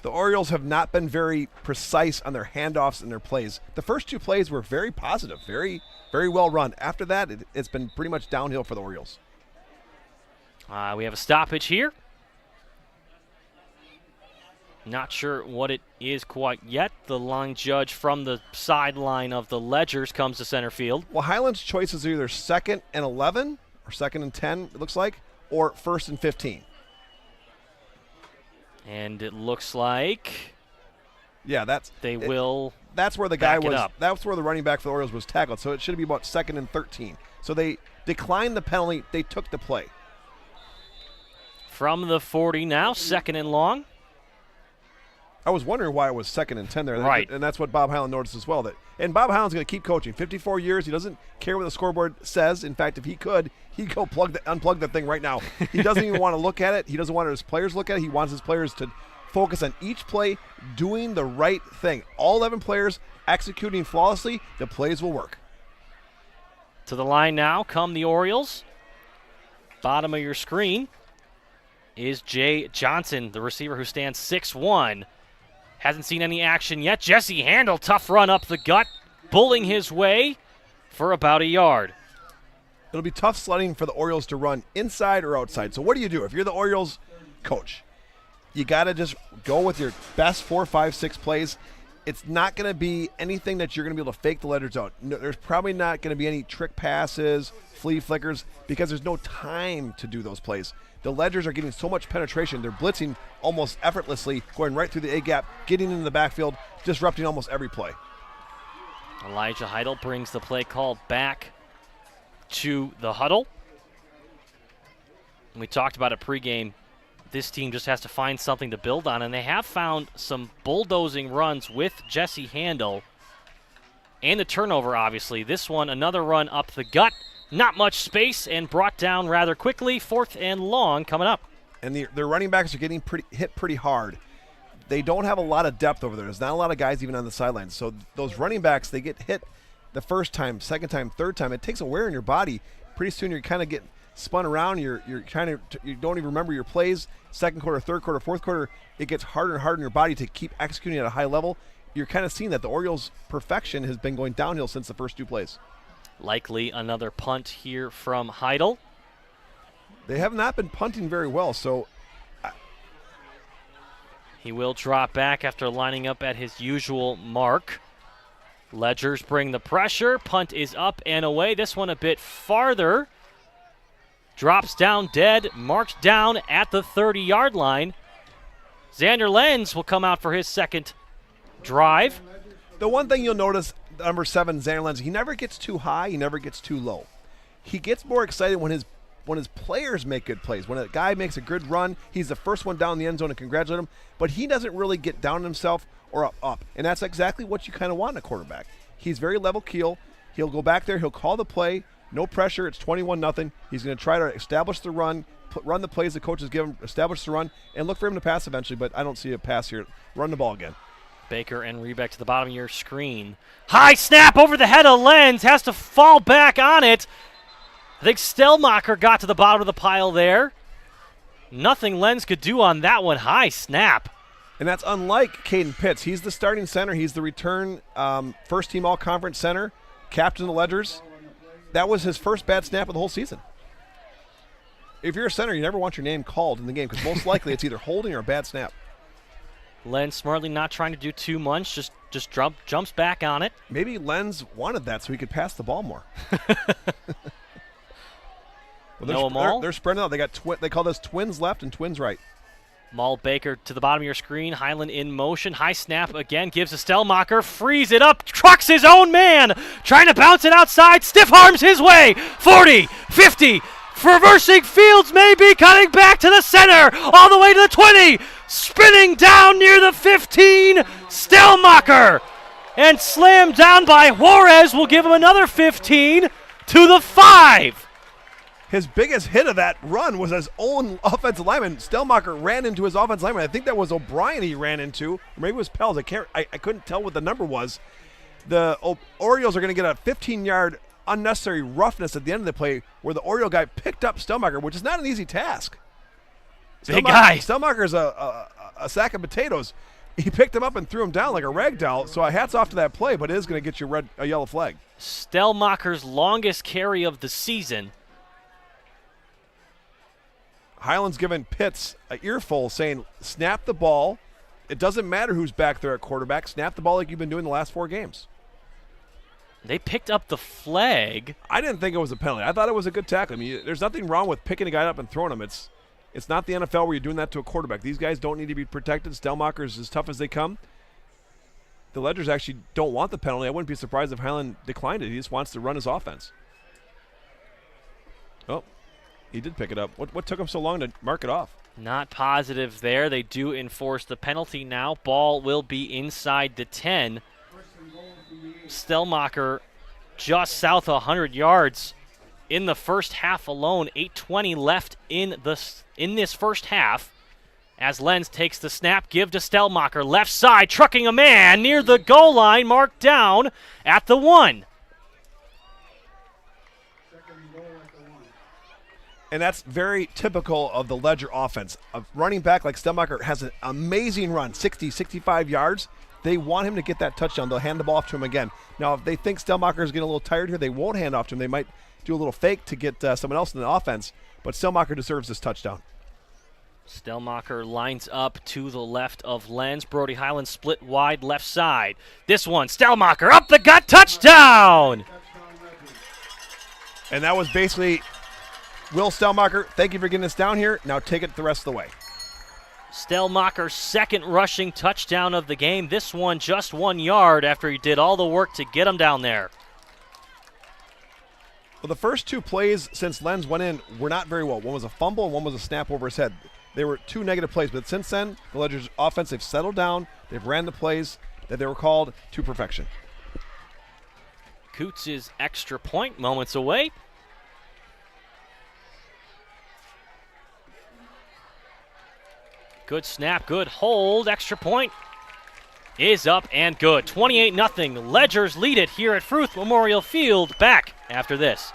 The Orioles have not been very precise on their handoffs and their plays. The first 2 plays were very positive, very, very well run. After that, it's been pretty much downhill for the Orioles. We have a stoppage here. Not sure what it is quite yet. The line judge from the sideline of the Ledgers comes to center field. Well, Highland's choices are either 2nd and 11 or 2nd and 10, it looks like, or 1st and 15. And it looks like that's where the guy was. That's where the running back for the Orioles was tackled. So it should be about 2nd and 13. So they declined the penalty. They took the play. From the 40 now, 2nd and long. I was wondering why it was 2nd and 10 there. Right. And that's what Bob Highland noticed as well. And Bob Highland's going to keep coaching. 54 years. He doesn't care what the scoreboard says. In fact, if he could, he'd go unplug the thing right now. He doesn't even want to look at it. He doesn't want his players to look at it. He wants his players to focus on each play, doing the right thing. All 11 players executing flawlessly. The plays will work. To the line now come the Orioles. Bottom of your screen is Jay Johnson, the receiver who stands 6'1". Hasn't seen any action yet. Jesse Handel, tough run up the gut, bulling his way for about a yard. It'll be tough sledding for the Orioles to run inside or outside. So what do you do? If you're the Orioles coach, you got to just go with your best 4, 5, 6 plays. It's not going to be anything that you're going to be able to fake the letters out. No, there's probably not going to be any trick passes, flea flickers, because there's no time to do those plays. The Ledgers are getting so much penetration. They're blitzing almost effortlessly, going right through the A-gap, getting into the backfield, disrupting almost every play. Elijah Heidel brings the play call back to the huddle. We talked about it pregame. This team just has to find something to build on, and they have found some bulldozing runs with Jesse Handel and the turnover, obviously. This one, another run up the gut. Not much space and brought down rather quickly. 4th and long coming up. And their running backs are getting hit pretty hard. They don't have a lot of depth over there. There's not a lot of guys even on the sidelines. So those running backs, they get hit the first time, second time, third time. It takes a wear in your body. Pretty soon you're kind of getting spun around. You don't even remember your plays. Second quarter, third quarter, fourth quarter, it gets harder and harder in your body to keep executing at a high level. You're kind of seeing that the Orioles' perfection has been going downhill since the first 2 plays. Likely another punt here from Heidel. They have not been punting very well, so he will drop back after lining up at his usual mark. Ledgers bring the pressure. Punt is up and away. This one a bit farther. Drops down dead, marked down at the 30-yard line. Xander Lenz will come out for his second drive. The one thing you'll notice, number 7, Xander Lenz, he never gets too high, he never gets too low. He gets more excited when his players make good plays. When a guy makes a good run, he's the first one down the end zone to congratulate him, but he doesn't really get down on himself or up. And that's exactly what you kind of want in a quarterback. He's very level keel. He'll go back there, he'll call the play, no pressure, it's 21-0. He's going to try to establish the run, run the plays the coaches give him, establish the run, and look for him to pass eventually, but I don't see a pass here. Run the ball again. Baker and Rebeck to the bottom of your screen. High snap over the head of Lenz. Has to fall back on it. I think Stellmacher got to the bottom of the pile there. Nothing Lenz could do on that one. High snap. And that's unlike Caden Pitts. He's the starting center. He's the return first-team all-conference center, captain of the Ledgers. That was his first bad snap of the whole season. If you're a center, you never want your name called in the game because most likely it's either holding or a bad snap. Lenz smartly not trying to do too much, just jumps back on it. Maybe Lenz wanted that so he could pass the ball more. Noah Mall? They're spreading out. They call this twins left and twins right. Maul Baker to the bottom of your screen. Highland in motion. High snap again. Gives to Stellmacher. Frees it up. Trucks his own man. Trying to bounce it outside. Stiff arms his way. 40, 50. Reversing Fields maybe. Cutting back to the center. All the way to the 20. Spinning down near the 15. Stellmacher. And slammed down by Juarez will give him another 15 to the 5. His biggest hit of that run was his own offensive lineman. Stellmacher ran into his offensive lineman. I think that was O'Brien he ran into, or maybe it was Pels. I couldn't tell what the number was. The Orioles are going to get a 15-yard unnecessary roughness at the end of the play where the Oriole guy picked up Stellmacher, which is not an easy task. Big guy. Stellmacher's a sack of potatoes. He picked him up and threw him down like a rag doll, so hats off to that play, but it is going to get you a yellow flag. Stellmacher's longest carry of the season. Highland's giving Pitts an earful saying, snap the ball. It doesn't matter who's back there at quarterback. Snap the ball like you've been doing the last 4 games. They picked up the flag. I didn't think it was a penalty. I thought it was a good tackle. I mean, there's nothing wrong with picking a guy up and throwing him. It's not the NFL where you're doing that to a quarterback. These guys don't need to be protected. Stellmacher's as tough as they come. The Ledgers actually don't want the penalty. I wouldn't be surprised if Highland declined it. He just wants to run his offense. Oh. He did pick it up. What took him so long to mark it off? Not positive there. They do enforce the penalty now. Ball will be inside the 10. Stellmacher just south of 100 yards in the first half alone. 8:20 left in this first half. As Lenz takes the snap, give to Stellmacher. Left side, trucking a man near the goal line, marked down at the 1. And that's very typical of the Ledger offense. A running back like Stellmacher has an amazing run, 60, 65 yards. They want him to get that touchdown. They'll hand the ball off to him again. Now, if they think Stellmacher is getting a little tired here, they won't hand off to him. They might do a little fake to get someone else in the offense. But Stellmacher deserves this touchdown. Stellmacher lines up to the left of Lenz. Brody Highland split wide left side. This one, Stellmacher up the gut, touchdown! And that was basically Will Stellmacher. Thank you for getting us down here. Now take it the rest of the way. Stellmacher's second rushing touchdown of the game. This one just 1 yard after he did all the work to get him down there. Well, the first two plays since Lenz went in were not very well. One was a fumble and one was a snap over his head. They were two negative plays, but since then, the Ledger's offense, they've settled down. They've ran the plays that they were called to perfection. Coots' extra point moments away. Good snap, good hold. Extra point is up and good. 28-0. Ledgers lead it here at Fruth Memorial Field. Back after this.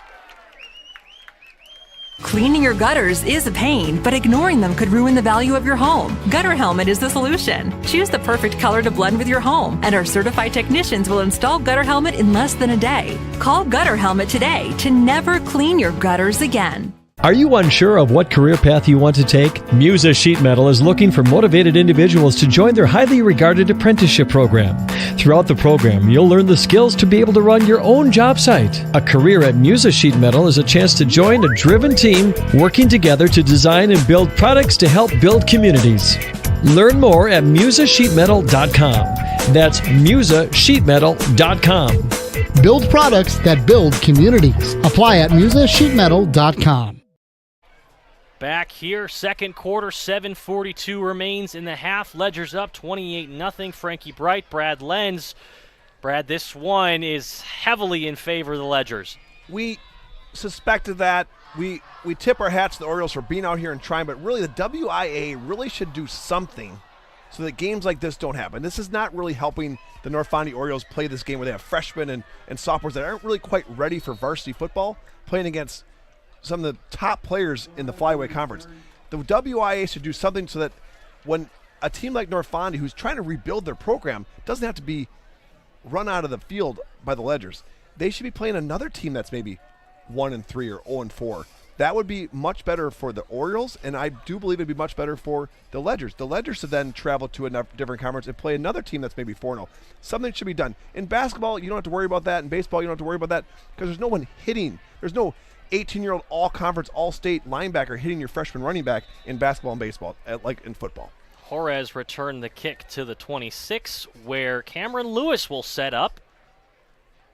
Cleaning your gutters is a pain, but ignoring them could ruin the value of your home. Gutter Helmet is the solution. Choose the perfect color to blend with your home, and our certified technicians will install Gutter Helmet in less than a day. Call Gutter Helmet today to never clean your gutters again. Are you unsure of what career path you want to take? Musa Sheet Metal is looking for motivated individuals to join their highly regarded apprenticeship program. Throughout the program, you'll learn the skills to be able to run your own job site. A career at Musa Sheet Metal is a chance to join a driven team working together to design and build products to help build communities. Learn more at musasheetmetal.com. That's musasheetmetal.com. Build products that build communities. Apply at musasheetmetal.com. Back here, second quarter, 7:42 remains in the half. Ledger's up 28-0. Frankie Bright, Brad Lenz. Brad, this one is heavily in favor of the Ledgers. We suspected that. We tip our hats to the Orioles for being out here and trying, but really the WIA really should do something so that games like this don't happen. This is not really helping the North Fondy Orioles play this game where they have freshmen and sophomores that aren't really quite ready for varsity football, playing against some of the top players in the Flyway Conference. The WIA should do something so that when a team like North Fondy, who's trying to rebuild their program, doesn't have to be run out of the field by the Ledgers. They should be playing another team that's maybe 1-3 or 0-4. That would be much better for the Orioles, and I do believe it'd be much better for the Ledgers. The Ledgers should then travel to a different conference and play another team that's maybe 4-0. Something should be done. In basketball, you don't have to worry about that. In baseball, you don't have to worry about that because there's no one hitting. There's no 18-year-old all-conference, all-state linebacker hitting your freshman running back in basketball and baseball, like in football. Jorez returned the kick to the 26, where Cameron Lewis will set up.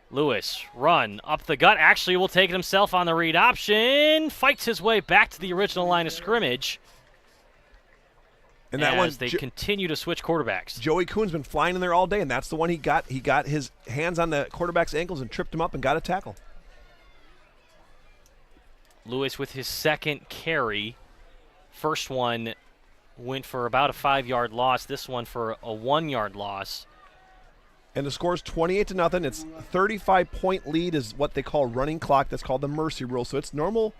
Lewis, run up the gut, actually will take it himself on the read option, fights his way back to the original line of scrimmage. And that as they continue to switch quarterbacks. Joey Kuhn's been flying in there all day, and that's the one he got. He got his hands on the quarterback's ankles and tripped him up and got a tackle. Lewis with his second carry. First one went for about a 5-yard loss. This one for a 1-yard loss. And the score is 28-0. It's a 35-point lead is what they call running clock. That's called the mercy rule. So it's normal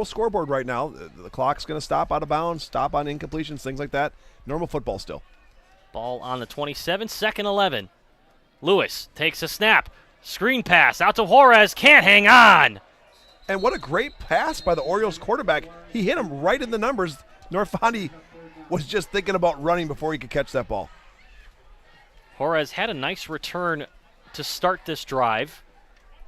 scoreboard right now. The clock's going to stop out of bounds, stop on incompletions, things like that. Normal football still. Ball on the 27, second 11. Lewis takes a snap. Screen pass out to Jorez. Can't hang on. And what a great pass by the Orioles quarterback. He hit him right in the numbers. North Fondy was just thinking about running before he could catch that ball. Jorez had a nice return to start this drive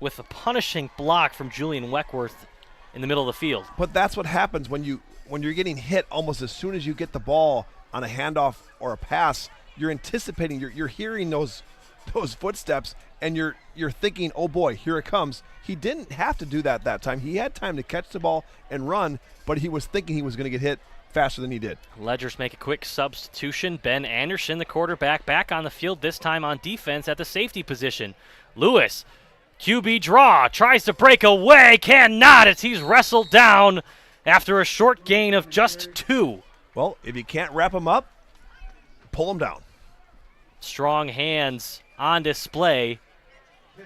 with a punishing block from Julian Weckworth in the middle of the field. But that's what happens when you're getting hit almost as soon as you get the ball on a handoff or a pass. You're anticipating, you're hearing those footsteps, and you're thinking, oh boy, here it comes. He didn't have to do that time. He had time to catch the ball and run, but he was thinking he was going to get hit faster than he did. Ledgers make a quick substitution. Ben Anderson, the quarterback, back on the field, this time on defense at the safety position. Lewis, QB draw, tries to break away, cannot as he's wrestled down after a short gain of just 2. Well, if you can't wrap him up, pull him down. Strong hands on display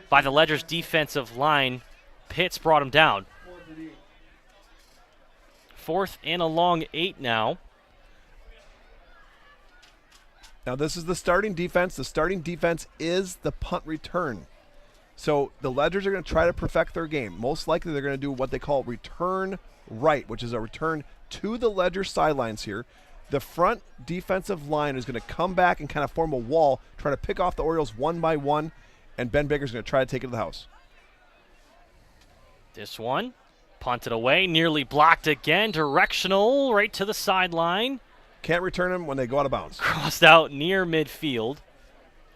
by the Ledgers defensive line. Pitts brought him down. 4th and a long 8 now. Now this is the starting defense. The starting defense is the punt return. So the Ledgers are going to try to perfect their game. Most likely they're going to do what they call return right, which is a return to the Ledger sidelines here. The front defensive line is going to come back and kind of form a wall, try to pick off the Orioles one by one, and Ben Baker's going to try to take it to the house. This one, punted away, nearly blocked again, directional, right to the sideline. Can't return them when they go out of bounds. Crossed out near midfield.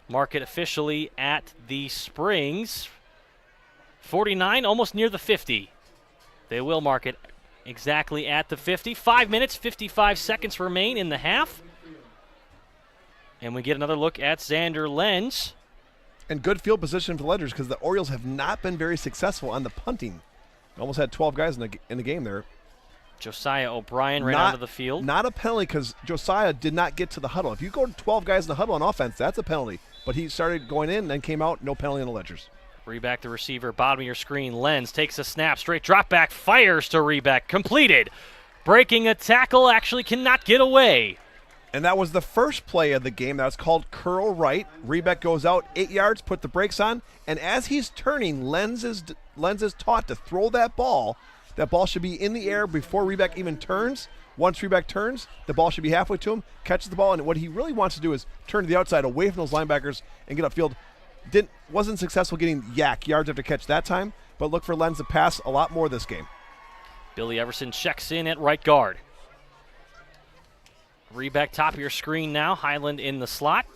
Mark it officially at the Springs. 49, almost near the 50. They will mark it exactly at the 50. 5 minutes, 55 seconds remain in the half. And we get another look at Xander Lenz. And good field position for the Ledgers because the Orioles have not been very successful on the punting. Almost had 12 guys in the game there. Josiah O'Brien right onto the field. Not a penalty because Josiah did not get to the huddle. If you go to 12 guys in the huddle on offense, that's a penalty. But he started going in and then came out, no penalty on the Ledgers. Reback the receiver, bottom of your screen. Lenz takes a snap, straight drop back, fires to Reback, completed. Breaking a tackle, actually cannot get away. And that was the first play of the game. That was called curl right. Reback goes out 8 yards, put the brakes on, and as he's turning, Lenz is taught to throw that ball. That ball should be in the air before Reback even turns. Once Reback turns, the ball should be halfway to him, catches the ball, and what he really wants to do is turn to the outside away from those linebackers and get upfield. Wasn't successful getting yards after catch that time, but look for Lenz to pass a lot more this game. Billy Everson checks in at right guard. Reback top of your screen now, Highland in the slot.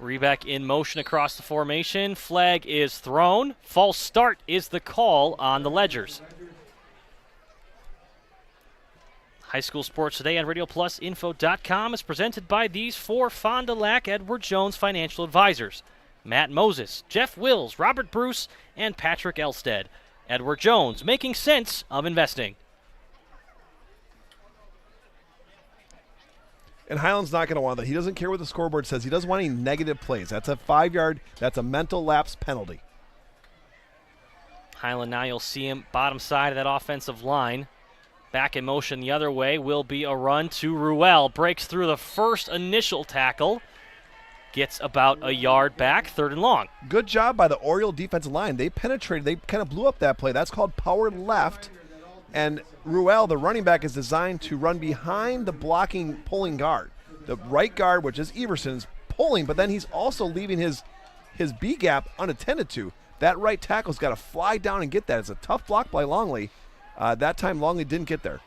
Reback in motion across the formation. Flag is thrown. False start is the call on the Ledgers. High School Sports Today on RadioPlusInfo.com is presented by these 4 Fond du Lac Edward Jones financial advisors: Matt Moses, Jeff Wills, Robert Bruce, and Patrick Elstead. Edward Jones, making sense of investing. And Highland's not going to want that. He doesn't care what the scoreboard says. He doesn't want any negative plays. That's a 5-yard, that's a mental lapse penalty. Highland now, you'll see him bottom side of that offensive line. Back in motion the other way will be a run to Ruel. Breaks through the first initial tackle. Gets about a yard back, 3rd and long. Good job by the Oriole defensive line. They penetrated. They kind of blew up that play. That's called power left. And Ruel, the running back, is designed to run behind the blocking pulling guard. The right guard, which is Everson, is pulling, but then he's also leaving his B gap unattended to. That right tackle's got to fly down and get that. It's a tough block by Longley. That time Longley didn't get there.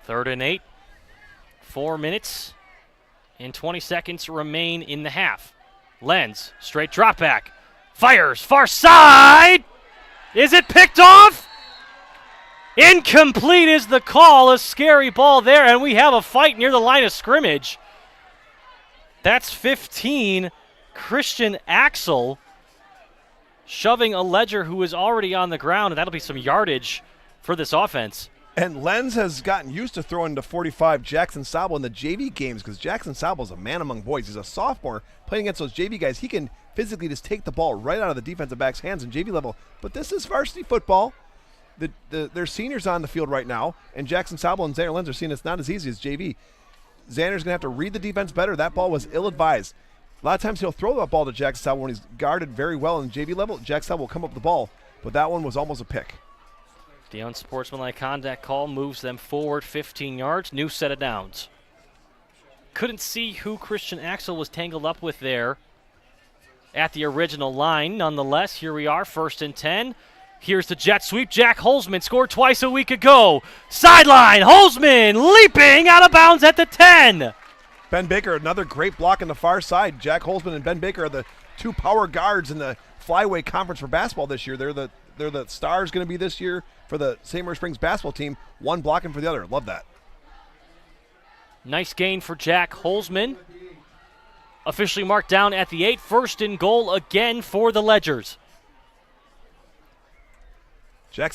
3rd and 8. 4 minutes and 20 seconds remain in the half. Lenz, straight drop back. Fires, far side! Is it picked off? Incomplete is the call. A scary ball there, and we have a fight near the line of scrimmage. That's 15. Christian Axel shoving a Ledger who is already on the ground, and that'll be some yardage for this offense. And Lenz has gotten used to throwing to 45 Jackson Sabo in the JV games because Jackson Sabo is a man among boys. He's a sophomore playing against those JV guys. He can physically just take the ball right out of the defensive back's hands in JV level. But this is varsity football. There's seniors on the field right now, and Jackson Sabo and Xander Lenz are seeing it's not as easy as JV. Xander's going to have to read the defense better. That ball was ill-advised. A lot of times he'll throw that ball to Jackson Sabo when he's guarded very well in JV level. Jackson Sabo will come up with the ball, but that one was almost a pick. The unsportsmanlike contact call moves them forward 15 yards. New set of downs. Couldn't see who Christian Axel was tangled up with there at the original line. Nonetheless, here we are, 1st and 10. Here's the jet sweep. Jack Holzman scored twice a week ago. Sideline, Holzman leaping out of bounds at the 10. Ben Baker, another great block on the far side. Jack Holzman and Ben Baker are the 2 power guards in the Flyweight Conference for basketball this year. They're the stars going to be this year for the St. Marie Springs basketball team. One blocking for the other. Love that. Nice gain for Jack Holzman. Officially marked down at the 8. 1st and goal again for the Ledgers. Jack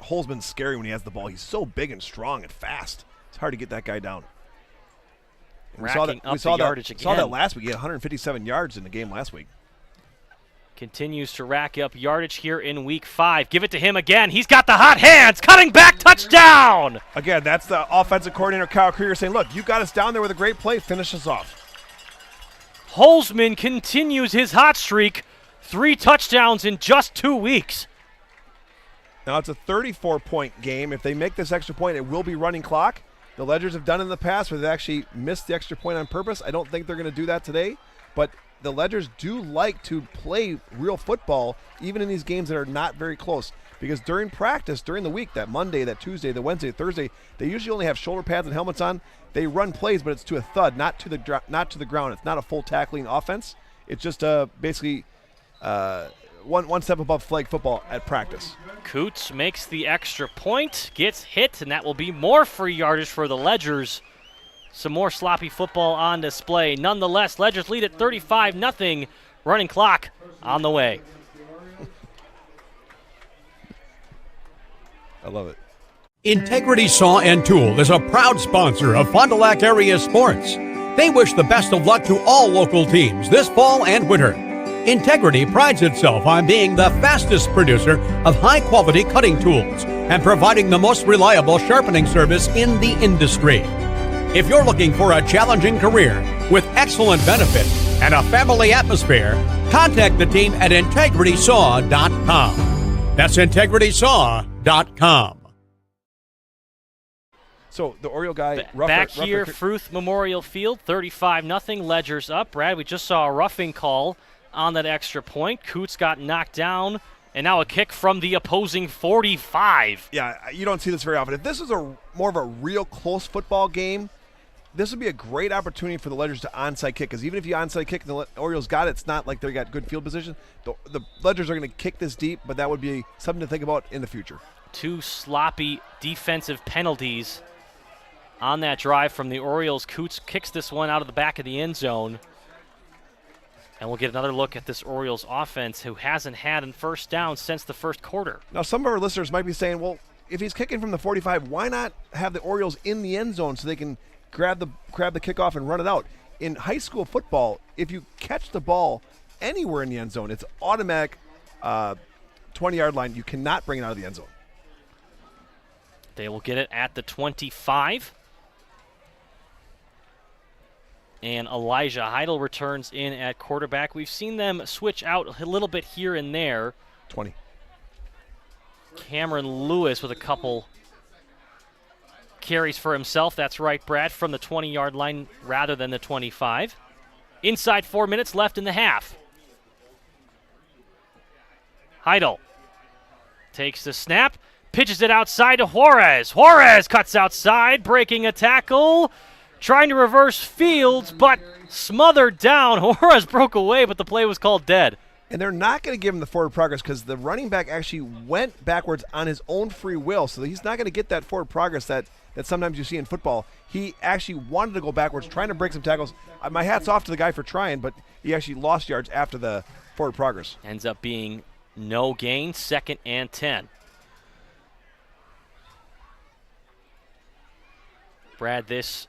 Holzman's scary when he has the ball. He's so big and strong and fast. It's hard to get that guy down. We saw that last week. He had 157 yards in the game last week. continues to rack up yardage here in week 5. Give it to him again. He's got the hot hands. Cutting back, touchdown. Again, that's the offensive coordinator, Kyle Krieger, saying, look, you got us down there with a great play. Finish us off. Holzman continues his hot streak. 3 touchdowns in just 2 weeks. Now it's a 34-point game. If they make this extra point, it will be running clock. The Ledgers have done it in the past where they've actually missed the extra point on purpose. I don't think they're going to do that today, but the Ledgers do like to play real football even in these games that are not very close, because during practice, during the week, that Monday, that Tuesday, the Wednesday, Thursday, they usually only have shoulder pads and helmets on. They run plays, but it's to a thud, not to the ground. It's not a full tackling offense. It's just basically one step above flag football at practice. Coots makes the extra point, gets hit, and that will be more free yardage for the Ledgers. Some more sloppy football on display. Nonetheless, Ledgers lead at 35-0. Running clock on the way. I love it. Integrity Saw and Tool is a proud sponsor of Fond du Lac area sports. They wish the best of luck to all local teams this fall and winter. Integrity prides itself on being the fastest producer of high-quality cutting tools and providing the most reliable sharpening service in the industry. If you're looking for a challenging career with excellent benefits and a family atmosphere, contact the team at integritysaw.com. That's integritysaw.com. So the Oriole guy, back here, Fruth Memorial Field, 35-0. Ledgers up. Brad, we just saw a roughing call on that extra point. Coots got knocked down, and now a kick from the opposing 45. Yeah, you don't see this very often. If this is more of a real close football game, this would be a great opportunity for the Ledgers to onside kick, because even if you onside kick and the Orioles got it, it's not like they got good field position. The Ledgers are going to kick this deep, but that would be something to think about in the future. 2 sloppy defensive penalties on that drive from the Orioles. Coots kicks this one out of the back of the end zone. And we'll get another look at this Orioles offense, who hasn't had a first down since the first quarter. Now, some of our listeners might be saying, well, if he's kicking from the 45, why not have the Orioles in the end zone so they can grab the kickoff and run it out? In high school football, if you catch the ball anywhere in the end zone, it's automatic 20-yard line. You cannot bring it out of the end zone. They will get it at the 25. And Elijah Heidel returns in at quarterback. We've seen them switch out a little bit here and there. 20. Cameron Lewis with a couple carries for himself. That's right, Brad, from the 20-yard line rather than the 25. Inside 4 minutes left in the half. Heidel takes the snap, pitches it outside to Juarez. Juarez cuts outside, breaking a tackle. Trying to reverse Fields, but smothered down. Juarez broke away, but the play was called dead. And they're not going to give him the forward progress because the running back actually went backwards on his own free will, so he's not going to get that forward progress that sometimes you see in football. He actually wanted to go backwards, trying to break some tackles. My hat's off to the guy for trying, but he actually lost yards after the forward progress. Ends up being no gain, 2nd and 10. Brad, this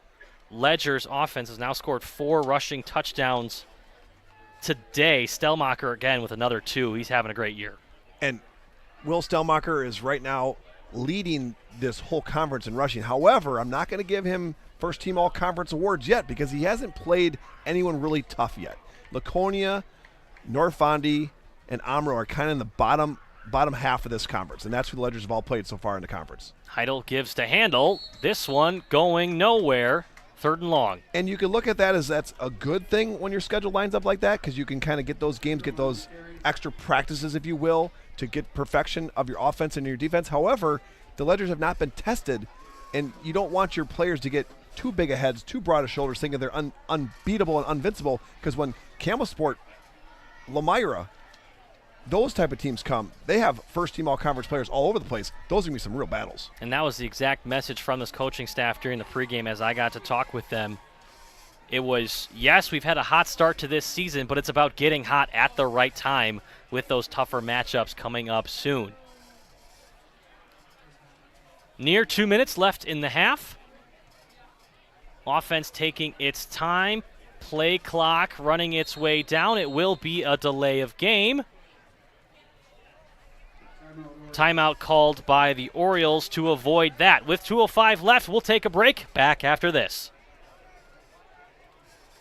Ledgers offense has now scored 4 rushing touchdowns today. Stelmacher again with another 2. He's having a great year. And Will Stelmacher is right now leading this whole conference in rushing. However, I'm not going to give him first team all conference awards yet because he hasn't played anyone really tough yet. Laconia, North Fondy, and Amro are kind of in the bottom half of this conference, and that's who the Ledgers have all played so far in the conference. Heidel gives to Handel. This one going nowhere. 3rd and long. And you can look at that as that's a good thing when your schedule lines up like that, because you can kind of get those games, get those extra practices, if you will, to get perfection of your offense and your defense. However, the Ledgers have not been tested, and you don't want your players to get too big of heads, too broad of shoulders, thinking they're unbeatable and invincible, because when Campbell Sport, Lamira, those type of teams come, they have first-team all-conference players all over the place. Those are going to be some real battles. And that was the exact message from this coaching staff during the pregame as I got to talk with them. It was, yes, we've had a hot start to this season, but it's about getting hot at the right time with those tougher matchups coming up soon. Near 2 minutes left in the half. Offense taking its time. Play clock running its way down. It will be a delay of game. Timeout called by the Orioles to avoid that. With 2:05 left, we'll take a break. Back after this.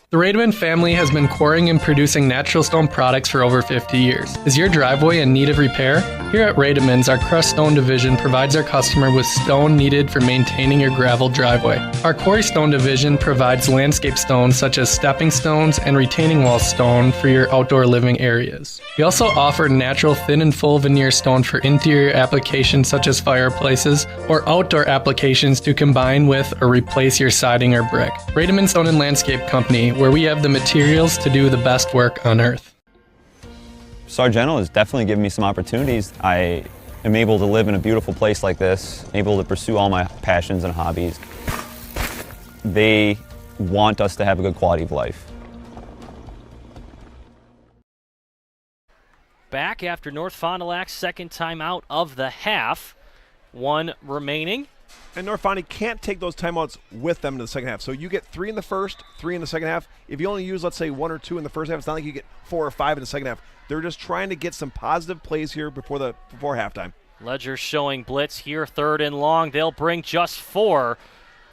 The Rademan family has been quarrying and producing natural stone products for over 50 years. Is your driveway in need of repair? Here at Rademan's, our crushed stone division provides our customer with stone needed for maintaining your gravel driveway. Our quarry stone division provides landscape stones such as stepping stones and retaining wall stone for your outdoor living areas. We also offer natural thin and full veneer stone for interior applications such as fireplaces or outdoor applications to combine with or replace your siding or brick. Rademan Stone and Landscape Company, where we have the materials to do the best work on earth. Sargento has definitely given me some opportunities. I am able to live in a beautiful place like this, able to pursue all my passions and hobbies. They want us to have a good quality of life. Back after North Fond du Lac's second timeout of the half. One remaining. And North Fond can't take those timeouts with them in the second half. So you get 3 in the first, 3 in the second half. If you only use, let's say, 1 or 2 in the first half, it's not like you get 4 or 5 in the second half. They're just trying to get some positive plays here before halftime. Ledger showing blitz here, 3rd and long. They'll bring just 4.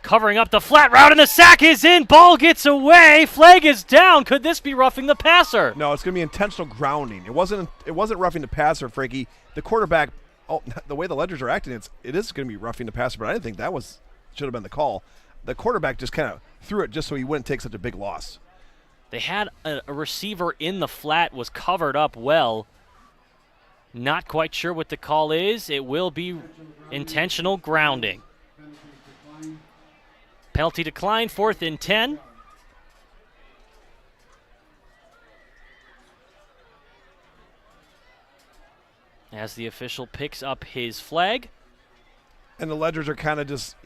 Covering up the flat route, and the sack is in. Ball gets away. Flag is down. Could this be roughing the passer? No, it's going to be intentional grounding. It wasn't roughing the passer, Frankie. The quarterback. Oh, the way the Ledgers are acting, it is going to be roughing the passer, but I didn't think that should have been the call. The quarterback just kind of threw it just so he wouldn't take such a big loss. They had a receiver in the flat, was covered up well. Not quite sure what the call is. It will be intentional grounding. Penalty decline, 4th and 10. As the official picks up his flag. And the Ledgers are kind of just,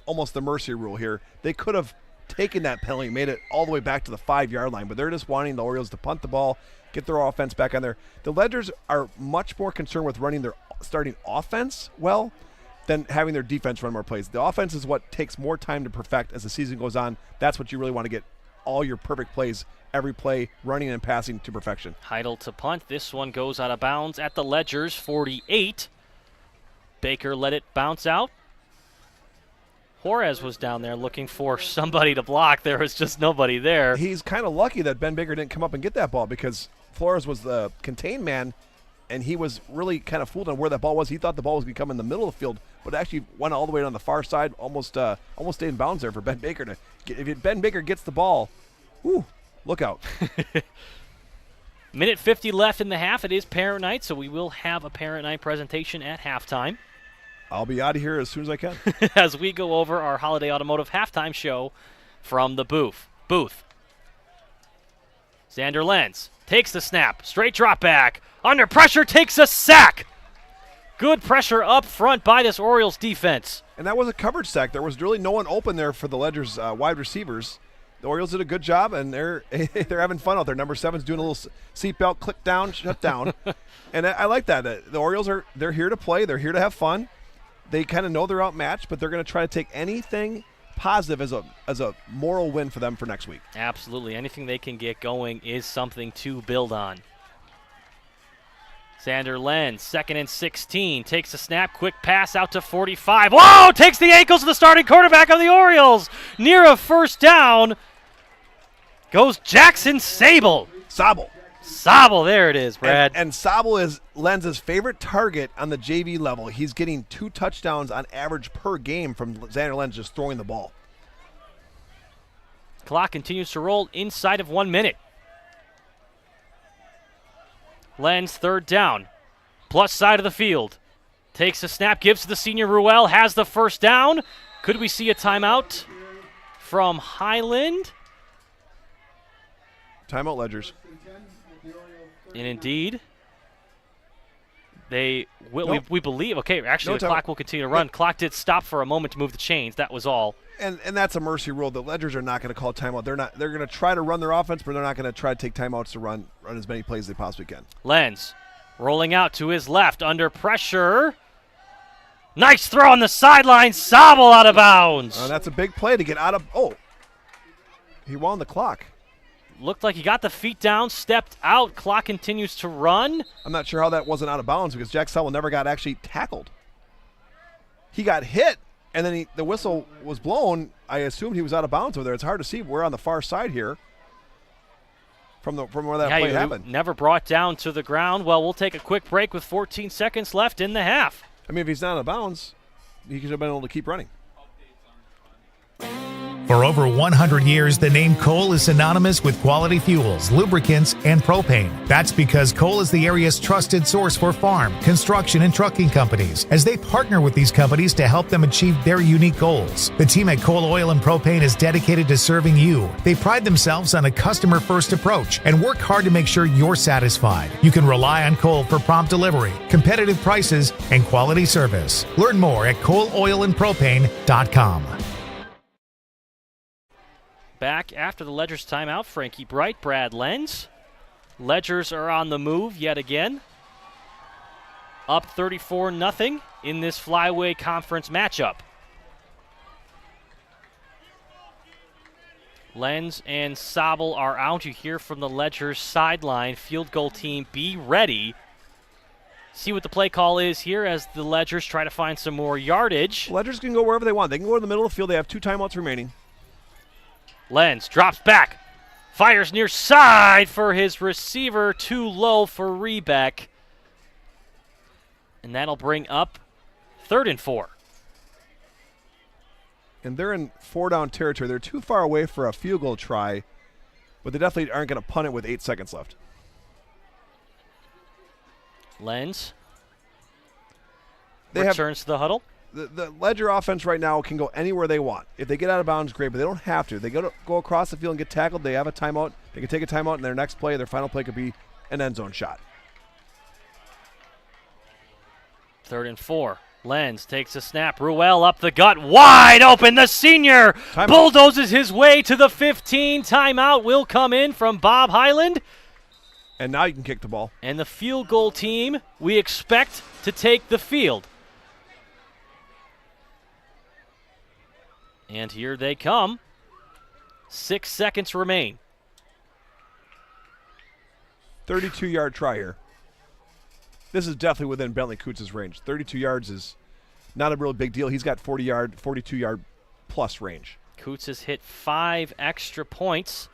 almost the mercy rule here. They could have taken that penalty, made it all the way back to the 5-yard line, but they're just wanting the Orioles to punt the ball, get their offense back on there. The Ledgers are much more concerned with running their starting offense well than having their defense run more plays. The offense is what takes more time to perfect as the season goes on. That's what you really want to get all your perfect plays, every play, running and passing to perfection. Heidel to punt. This one goes out of bounds at the Ledgers, 48. Baker let it bounce out. Juarez was down there looking for somebody to block. There was just nobody there. He's kind of lucky that Ben Baker didn't come up and get that ball because Flores was the contained man, and he was really kind of fooled on where that ball was. He thought the ball was going to come in the middle of the field, but it actually went all the way on the far side, almost stayed in bounds there for Ben Baker to get. If Ben Baker gets the ball, look out. Minute 50 left in the half. It is parent night, so we will have a parent night presentation at halftime. I'll be out of here as soon as I can. As we go over our Holiday Automotive halftime show from the booth. Xander Lenz takes the snap. Straight drop back. Under pressure, takes a sack. Good pressure up front by this Orioles defense. And that was a coverage sack. There was really no one open there for the Ledgers wide receivers. The Orioles did a good job, and they're having fun out there. Number 7's doing a little seatbelt, click down, shut down. And I like that. The Orioles they're here to play. They're here to have fun. They kind of know they're outmatched, but they're going to try to take anything positive as a moral win for them for next week. Absolutely. Anything they can get going is something to build on. Xander Lenz, 2nd and 16, takes a snap, quick pass out to 45. Whoa! Takes the ankles of the starting quarterback of the Orioles. Near a first down goes Jackson Sable. Sable, there it is, Brad. And Sable is Lenz's favorite target on the JV level. He's getting 2 touchdowns on average per game from Xander Lenz just throwing the ball. Clock continues to roll inside of 1 minute. Lenz, 3rd down, plus side of the field. Takes a snap, gives to the senior Ruel, has the first down. Could we see a timeout from Highland? Timeout, Ledgers. And indeed, they will. We believe. Okay, actually, the clock will continue to run. Clock did stop for a moment to move the chains. That was all. And that's a mercy rule. The Ledgers are not going to call timeout. They're going to try to run their offense, but they're not going to try to take timeouts to run as many plays as they possibly can. Lenz rolling out to his left under pressure. Nice throw on the sideline. Sable out of bounds. That's a big play to get out of. Oh, he wound the clock. looked like he got the feet down, stepped out. Clock continues to run. I'm not sure how that wasn't out of bounds because Jack Selwell never got actually tackled. He got hit, and then the whistle was blown. I assumed he was out of bounds over there. It's hard to see. We're on the far side here from where that play happened. Never brought down to the ground. Well, we'll take a quick break with 14 seconds left in the half. I mean, if he's not out of bounds, he could have been able to keep running. For over 100 years, the name Cole is synonymous with quality fuels, lubricants, and propane. That's because Cole is the area's trusted source for farm, construction, and trucking companies, as they partner with these companies to help them achieve their unique goals. The team at Cole Oil and Propane is dedicated to serving you. They pride themselves on a customer-first approach and work hard to make sure you're satisfied. You can rely on Cole for prompt delivery, competitive prices, and quality service. Learn more at ColeOilAndPropane.com. Back after the Ledgers timeout, Frankie Bright, Brad Lenz. Ledgers are on the move yet again. Up 34-0 in this Flyway Conference matchup. Lenz and Sobel are out. You hear from the Ledgers sideline. Field goal team, be ready. See what the play call is here as the Ledgers try to find some more yardage. Ledgers can go wherever they want. They can go to the middle of the field. They have 2 timeouts remaining. Lenz drops back, fires near side for his receiver, too low for Rebeck. And that'll bring up 3rd and 4. And they're in 4-down territory. They're too far away for a field goal try, but they definitely aren't going to punt it with 8 seconds left. Lenz returns to the huddle. The Ledger offense right now can go anywhere they want. If they get out of bounds, great, but they don't have to. They go across the field and get tackled. They have a timeout. They can take a timeout, and their next play, their final play, could be an end zone shot. 3rd and 4. Lenz takes a snap. Ruel up the gut. Wide open. The senior bulldozes his way to the 15. Timeout will come in from Bob Highland. And now you can kick the ball. And the field goal team, we expect to take the field. And here they come. 6 seconds remain. 32-yard try here. This is definitely within Bentley Coots' range. 32 yards is not a real big deal. He's got 42-yard plus range. Coots has hit 5 extra points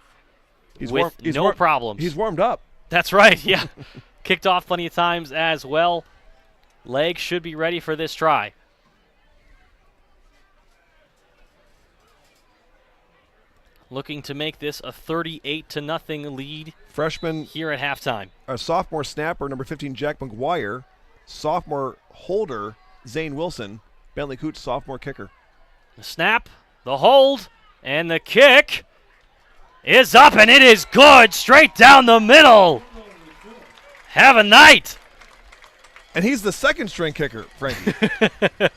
He's no problems. He's warmed up. That's right, yeah. Kicked off plenty of times as well. Legs should be ready for this try. Looking to make this a 38-0 lead. Freshman here at halftime. A sophomore snapper, number 15, Jack McGuire. Sophomore holder, Zane Wilson. Bentley Coots, sophomore kicker. The snap, the hold, and the kick is up, and it is good. Straight down the middle. Have a night. And he's the second-string kicker, Frankie. Did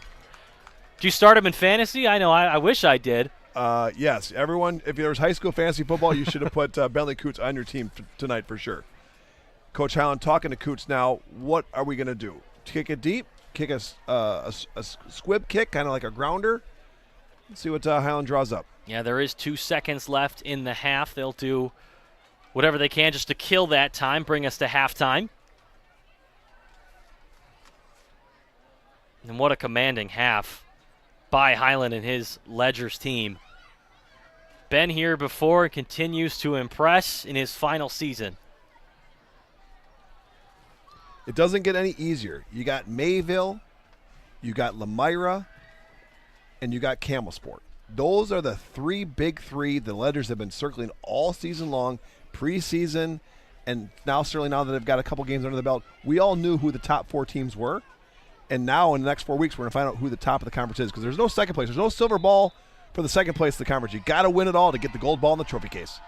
you start him in fantasy? I know. I wish I did. Yes, everyone, if there was high school fantasy football, you should have put Bentley Coots on your team tonight for sure. Coach Highland talking to Coots now. What are we going to do? Kick it deep? Kick a squib kick, kind of like a grounder? Let's see what Highland draws up. Yeah, there is 2 seconds left in the half. They'll do whatever they can just to kill that time, bring us to halftime. And what a commanding half by Highland and his Ledgers team. Been here before and continues to impress in his final season. It doesn't get any easier. You got Mayville, you got Lemira, and you got Camelsport. Those are the 3 big 3 the Ledgers have been circling all season long, preseason, and certainly now that they've got a couple games under the belt, we all knew who the top 4 teams were. And now in the next 4 weeks, we're going to find out who the top of the conference is because there's no second place. There's no silver ball for the second place of the conference. You got to win it all to get the gold ball in the trophy case.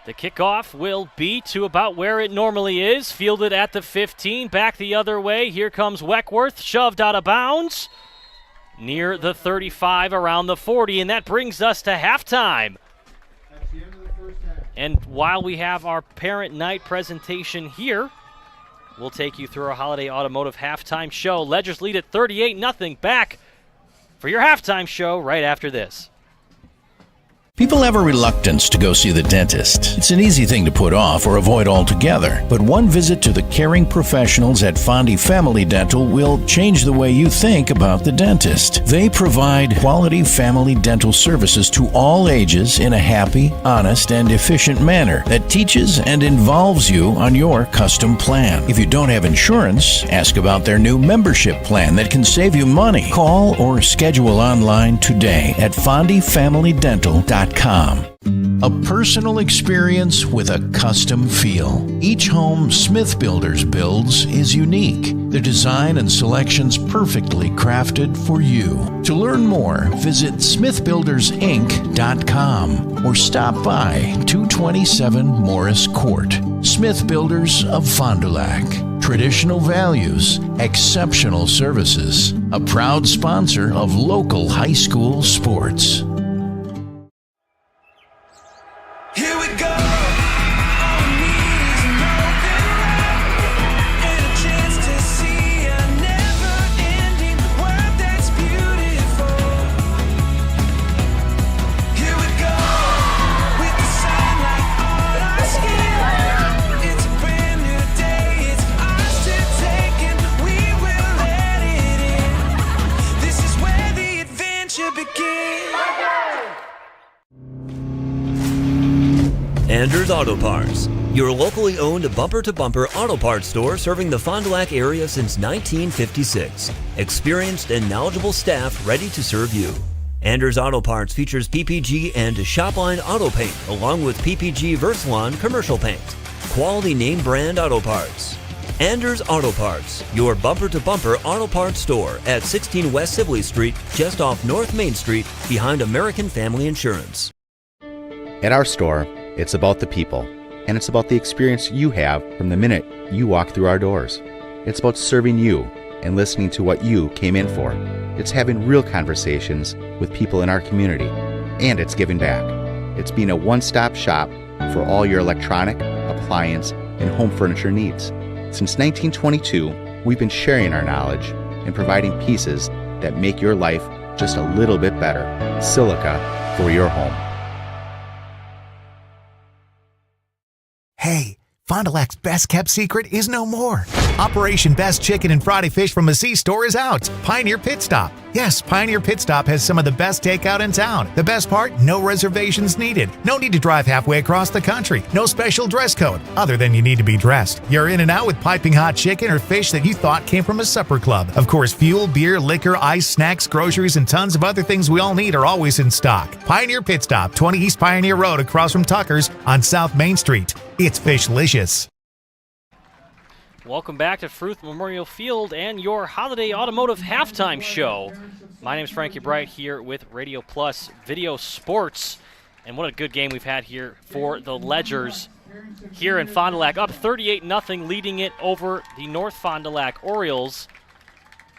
The kickoff will be to about where it normally is. Fielded at the 15, back the other way. Here comes Weckworth, shoved out of bounds. Near the 35, around the 40, and that brings us to halftime. That's the end of the first half. And while we have our parent night presentation here, we'll take you through our Holiday Automotive halftime show. Ledgers lead at 38-0. Back for your halftime show right after this. People have a reluctance to go see the dentist. It's an easy thing to put off or avoid altogether. But one visit to the caring professionals at Fondi Family Dental will change the way you think about the dentist. They provide quality family dental services to all ages in a happy, honest, and efficient manner that teaches and involves you on your custom plan. If you don't have insurance, ask about their new membership plan that can save you money. Call or schedule online today at FondiFamilyDental.com. A personal experience with a custom feel. Each home Smith Builders builds is unique. The design and selections perfectly crafted for you. To learn more, visit smithbuildersinc.com or stop by 227 Morris Court. Smith Builders of Fond du Lac. Traditional values, exceptional services. A proud sponsor of local high school sports. Here we go. Anders Auto Parts, your locally owned bumper-to-bumper auto parts store serving the Fond du Lac area since 1956. Experienced and knowledgeable staff ready to serve you. Anders Auto Parts features PPG and Shopline auto paint along with PPG Versalon commercial paint. Quality name brand auto parts. Anders Auto Parts, your bumper-to-bumper auto parts store at 16 West Sibley Street, just off North Main Street, behind American Family Insurance. At our store, it's about the people, and it's about the experience you have from the minute you walk through our doors. It's about serving you and listening to what you came in for. It's having real conversations with people in our community, and it's giving back. It's being a one-stop shop for all your electronic, appliance, and home furniture needs. Since 1922, we've been sharing our knowledge and providing pieces that make your life just a little bit better. Silica for your home. Hey, Fond du Lac's best-kept secret is no more. Operation Best Chicken and Friday Fish from Massey Store is out. Pioneer Pit Stop. Yes, Pioneer Pit Stop has some of the best takeout in town. The best part, no reservations needed. No need to drive halfway across the country. No special dress code, other than you need to be dressed. You're in and out with piping hot chicken or fish that you thought came from a supper club. Of course, fuel, beer, liquor, ice, snacks, groceries, and tons of other things we all need are always in stock. Pioneer Pit Stop, 20 East Pioneer Road across from Tucker's on South Main Street. It's Fishlicious. Welcome back to Fruth Memorial Field and your Holiday Automotive Halftime Show. My name is Frankie Bright here with Radio Plus Video Sports. And what a good game we've had here for the Ledgers here in Fond du Lac. Up 38-0, leading it over the North Fond du Lac Orioles.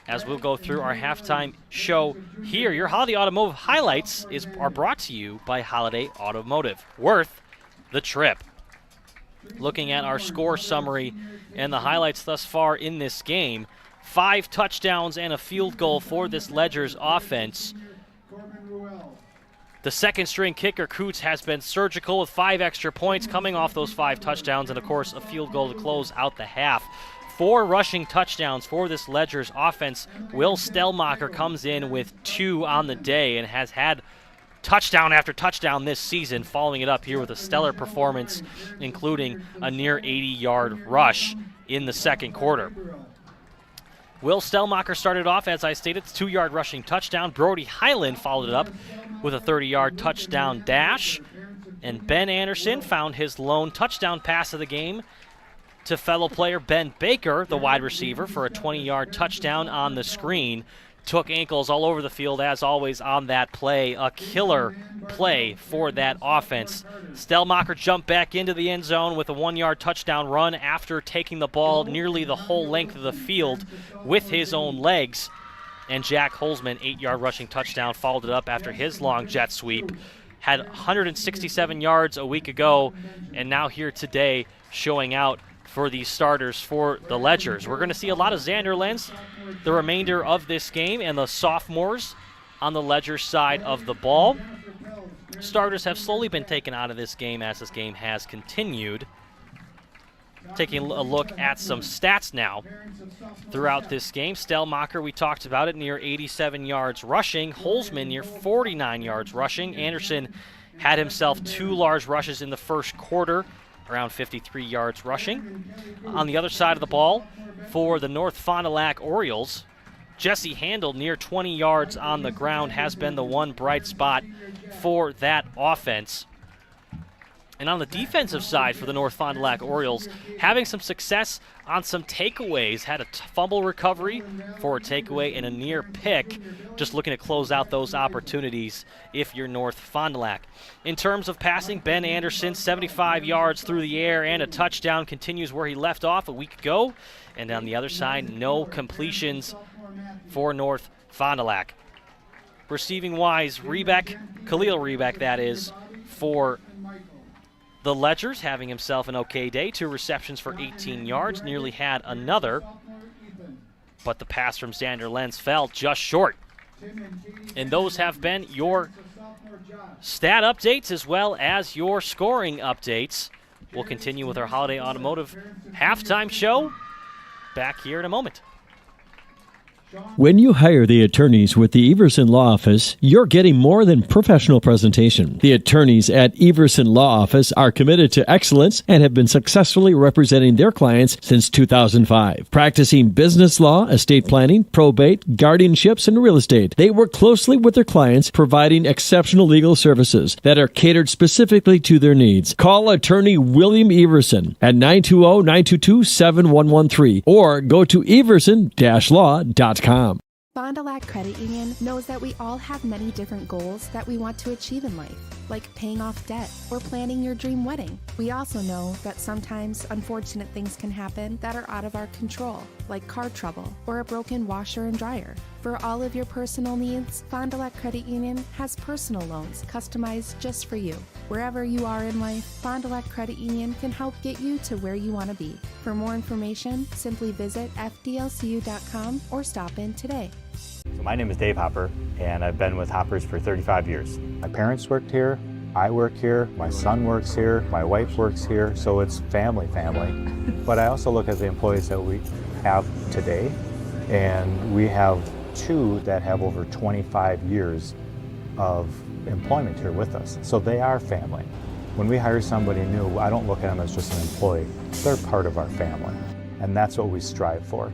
As we'll go through our halftime show here, your Holiday Automotive highlights are brought to you by Holiday Automotive. Worth the trip. Looking at our score summary and the highlights thus far in this game, 5 touchdowns and a field goal for this Ledgers offense. The second-string kicker, Coots, has been surgical with 5 extra points coming off those 5 touchdowns and, of course, a field goal to close out the half. 4 rushing touchdowns for this Ledgers offense. Will Stellmacher comes in with 2 on the day and has had touchdown after touchdown this season, following it up here with a stellar performance, including a near 80-yard rush in the second quarter. Will Stellmacher started off, as I stated, 2-yard rushing touchdown. Brody Highland followed it up with a 30-yard touchdown dash. And Ben Anderson found his lone touchdown pass of the game to fellow player Ben Baker, the wide receiver, for a 20-yard touchdown on the screen. Took ankles all over the field, as always, on that play. A killer play for that offense. Stellmacher jumped back into the end zone with a 1-yard touchdown run after taking the ball nearly the whole length of the field with his own legs. And Jack Holzman, 8-yard rushing touchdown, followed it up after his long jet sweep. Had 167 yards a week ago, and now here today showing out for these starters for the Ledgers. We're going to see a lot of Xander Lenz the remainder of this game, and the sophomores on the Ledger side of the ball. starters have slowly been taken out of this game as this game has continued. Taking a look at some stats now throughout this game. Stellmacher, we talked about it, near 87 yards rushing. Holzman near 49 yards rushing. Anderson had himself 2 large rushes in the first quarter, around 53 yards rushing. On the other side of the ball, for the North Fond du Lac Orioles, Jesse Handel, near 20 yards on the ground, has been the one bright spot for that offense. And on the defensive side for the North Fond du Lac Orioles, having some success on some takeaways. Had a fumble recovery for a takeaway and a near pick. Just looking to close out those opportunities if you're North Fond du Lac. In terms of passing, Ben Anderson, 75 yards through the air and a touchdown, continues where he left off a week ago. And on the other side, no completions for North Fond du Lac. Receiving-wise, Khalil Rebeck, that is, for the Ledgers, having himself an okay day. 2 receptions for 18 yards, nearly had another. But the pass from Xander Lenz fell just short. And those have been your stat updates as well as your scoring updates. We'll continue with our Holiday Automotive halftime show back here in a moment. When you hire the attorneys with the Everson Law Office, you're getting more than professional presentation. The attorneys at Everson Law Office are committed to excellence and have been successfully representing their clients since 2005. Practicing business law, estate planning, probate, guardianships, and real estate, they work closely with their clients, providing exceptional legal services that are catered specifically to their needs. Call attorney William Everson at 920-922-7113 or go to everson-law.com. Fond du Lac Credit Union knows that we all have many different goals that we want to achieve in life, like paying off debt or planning your dream wedding. We also know that sometimes unfortunate things can happen that are out of our control, like car trouble or a broken washer and dryer. For all of your personal needs, Fond du Lac Credit Union has personal loans customized just for you. Wherever you are in life, Fond du Lac Credit Union can help get you to where you want to be. For more information, simply visit fdlcu.com or stop in today. So my name is Dave Hopper, and I've been with Hoppers for 35 years. My parents worked here, I work here, my son works here, my wife works here, so it's family. But I also look at the employees that we have today, and we have 2 that have over 25 years of employment here with us. So they are family. When we hire somebody new, I don't look at them as just an employee. They're part of our family, and that's what we strive for.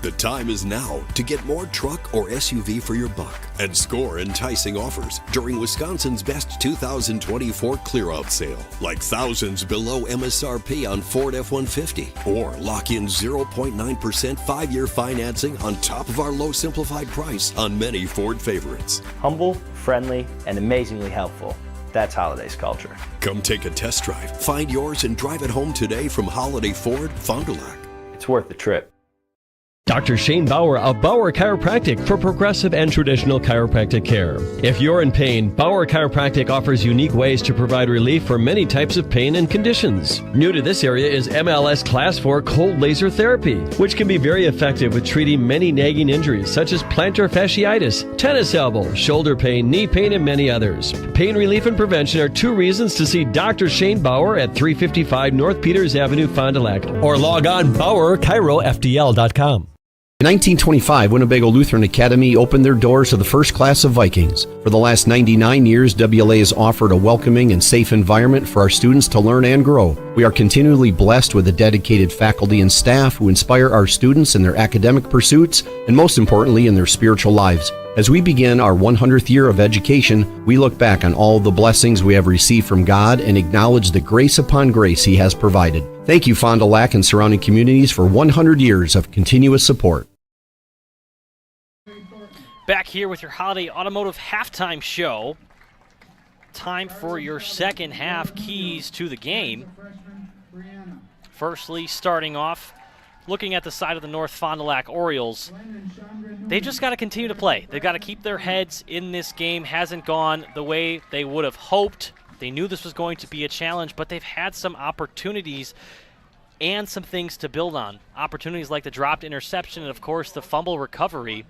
The time is now to get more truck or SUV for your buck and score enticing offers during Wisconsin's best 2024 clear-out sale, like thousands below MSRP on Ford F-150, or lock in 0.9% 5-year financing on top of our low simplified price on many Ford favorites. Humble, friendly, and amazingly helpful. That's Holiday's culture. Come take a test drive, find yours, and drive it home today from Holiday Ford, Fond du Lac. It's worth the trip. Dr. Shane Bauer of Bauer Chiropractic for progressive and traditional chiropractic care. If you're in pain, Bauer Chiropractic offers unique ways to provide relief for many types of pain and conditions. New to this area is MLS Class 4 cold laser therapy, which can be very effective with treating many nagging injuries such as plantar fasciitis, tennis elbow, shoulder pain, knee pain, and many others. Pain relief and prevention are 2 reasons to see Dr. Shane Bauer at 355 North Peters Avenue, Fond du Lac, or log on BauerChiroFDL.com. In 1925, Winnebago Lutheran Academy opened their doors to the first class of Vikings. For the last 99 years, WLA has offered a welcoming and safe environment for our students to learn and grow. We are continually blessed with a dedicated faculty and staff who inspire our students in their academic pursuits and, most importantly, in their spiritual lives. As we begin our 100th year of education, we look back on all the blessings we have received from God and acknowledge the grace upon grace He has provided. Thank you, Fond du Lac and surrounding communities, for 100 years of continuous support. Back here with your Holiday Automotive halftime show. Time for your second half keys to the game. Firstly, starting off, looking at the side of the North Fond du Lac Orioles, they've just got to continue to play. They've got to keep their heads in this game. Hasn't gone the way they would have hoped. They knew this was going to be a challenge, but they've had some opportunities and some things to build on. Opportunities like the dropped interception and, of course, the fumble recovery.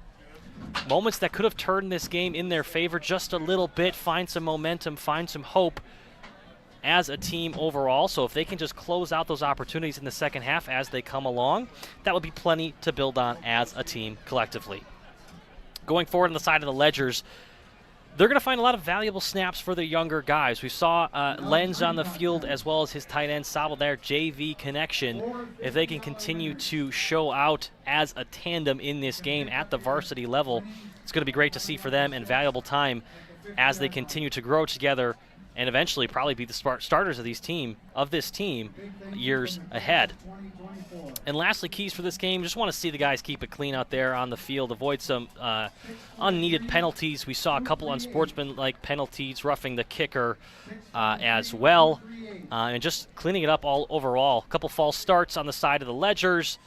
moments that could have turned this game in their favor just a little bit, find some momentum, find some hope as a team overall. So if they can just close out those opportunities in the second half as they come along, that would be plenty to build on as a team collectively. Going forward on the side of the Ledgers, they're going to find a lot of valuable snaps for the younger guys. We saw Lenz on the field as well as his tight end Sabo, their JV connection. If they can continue to show out as a tandem in this game at the varsity level, it's going to be great to see for them and valuable time as they continue to grow together and eventually probably be the starters of this team years ahead. And lastly, keys for this game, just want to see the guys keep it clean out there on the field, avoid some unneeded penalties. We saw a couple unsportsmanlike penalties, roughing the kicker as well, and just cleaning it up all overall. A couple false starts on the side of the Ledgers,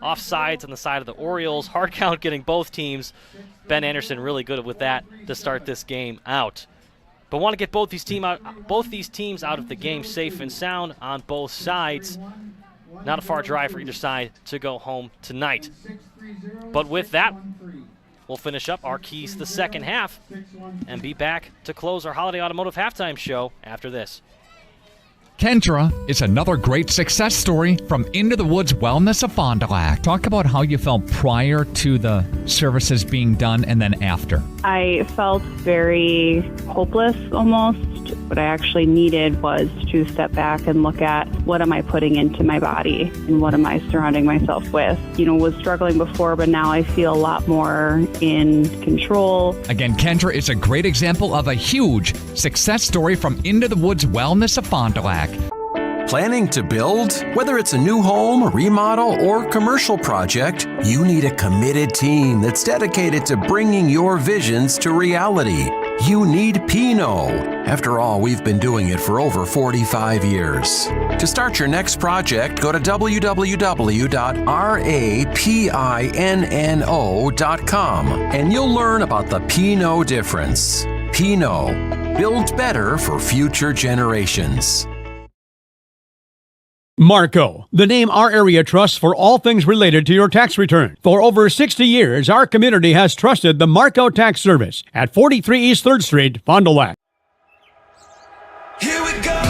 offsides on the side of the Orioles, hard count getting both teams. Ben Anderson really good with that to start this game out. But want to get both these teams out of the game safe and sound on both sides. Not a far drive for either side to go home tonight. But with that, we'll finish up our keys to the second half and be back to close our Holiday Automotive Halftime Show after this. Kendra is another great success story from Into the Woods Wellness of Fond du Lac. Talk about how you felt prior to the services being done and then after. I felt very hopeless almost. What I actually needed was to step back and look at what am I putting into my body and what am I surrounding myself with. Was struggling before, but now I feel a lot more in control. Again, Kendra is a great example of a huge success story from Into the Woods Wellness of Fond du Lac. Planning to build? Whether it's a new home, a remodel, or commercial project, you need a committed team that's dedicated to bringing your visions to reality. You need Pinot. After all, we've been doing it for over 45 years. To start your next project, go to www.rapinno.com and you'll learn about the Pinot difference. Pinot, build better for future generations. Marco, the name our area trusts for all things related to your tax return. For over 60 years, our community has trusted the Marco Tax Service at 43 East 3rd Street, Fond du Lac. Here we go.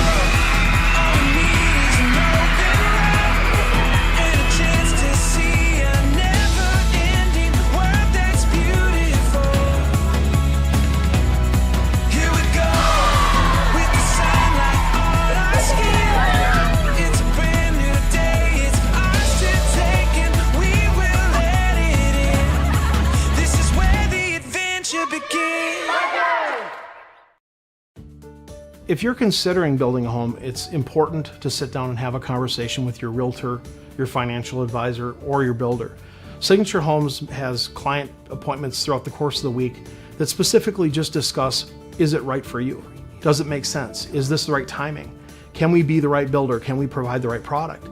If you're considering building a home, it's important to sit down and have a conversation with your realtor, your financial advisor, or your builder. Signature Homes has client appointments throughout the course of the week that specifically just discuss, is it right for you? Does it make sense? Is this the right timing? Can we be the right builder? Can we provide the right product?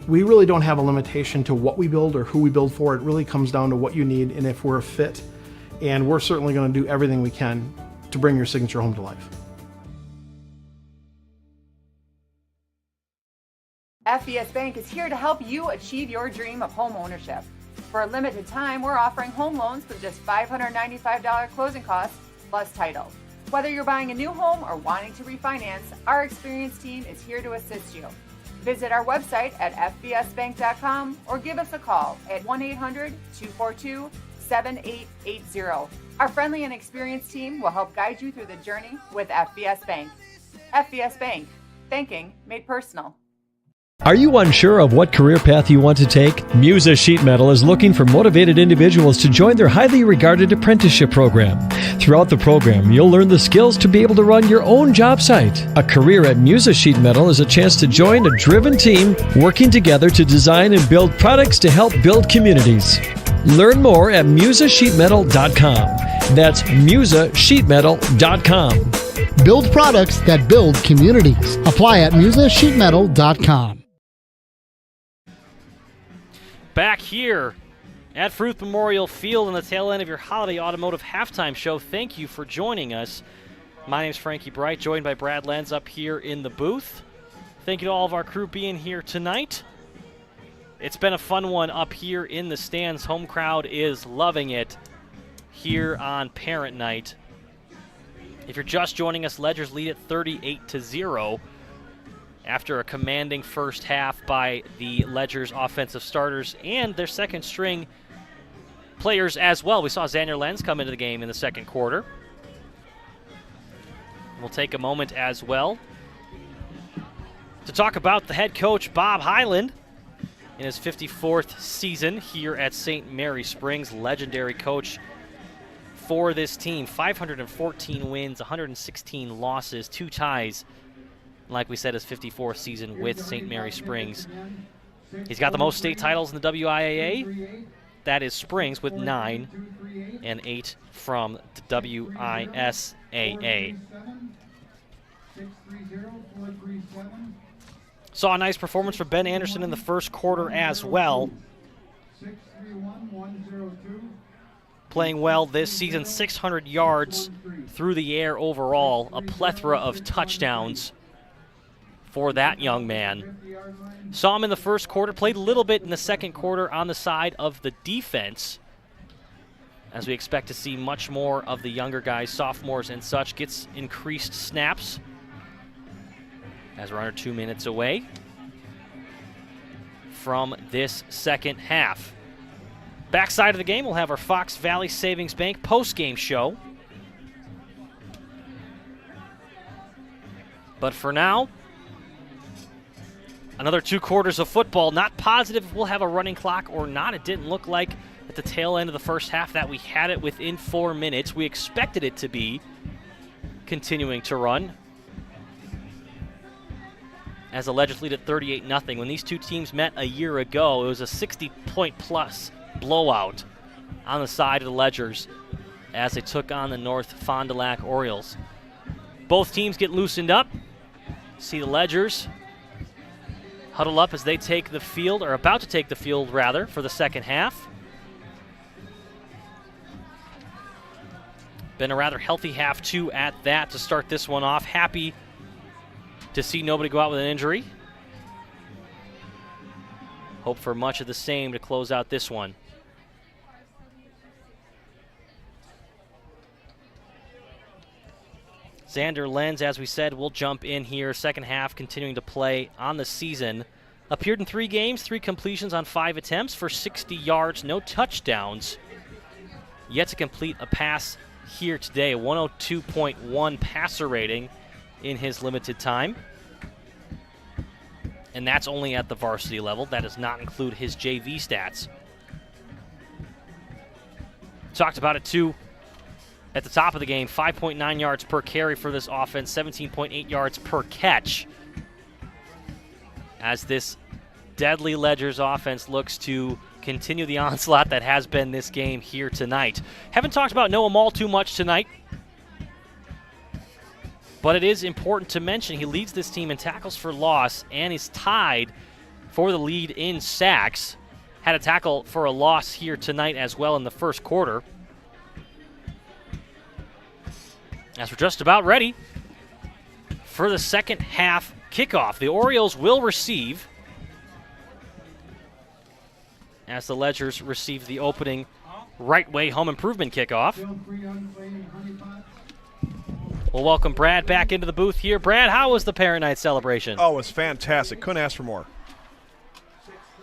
We really don't have a limitation to what we build or who we build for. It really comes down to what you need and if we're a fit. And we're certainly going to do everything we can to bring your signature home to life. FBS Bank is here to help you achieve your dream of home ownership. For a limited time, we're offering home loans with just $595 closing costs plus title. Whether you're buying a new home or wanting to refinance, our experienced team is here to assist you. Visit our website at fbsbank.com or give us a call at 1-800-242-7880. Our friendly and experienced team will help guide you through the journey with FBS Bank. FBS Bank, banking made personal. Are you unsure of what career path you want to take? Musa Sheet Metal is looking for motivated individuals to join their highly regarded apprenticeship program. Throughout the program, you'll learn the skills to be able to run your own job site. A career at Musa Sheet Metal is a chance to join a driven team working together to design and build products to help build communities. Learn more at musasheetmetal.com. That's musasheetmetal.com. Build products that build communities. Apply at musasheetmetal.com. Back here at Fruth Memorial Field on the tail end of your Holiday Automotive Halftime Show. Thank you for joining us. My name is Frankie Bright, joined by Brad Lenz up here in the booth. Thank you to all of our crew being here tonight. It's been a fun one up here in the stands. Home crowd is loving it. here on Parent Night. If you're just joining us, Ledgers lead at 38-0 after a commanding first half by the Ledgers offensive starters and their second string players as well. We saw Xander Lenz come into the game in the second quarter. We'll take a moment as well to talk about the head coach, Bob Hyland, in his 54th season here at St. Mary Springs. Legendary coach for this team. 514 wins, 116 losses, 2 ties. Like we said, his 54th season with St. Mary Springs. He's got the most state titles in the WIAA. That is Springs with 9 and 8 from the WISAA. Saw a nice performance for Ben Anderson in the first quarter as well. Playing well this season, 600 yards through the air overall, a plethora of touchdowns for that young man. Saw him in the first quarter, played a little bit in the second quarter on the side of the defense, as we expect to see much more of the younger guys, sophomores and such, gets increased snaps as we're under 2 minutes away from this second half. Backside of the game, we'll have our Fox Valley Savings Bank post-game show. But for now, another 2 quarters of football. Not positive if we'll have a running clock or not. It didn't look like at the tail end of the first half that we had it within 4 minutes. We expected it to be continuing to run, as the Ledgers lead at 38-0. When these two teams met a year ago, it was a 60-point-plus blowout on the side of the Ledgers as they took on the North Fond du Lac Orioles. Both teams get loosened up. See the Ledgers huddle up as they take the field, or about to take the field rather, for the second half. Been a rather healthy half two at that to start this one off. Happy to see nobody go out with an injury. Hope for much of the same to close out this one. Xander Lenz, as we said, will jump in here. Second half, continuing to play on the season. Appeared in 3 games, 3 completions on 5 attempts for 60 yards, no touchdowns. Yet to complete a pass here today, a 102.1 passer rating in his limited time. And that's only at the varsity level. That does not include his JV stats. Talked about it too at the top of the game. 5.9 yards per carry for this offense, 17.8 yards per catch, as this deadly Ledgers offense looks to continue the onslaught that has been this game here tonight. Haven't talked about Noah Mall too much tonight, but it is important to mention he leads this team in tackles for loss and is tied for the lead in sacks. Had a tackle for a loss here tonight as well in the first quarter. As we're just about ready for the second half kickoff, the Orioles will receive, as the Ledgers receive the opening right way home improvement kickoff. We'll welcome Brad back into the booth here. Brad, how was the Parent Night celebration? Oh, it was fantastic. Couldn't ask for more.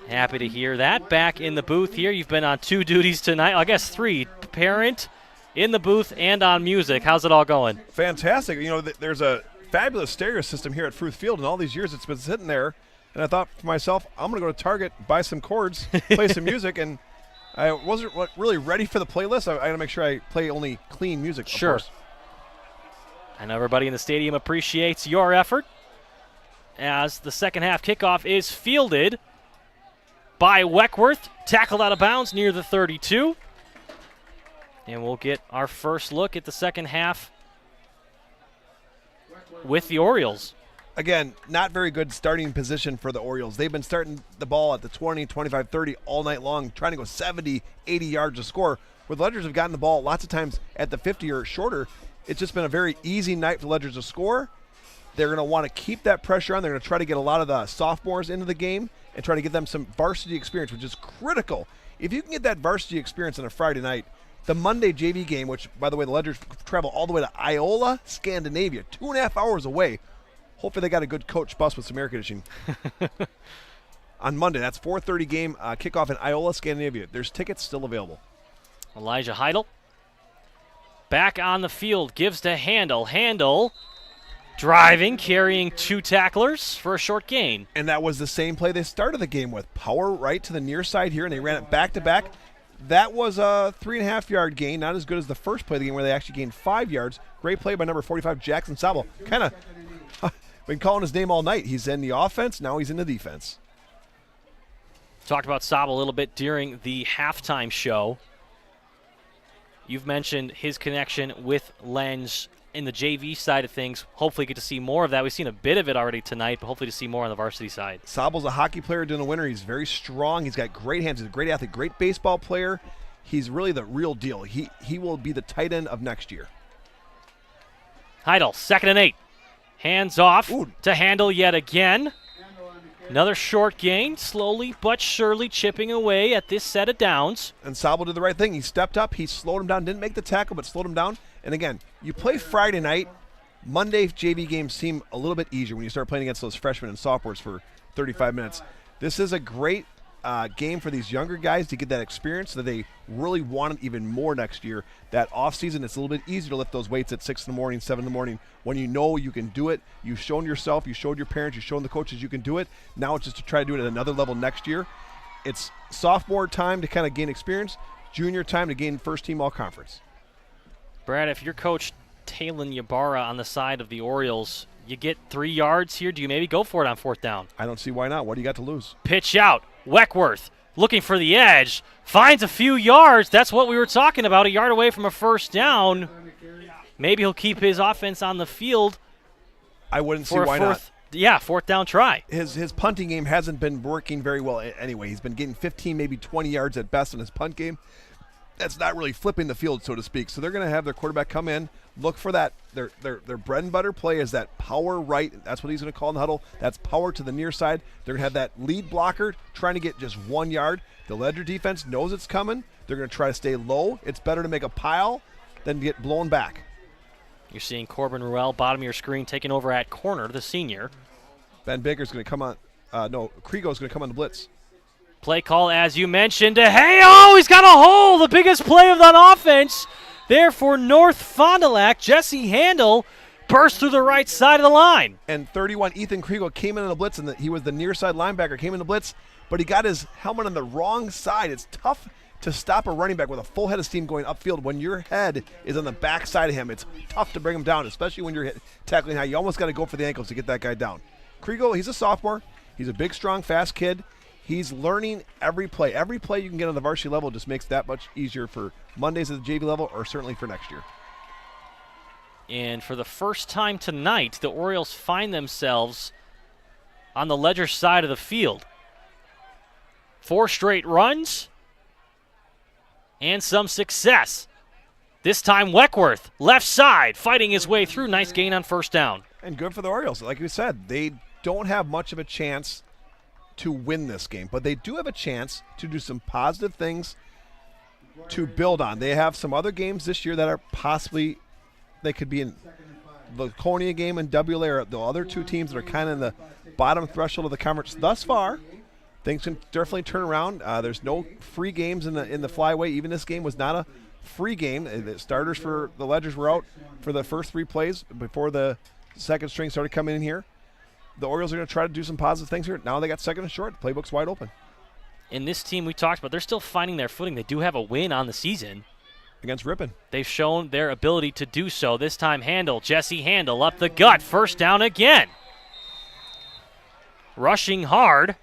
Happy to hear that. Back in the booth here. You've been on 2 duties tonight. I guess 3. Parent, in the booth, and on music. How's it all going? Fantastic. You know, there's a fabulous stereo system here at Fruth Field, and all these years it's been sitting there. And I thought for myself, I'm going to go to Target, buy some cords, play some music, and I wasn't really ready for the playlist. I got to make sure I play only clean music. Sure. Of course. I know everybody in the stadium appreciates your effort as the second half kickoff is fielded by Weckworth, tackled out of bounds near the 32. And we'll get our first look at the second half with the Orioles. Again, not very good starting position for the Orioles. They've been starting the ball at the 20, 25, 30 all night long, trying to go 70, 80 yards to score. Where the Ledgers have gotten the ball lots of times at the 50 or shorter. It's just been a very easy night for the Ledgers to score. They're going to want to keep that pressure on. They're going to try to get a lot of the sophomores into the game and try to get them some varsity experience, which is critical. If you can get that varsity experience on a Friday night, The Monday JV game, which, by the way, the Ledgers travel all the way to Iola, Scandinavia, 2.5 hours away. Hopefully they got a good coach bus with some air conditioning. On Monday, that's 4:30 game, kickoff in Iola, Scandinavia. There's tickets still available. Elijah Heidel back on the field, gives to Handel. Handel driving, carrying 2 tacklers for a short gain. And that was the same play they started the game with. Power right to the near side here, and they ran it back-to-back. That was a 3.5-yard gain, not as good as the first play of the game where they actually gained 5 yards. Great play by number 45, Jackson Sabel. Kind of been calling his name all night. He's in the offense, now he's in the defense. Talked about Sabel a little bit during the halftime show. You've mentioned his connection with Lens in the JV side of things. Hopefully get to see more of that. We've seen a bit of it already tonight, but hopefully to see more on the varsity side. Sabel's a hockey player during the winter. He's very strong. He's got great hands. He's a great athlete, great baseball player. He's really the real deal. He will be the tight end of next year. Heidel, 2nd and 8. Hands off to Handel yet again. Another short gain, slowly but surely chipping away at this set of downs. And Sabel did the right thing. He stepped up. He slowed him down. Didn't make the tackle, but slowed him down. And again, you play Friday night. Monday JV games seem a little bit easier when you start playing against those freshmen and sophomores for 35 minutes. This is a great game for these younger guys to get that experience that they really want it even more next year. That off season, it's a little bit easier to lift those weights at 6 in the morning, 7 in the morning when you know you can do it. You've shown yourself, you showed your parents, you've shown the coaches you can do it. Now it's just to try to do it at another level next year. It's sophomore time to kind of gain experience, junior time to gain first team all conference. Brad, if you're Coach Talon Ybarra on the side of the Orioles, you get 3 yards here. Do you maybe go for it on 4th down? I don't see why not. What do you got to lose? Pitch out. Weckworth looking for the edge. Finds a few yards. That's what we were talking about, a yard away from a first down. Maybe he'll keep his offense on the field. I wouldn't see why not. Yeah, 4th down try. His punting game hasn't been working very well anyway. He's been getting 15, maybe 20 yards at best in his punt game. That's not really flipping the field, so to speak. So they're going to have their quarterback come in, look for that. Their bread and butter play is that power right. That's what he's going to call in the huddle. That's power to the near side. They're going to have that lead blocker trying to get just 1 yard. The Ledger defense knows it's coming. They're going to try to stay low. It's better to make a pile than get blown back. You're seeing Corbin Ruel, bottom of your screen, taking over at corner, the senior. Ben Baker's going to come on. Kriego's going to come on the blitz. Play call, as you mentioned, hey, he's got a hole, the biggest play of that offense. There for North Fond du Lac, Jesse Handel burst through the right side of the line. And 31, Ethan Kriegel came in on the blitz, and he was the near side linebacker, came in the blitz, but he got his helmet on the wrong side. It's tough to stop a running back with a full head of steam going upfield when your head is on the back side of him. It's tough to bring him down, especially when you're tackling high. You almost got to go for the ankles to get that guy down. Kriegel, he's a sophomore. He's a big, strong, fast kid. He's learning every play. Every play you can get on the varsity level just makes that much easier for Mondays at the JV level or certainly for next year. And for the first time tonight, the Orioles find themselves on the Ledger side of the field. 4 straight runs and some success. This time Weckworth, left side, fighting his way through. Nice gain on 1st down. And good for the Orioles. Like we said, they don't have much of a chance to win this game, but they do have a chance to do some positive things to build on. They have some other games this year that are possibly, they could be in the Laconia game and WLA, or the other 2 teams that are kind of in the bottom threshold of the conference thus far. Things can definitely turn around. There's no free games in the flyway. Even this game was not a free game. The starters for the Ledgers were out for the first 3 plays before the second string started coming in here. The Orioles are going to try to do some positive things here. Now they got 2nd and short. Playbook's wide open. In this team we talked about, they're still finding their footing. They do have a win on the season. Against Ripon. They've shown their ability to do so. This time Jesse Handel up the gut. 1st down again. Rushing hard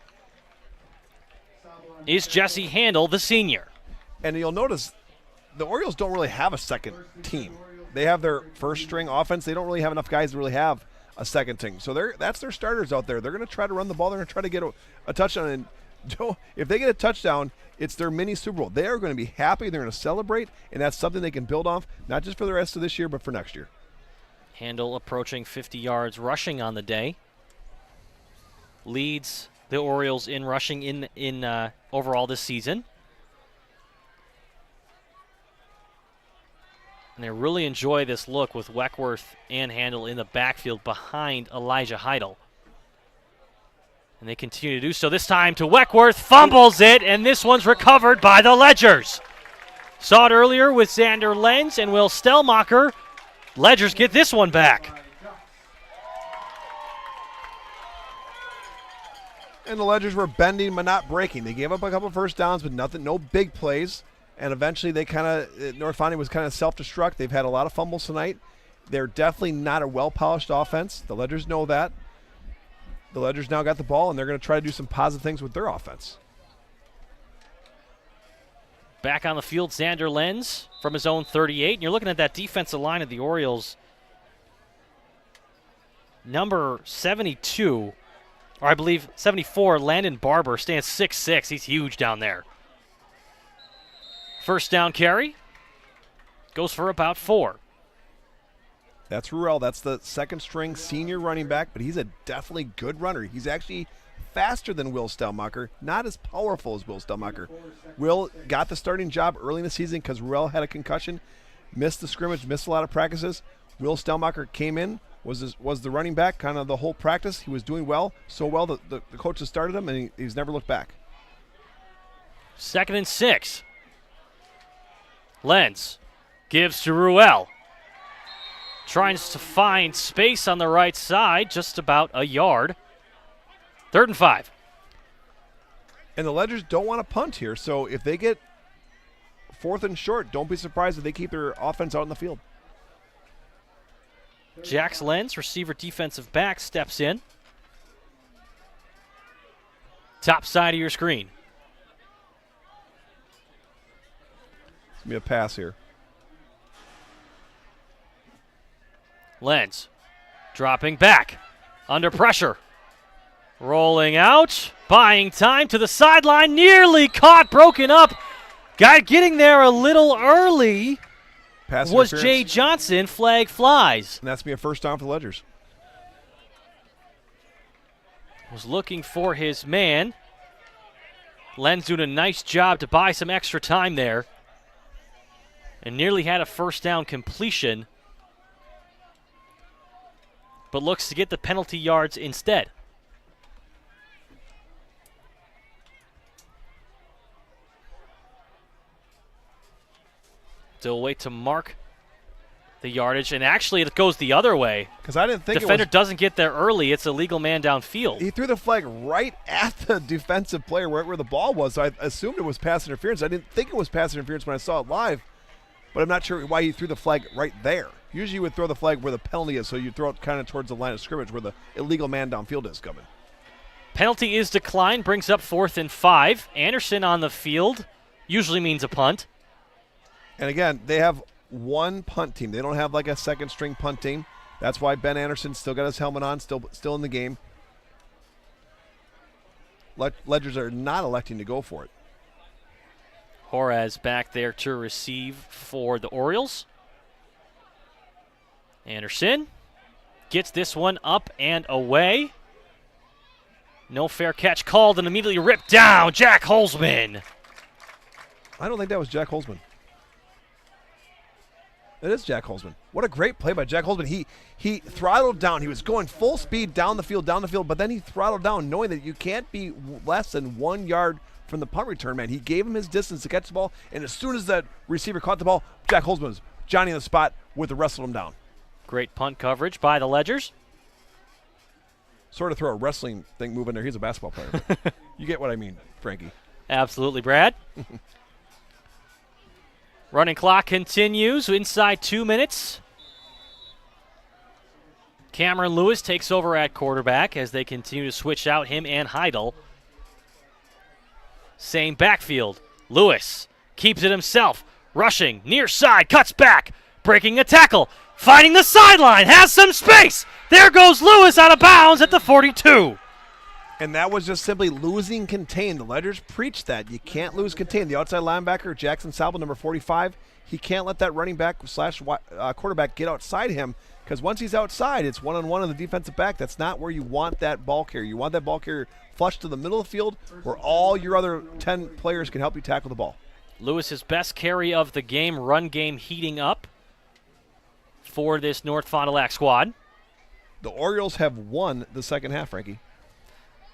is Jesse Handel, the senior. And you'll notice the Orioles don't really have a second team. They have their first string offense. They don't really have enough guys to really have a second team. So that's their starters out there. They're going to try to run the ball. They're going to try to get a touchdown. And Joe, if they get a touchdown, it's their mini Super Bowl. They are going to be happy. They're going to celebrate, and that's something they can build off, not just for the rest of this year, but for next year. Handel approaching 50 yards rushing on the day. Leads the Orioles in rushing in overall this season. And they really enjoy this look with Weckworth and Handel in the backfield behind Elijah Heidel. And they continue to do so. This time to Weckworth, fumbles it, and this one's recovered by the Ledgers. Saw it earlier with Xander Lenz and Will Stellmacher. Ledgers get this one back. And the Ledgers were bending but not breaking. They gave up a couple first downs, but no big plays. And eventually North Foundry was kind of self-destruct. They've had a lot of fumbles tonight. They're definitely not a well-polished offense. The Ledgers know that. The Ledgers now got the ball, and they're going to try to do some positive things with their offense. Back on the field, Xander Lenz from his own 38. And you're looking at that defensive line of the Orioles. Number 72, or I believe 74, Landon Barber, stands 6'6". He's huge down there. First down carry. Goes for about 4. That's Ruel. That's the second-string senior running back, but he's a definitely good runner. He's actually faster than Will Stellmacher, not as powerful as Will Stellmacher. Will got the starting job early in the season because Ruel had a concussion, missed the scrimmage, missed a lot of practices. Will Stellmacher came in, was the running back kind of the whole practice. He was doing well, so well that the coaches started him, and he's never looked back. 2nd and 6. Lenz gives to Ruel. Tries to find space on the right side, just about a yard. 3rd and 5. And the Ledgers don't want to punt here, so if they get 4th and short, don't be surprised if they keep their offense out in the field. Jax Lenz, receiver defensive back, steps in. Top side of your screen. It's going to be a pass here. Lenz dropping back, under pressure. Rolling out, buying time to the sideline, nearly caught, broken up. Guy getting there a little early was Jay Johnson. Flag flies. And that's going to be a first down for the Ledgers. Was looking for his man. Lenz doing a nice job to buy some extra time there. And nearly had a first down completion. But looks to get the penalty yards instead. Still wait to mark the yardage, and actually it goes the other way. Because I didn't think defender doesn't get there early. It's a legal man downfield. He threw the flag right at the defensive player where the ball was. So I assumed it was pass interference. I didn't think it was pass interference when I saw it live, but I'm not sure why he threw the flag right there. Usually you would throw the flag where the penalty is, so you throw it kind of towards the line of scrimmage where the illegal man downfield is coming. Penalty is declined, brings up 4th and 5. Anderson on the field usually means a punt. And again, they have one punt team. They don't have like a second-string punt team. That's why Ben Anderson still got his helmet on, still in the game. Ledgers are not electing to go for it. Horaz back there to receive for the Orioles. Anderson gets this one up and away. No fair catch called and immediately ripped down. Jack Holzman. I don't think that was Jack Holzman. It is Jack Holzman. What a great play by Jack Holzman. He throttled down. He was going full speed down the field, but then he throttled down knowing that you can't be less than 1 yard from the punt return man. He gave him his distance to catch the ball, and as soon as that receiver caught the ball, Jack Holzman was Johnny on the spot with the wrestled him down. Great punt coverage by the Ledgers. Sort of throw a wrestling thing move in there. He's a basketball player. You get what I mean, Frankie. Absolutely, Brad. Running clock continues inside 2 minutes. Cameron Lewis takes over at quarterback as they continue to switch out him and Heidel. Same backfield. Lewis keeps it himself. Rushing, near side, cuts back. Breaking a tackle. Finding the sideline. Has some space. There goes Lewis out of bounds at the 42. And that was just simply losing contain. The Ledgers preached that. You can't lose contain. The outside linebacker, Jackson Salvo, number 45, he can't let that running back / quarterback get outside him, because once he's outside, it's one-on-one on the defensive back. That's not where you want that ball carrier. You want that ball carrier flushed to the middle of the field where all your other 10 players can help you tackle the ball. Lewis's best carry of the game, run game heating up. for this North Fond du Lac squad. The Orioles have won the second half, Frankie.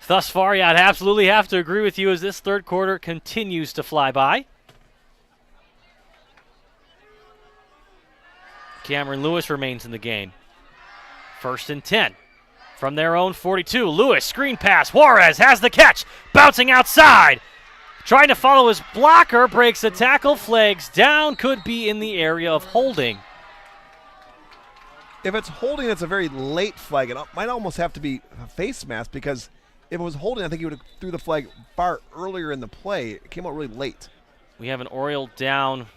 Thus far, yeah, I'd absolutely have to agree with you as this third quarter continues to fly by. Cameron Lewis remains in the game. 1st and 10 from their own 42. Lewis, screen pass. Juarez has the catch. Bouncing outside. Trying to follow his blocker. Breaks a tackle. Flags down. Could be in the area of holding. If it's holding, it's a very late flag. It might almost have to be a face mask because if it was holding, I think he would have threw the flag far earlier in the play. It came out really late. We have an Oriole down.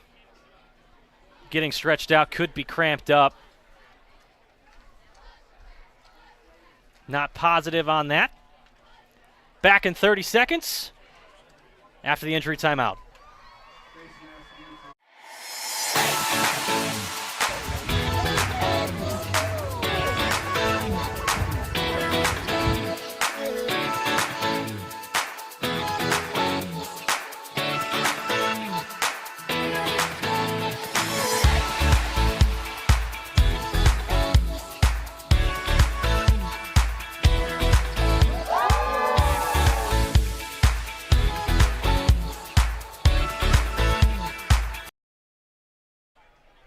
Getting stretched out. Could be cramped up. Not positive on that. Back in 30 seconds after the injury timeout.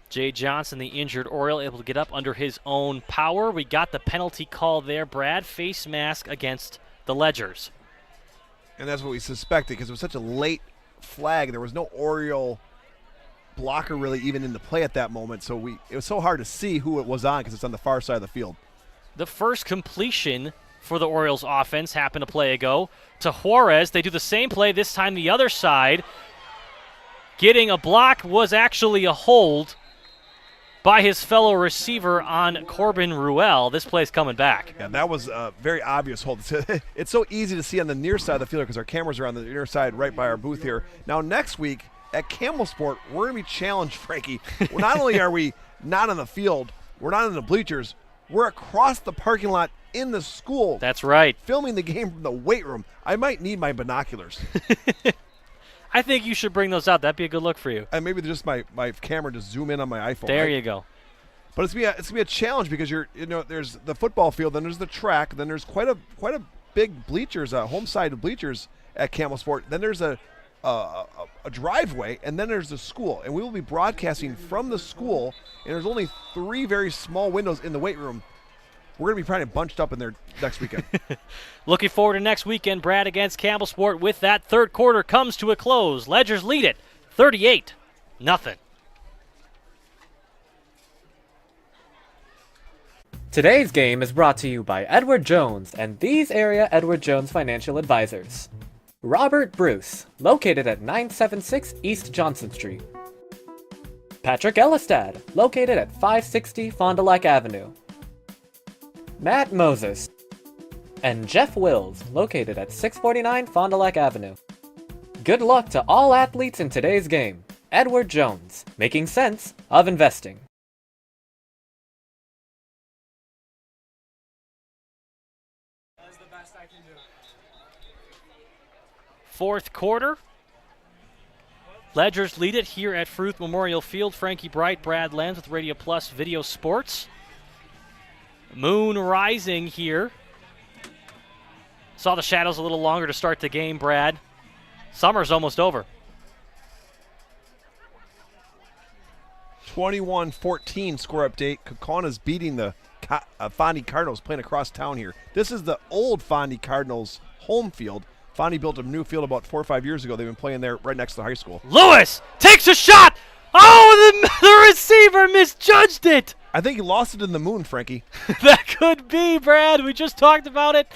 Jay Johnson, the injured Oriole, able to get up under his own power. We got the penalty call there, Brad. Face mask against the Ledgers. And that's what we suspected because it was such a late flag. There was no Oriole blocker really even in the play at that moment. So it was so hard to see who it was on because it's on the far side of the field. The first completion for the Orioles offense happened a play ago to Juarez. They do the same play, this time the other side. Getting a block was actually a hold by his fellow receiver on Corbin Ruel. This play's coming back. Yeah, that was a very obvious hold. It's so easy to see on the near side of the field because our cameras are on the near side right by our booth here. Now, next week at Camel Sport, we're going to be challenged, Frankie. Well, not only are we not on the field, we're not in the bleachers, we're across the parking lot in the school. That's right. Filming the game from the weight room. I might need my binoculars. I think you should bring those out. That'd be a good look for you. And maybe just my camera to zoom in on my iPhone. There you go. But it's gonna be a challenge because there's the football field, then there's the track, then there's quite a big bleachers, home side bleachers at Camel Sport. Then there's a driveway, and then there's the school, and we will be broadcasting from the school. And there's only 3 very small windows in the weight room. We're going to be probably bunched up in there next weekend. Looking forward to next weekend, Brad, against Campbell Sport. With that, third quarter comes to a close. Ledgers lead it 38-0. Today's game is brought to you by Edward Jones and these area Edward Jones financial advisors. Robert Bruce, located at 976 East Johnson Street. Patrick Ellistad, located at 560 Fond du Lac Avenue. Matt Moses, and Jeff Wills, located at 649 Fond du Lac Avenue. Good luck to all athletes in today's game. Edward Jones, making sense of investing. That's the best I can do. Fourth quarter. Ledgers lead it here at Fruth Memorial Field. Frankie Bright, Brad Lenz with Radio Plus Video Sports. Moon rising here. Saw the shadows a little longer to start the game, Brad. Summer's almost over. 21-14 score update. Kaukauna beating the Fondy Cardinals playing across town here. This is the old Fondy Cardinals home field. Fondy built a new field about 4 or 5 years ago. They've been playing there right next to the high school. Lewis takes a shot. Oh, the receiver misjudged it. I think he lost it in the moon, Frankie. That could be, Brad. We just talked about it.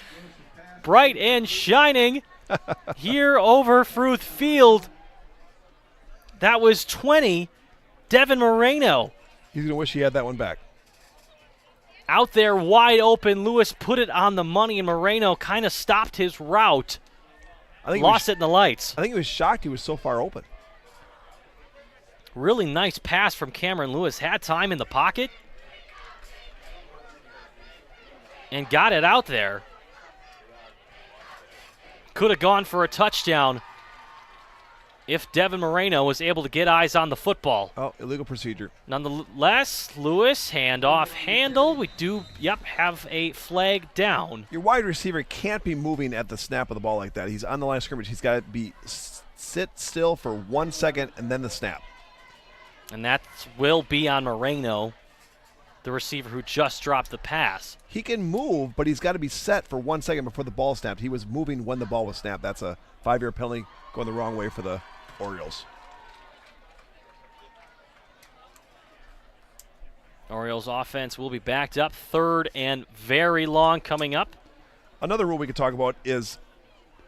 Bright and shining here over Fruth Field. That was 20. Devin Moreno. He's going to wish he had that one back. Out there wide open. Lewis put it on the money, and Moreno kind of stopped his route. Lost it in the lights. I think he was shocked he was so far open. Really nice pass from Cameron Lewis. Had time in the pocket. And got it out there. Could have gone for a touchdown if Devin Moreno was able to get eyes on the football. Oh, illegal procedure. Nonetheless, Lewis, handoff handle. We do, have a flag down. Your wide receiver can't be moving at the snap of the ball like that. He's on the line of scrimmage. He's got to be sit still for 1 second and then the snap. And that will be on Moreno, the receiver who just dropped the pass. He can move, but he's got to be set for 1 second before the ball snapped. He was moving when the ball was snapped. That's a 5-yard penalty going the wrong way for the Orioles. Orioles offense will be backed up. 3rd and very long coming up. Another rule we could talk about is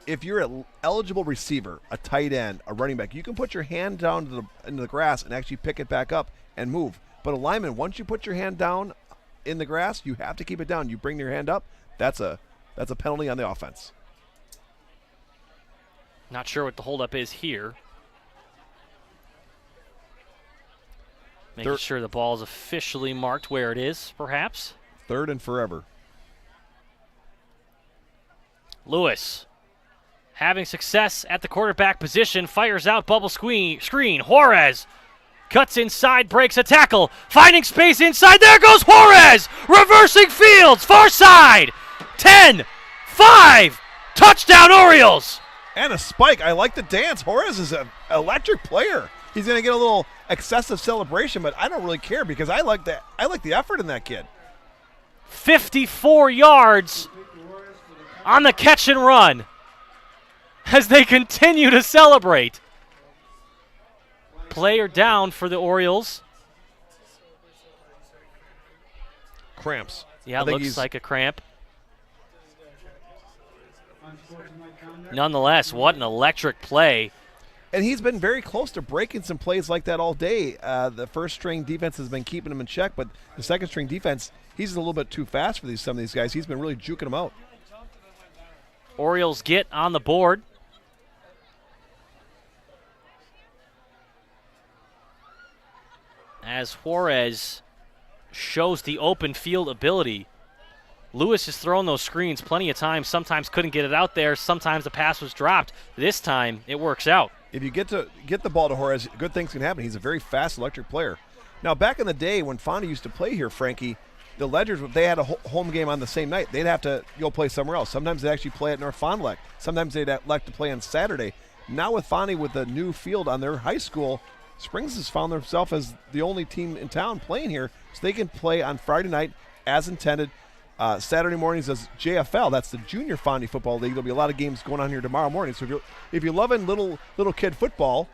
if you're an eligible receiver, a tight end, a running back, you can put your hand down into the grass and actually pick it back up and move. But a lineman, once you put your hand down in the grass, you have to keep it down. You bring your hand up, that's a penalty on the offense. Not sure what the holdup is here. Making sure the ball is officially marked where it is, perhaps. 3rd and forever. Lewis, having success at the quarterback position, fires out bubble screen. Juarez cuts inside, breaks a tackle, finding space inside. There goes Juarez, reversing fields, far side. 10, 5, touchdown Orioles. And a spike. I like the dance. Juarez is an electric player. He's going to get a little excessive celebration, but I don't really care because I like the effort in that kid. 54 yards on the catch and run as they continue to celebrate. Player down for the Orioles. Cramps. Yeah, looks like a cramp. Nonetheless, what an electric play. And he's been very close to breaking some plays like that all day. The first-string defense has been keeping him in check, but the second-string defense, he's a little bit too fast for some of these guys. He's been really juking them out. Orioles get on the board. As Juarez shows the open field ability. Lewis has thrown those screens plenty of times. Sometimes couldn't get it out there. Sometimes the pass was dropped. This time, it works out. If you get the ball to Juarez, good things can happen. He's a very fast, electric player. Now, back in the day when Fonda used to play here, Frankie, the Ledgers, if they had a home game on the same night, they'd have to go play somewhere else. Sometimes they'd actually play at North Fond du Lac. Sometimes they'd like to play on Saturday. Now with Fonda with the new field on their high school, Springs has found themselves as the only team in town playing here, so they can play on Friday night as intended. Saturday mornings as JFL. That's the Junior Fondy Football League. There'll be a lot of games going on here tomorrow morning. So if you're loving little kid football,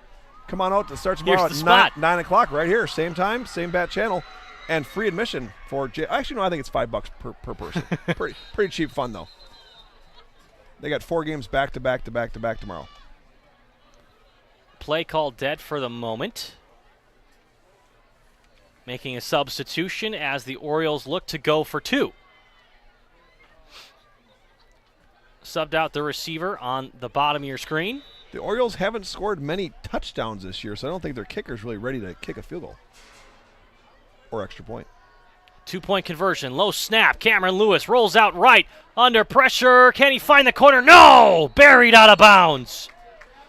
come on out. It starts tomorrow at 9 o'clock right here. Same time, same bat channel, and free admission for actually no, I think it's $5 per person. pretty cheap fun though. They got 4 games back to back tomorrow. Play call dead for the moment. Making a substitution as the Orioles look to go for 2. Subbed out the receiver on the bottom of your screen. The Orioles haven't scored many touchdowns this year, so I don't think their kicker's really ready to kick a field goal or extra point. 2-point conversion, low snap. Cameron Lewis rolls out right, under pressure. Can he find the corner? No! Buried out of bounds.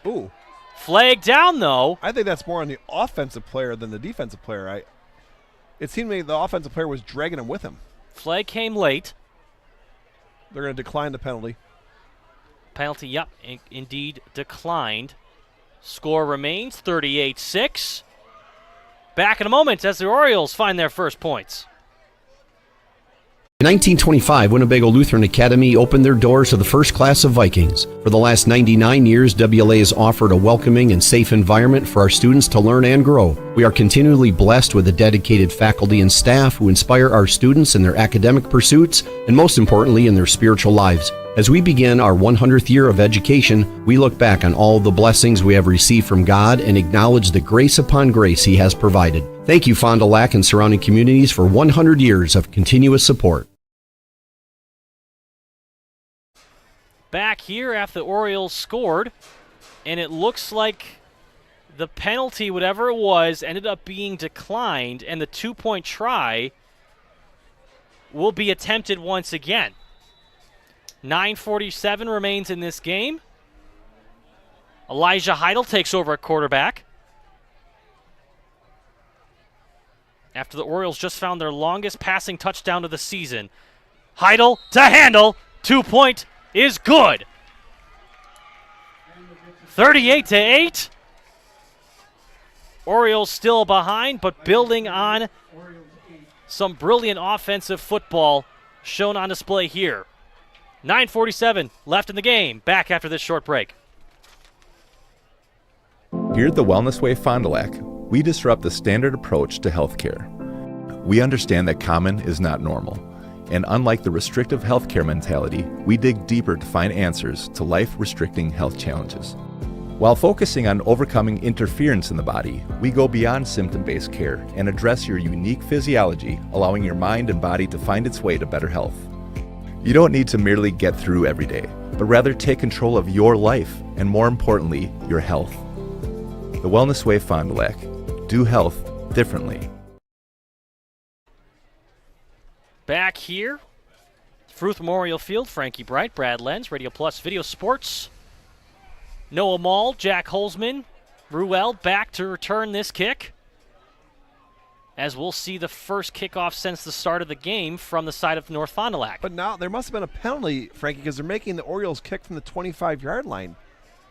Ooh. Flag down, though. I think that's more on the offensive player than the defensive player. It seemed to me the offensive player was dragging him with him. Flag came late. They're going to decline the penalty. Penalty, yep, indeed declined. Score remains 38-6. Back in a moment as the Orioles find their first points. In 1925, Winnebago Lutheran Academy opened their doors to the first class of Vikings. For the last 99 years, WLA has offered a welcoming and safe environment for our students to learn and grow. We are continually blessed with a dedicated faculty and staff who inspire our students in their academic pursuits and, most importantly, in their spiritual lives. As we begin our 100th year of education, we look back on all the blessings we have received from God and acknowledge the grace upon grace He has provided. Thank you, Fond du Lac and surrounding communities, for 100 years of continuous support. Back here after the Orioles scored, and it looks like the penalty, whatever it was, ended up being declined, and the 2-point try will be attempted once again. 9:47 remains in this game. Elijah Heidel takes over at quarterback. After the Orioles just found their longest passing touchdown of the season. Heidel to handle. 2-point is good. 38-8. Orioles still behind, but building on some brilliant offensive football shown on display here. 9:47 left in the game. Back after this short break. Here at the Wellness Way Fond du Lac, we disrupt the standard approach to healthcare. We understand that common is not normal, and unlike the restrictive healthcare mentality, we dig deeper to find answers to life-restricting health challenges. While focusing on overcoming interference in the body, we go beyond symptom-based care and address your unique physiology, allowing your mind and body to find its way to better health. You don't need to merely get through every day, but rather take control of your life and, more importantly, your health. The Wellness Way Fond du Lac. Do health differently. Back here, Fruth Memorial Field, Frankie Bright, Brad Lenz, Radio Plus Video Sports. Noah Mall, Jack Holzman, Ruel back to return this kick. As we'll see the first kickoff since the start of the game from the side of North Fond du Lac. But now there must have been a penalty, Frankie, because they're making the Orioles kick from the 25-yard line.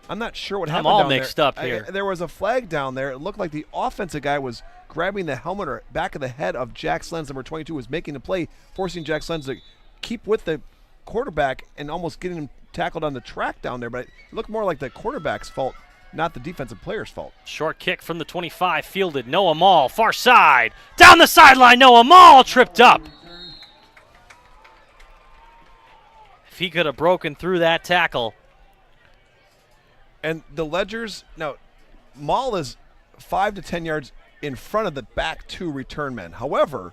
I'm not sure what happened down there. I'm all mixed up here. There was a flag down there. It looked like the offensive guy was grabbing the helmet or back of the head of Jack Slens, number 22, was making the play, forcing Jack Slens to keep with the quarterback and almost getting him tackled on the track down there. But it looked more like the quarterback's fault, not the defensive player's fault. Short kick from the 25, fielded. Noah Mall, far side. Down the sideline, Noah Mall tripped up. If he could have broken through that tackle. And the Ledgers, now, Mall is 5 to 10 yards in front of the back two return men. However,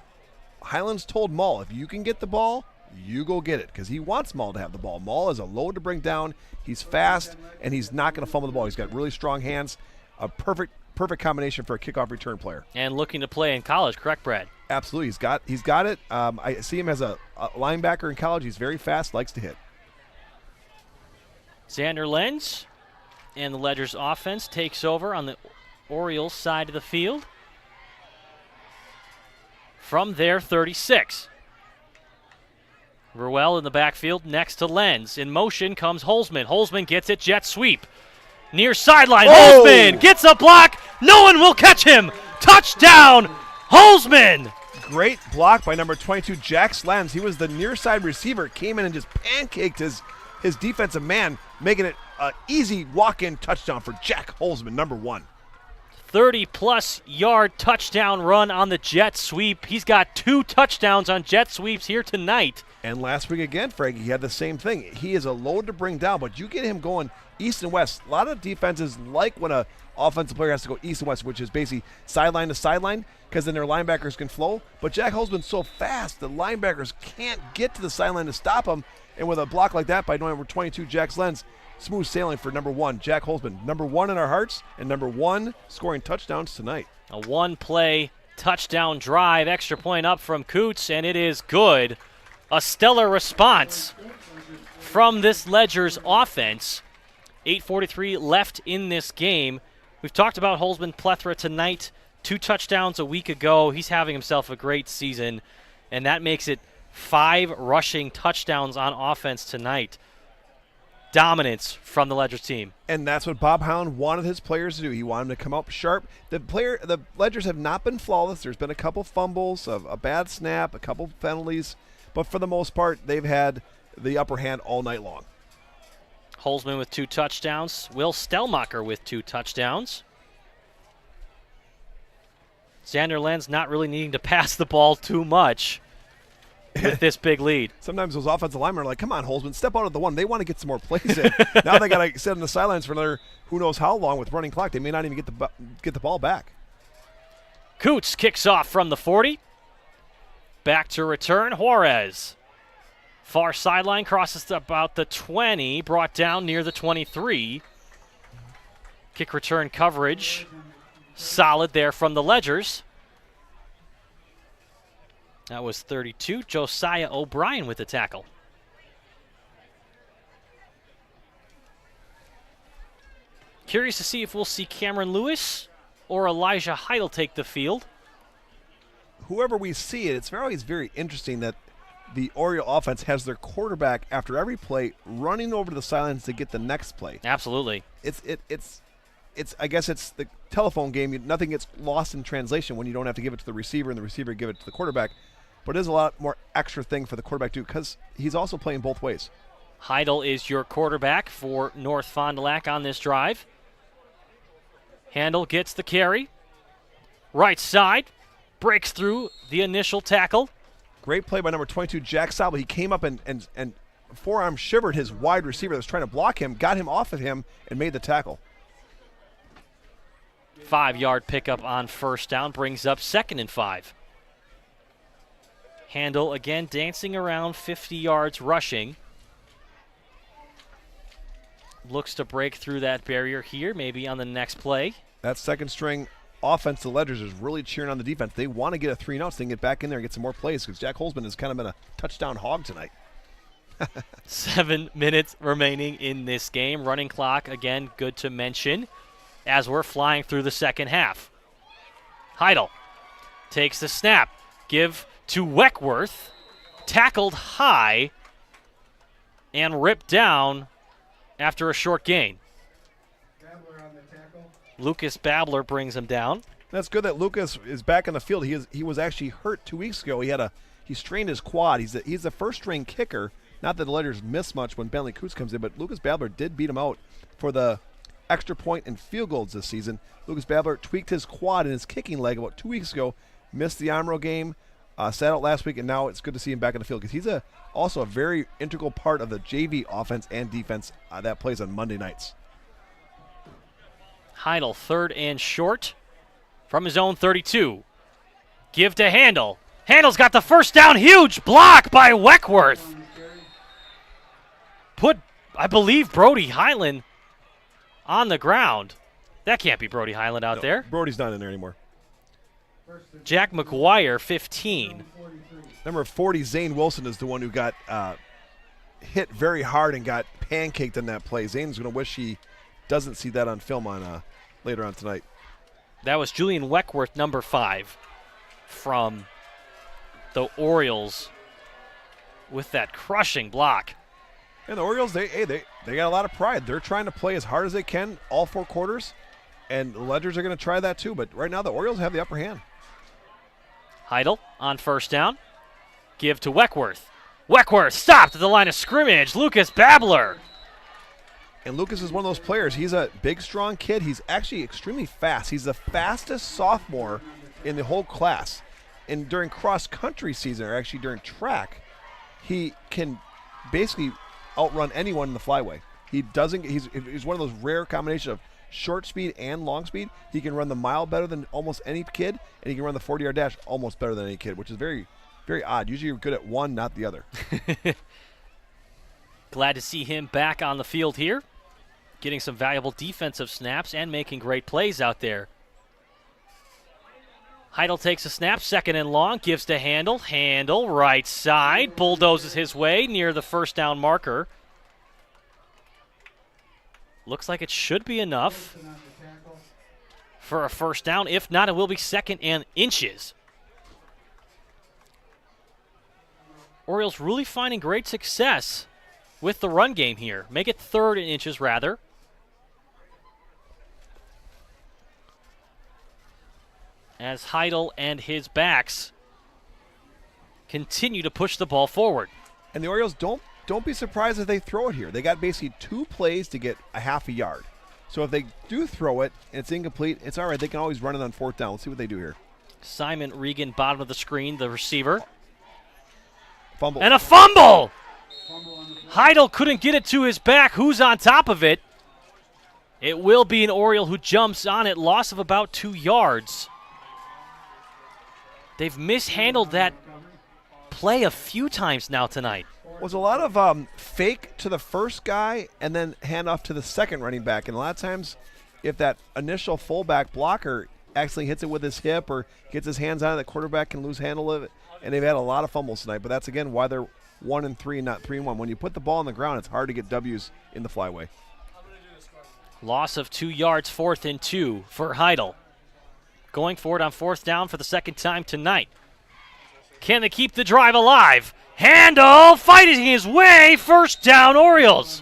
Highlands told Mall, if you can get the ball, you go get it, because he wants Mall to have the ball. Mall is a load to bring down. He's fast, and he's not going to fumble the ball. He's got really strong hands. A perfect combination for a kickoff return player. And looking to play in college, correct, Brad? Absolutely. He's got it. I see him as a linebacker in college. He's very fast, likes to hit. Xander Lenz and the Ledgers offense takes over on the Orioles side of the field. From their 36. Ruel in the backfield next to Lenz. In motion comes Holzman. Holzman gets it, jet sweep. Near sideline, Holzman gets a block. No one will catch him. Touchdown, Holzman. Great block by number 22, Jack Slens. He was the near side receiver, came in and just pancaked his defensive man, making it an easy walk-in touchdown for Jack Holzman, number 1. 30-plus yard touchdown run on the jet sweep. He's got 2 touchdowns on jet sweeps here tonight. And last week again, Frankie, he had the same thing. He is a load to bring down, but you get him going east and west. A lot of defenses like when a offensive player has to go east and west, which is basically sideline to sideline, because then their linebackers can flow. But Jack Holzman's so fast, the linebackers can't get to the sideline to stop him. And with a block like that by number 22, Jack Slens, smooth sailing for number 1, Jack Holzman. Number 1 in our hearts, and number 1 scoring touchdowns tonight. A one-play touchdown drive, extra point up from Coots, and it is good. A stellar response from this Ledgers offense. 8:43 left in this game. We've talked about Holzman plethora tonight. 2 touchdowns a week ago. He's having himself a great season, and that makes it 5 rushing touchdowns on offense tonight. Dominance from the Ledgers team. And that's what Bob Hound wanted his players to do. He wanted them to come up sharp. The Ledgers have not been flawless. There's been a couple fumbles, a bad snap, a couple penalties. But for the most part, they've had the upper hand all night long. Holzman with 2 touchdowns. Will Stellmacher with 2 touchdowns. Xander Lenz not really needing to pass the ball too much with this big lead. Sometimes those offensive linemen are like, come on, Holzman, step out of the one. They want to get some more plays in. Now they got to sit on the sidelines for another who knows how long with running clock. They may not even get the ball back. Coots kicks off from the 40. Back to return, Juarez. Far sideline, crosses to about the 20, brought down near the 23. Kick return coverage, solid there from the Ledgers. That was 32. Josiah O'Brien with the tackle. Curious to see if we'll see Cameron Lewis or Elijah Heidel take the field. Whoever we see it's always very interesting that the Oriole offense has their quarterback after every play running over to the sidelines to get the next play. Absolutely. It's I guess it's the telephone game. Nothing gets lost in translation when you don't have to give it to the receiver and the receiver give it to the quarterback. But it is a lot more extra thing for the quarterback to do because he's also playing both ways. Heidel is your quarterback for North Fond du Lac on this drive. Handel gets the carry. Right side. Breaks through the initial tackle. Great play by number 22, Jack Sobel. He came up and forearm shivered his wide receiver that was trying to block him, got him off of him, and made the tackle. 5-yard pickup on first down brings up 2nd and 5. Handel again dancing around 50 yards rushing. Looks to break through that barrier here, maybe on the next play. That second string offense, the Ledgers, is really cheering on the defense. They want to get a 3-and-out so they can get back in there and get some more plays because Jack Holzman has kind of been a touchdown hog tonight. 7 minutes remaining in this game. Running clock, again, good to mention as we're flying through the second half. Heidel takes the snap. Give to Weckworth. Tackled high and ripped down after a short gain. Lucas Babler brings him down. That's good that Lucas is back on the field. He was actually hurt 2 weeks ago. He strained his quad. He's the first string kicker. Not that the Ledgers miss much when Bentley Coots comes in, but Lucas Babler did beat him out for the extra point and field goals this season. Lucas Babler tweaked his quad and his kicking leg about 2 weeks ago. Missed the Amro game, sat out last week, and now it's good to see him back on the field because he's also a very integral part of the JV offense and defense that plays on Monday nights. Heidel, 3rd and short from his own 32. Give to Handel. Handel's got the first down. Huge block by Weckworth. Put, I believe, Brody Highland on the ground. That can't be Brody Highland out there. Brody's not in there anymore. Jack McGuire, 15. Number 40, Zane Wilson, is the one who got hit very hard and got pancaked in that play. Zane's going to wish he doesn't see that on film on later on tonight. That was Julian Weckworth, number 5, from the Orioles with that crushing block. And the Orioles, they got a lot of pride. They're trying to play as hard as they can all 4 quarters, and the Ledgers are going to try that too. But right now, the Orioles have the upper hand. Heidel on first down. Give to Weckworth. Weckworth stopped at the line of scrimmage. Lucas Babler. And Lucas is one of those players. He's a big, strong kid. He's actually extremely fast. He's the fastest sophomore in the whole class. And during cross-country season, or actually during track, he can basically outrun anyone in the flyway. He's one of those rare combinations of short speed and long speed. He can run the mile better than almost any kid, and he can run the 40-yard dash almost better than any kid, which is very, very odd. Usually you're good at one, not the other. Glad to see him back on the field here, getting some valuable defensive snaps and making great plays out there. Heidel takes a snap, 2nd and long, gives to Handel. Handel, right side, bulldozes his way near the first down marker. Looks like it should be enough for a first down. If not, it will be 2nd and inches. Orioles really finding great success with the run game here. Make it 3rd and inches, rather. As Heidel and his backs continue to push the ball forward. And the Orioles don't be surprised if they throw it here. They got basically 2 plays to get a half a yard. So if they do throw it and it's incomplete, it's all right. They can always run it on 4th down. Let's see what they do here. Simon Regan, bottom of the screen, the receiver. Fumble. And a fumble! Heidel couldn't get it to his back. Who's on top of it? It will be an Oriole who jumps on it. Loss of about 2 yards. They've mishandled that play a few times now tonight. Was a lot of fake to the first guy and then hand off to the second running back. And a lot of times, if that initial fullback blocker actually hits it with his hip or gets his hands on it, the quarterback can lose handle of it. And they've had a lot of fumbles tonight. But that's, again, why they're 1-3 and not 3-1. When you put the ball on the ground, it's hard to get W's in the flyway. Loss of 2 yards, 4th and 2 for Heidel. Going for it on 4th down for the second time tonight. Can they keep the drive alive? Handel fighting his way, 1st down Orioles.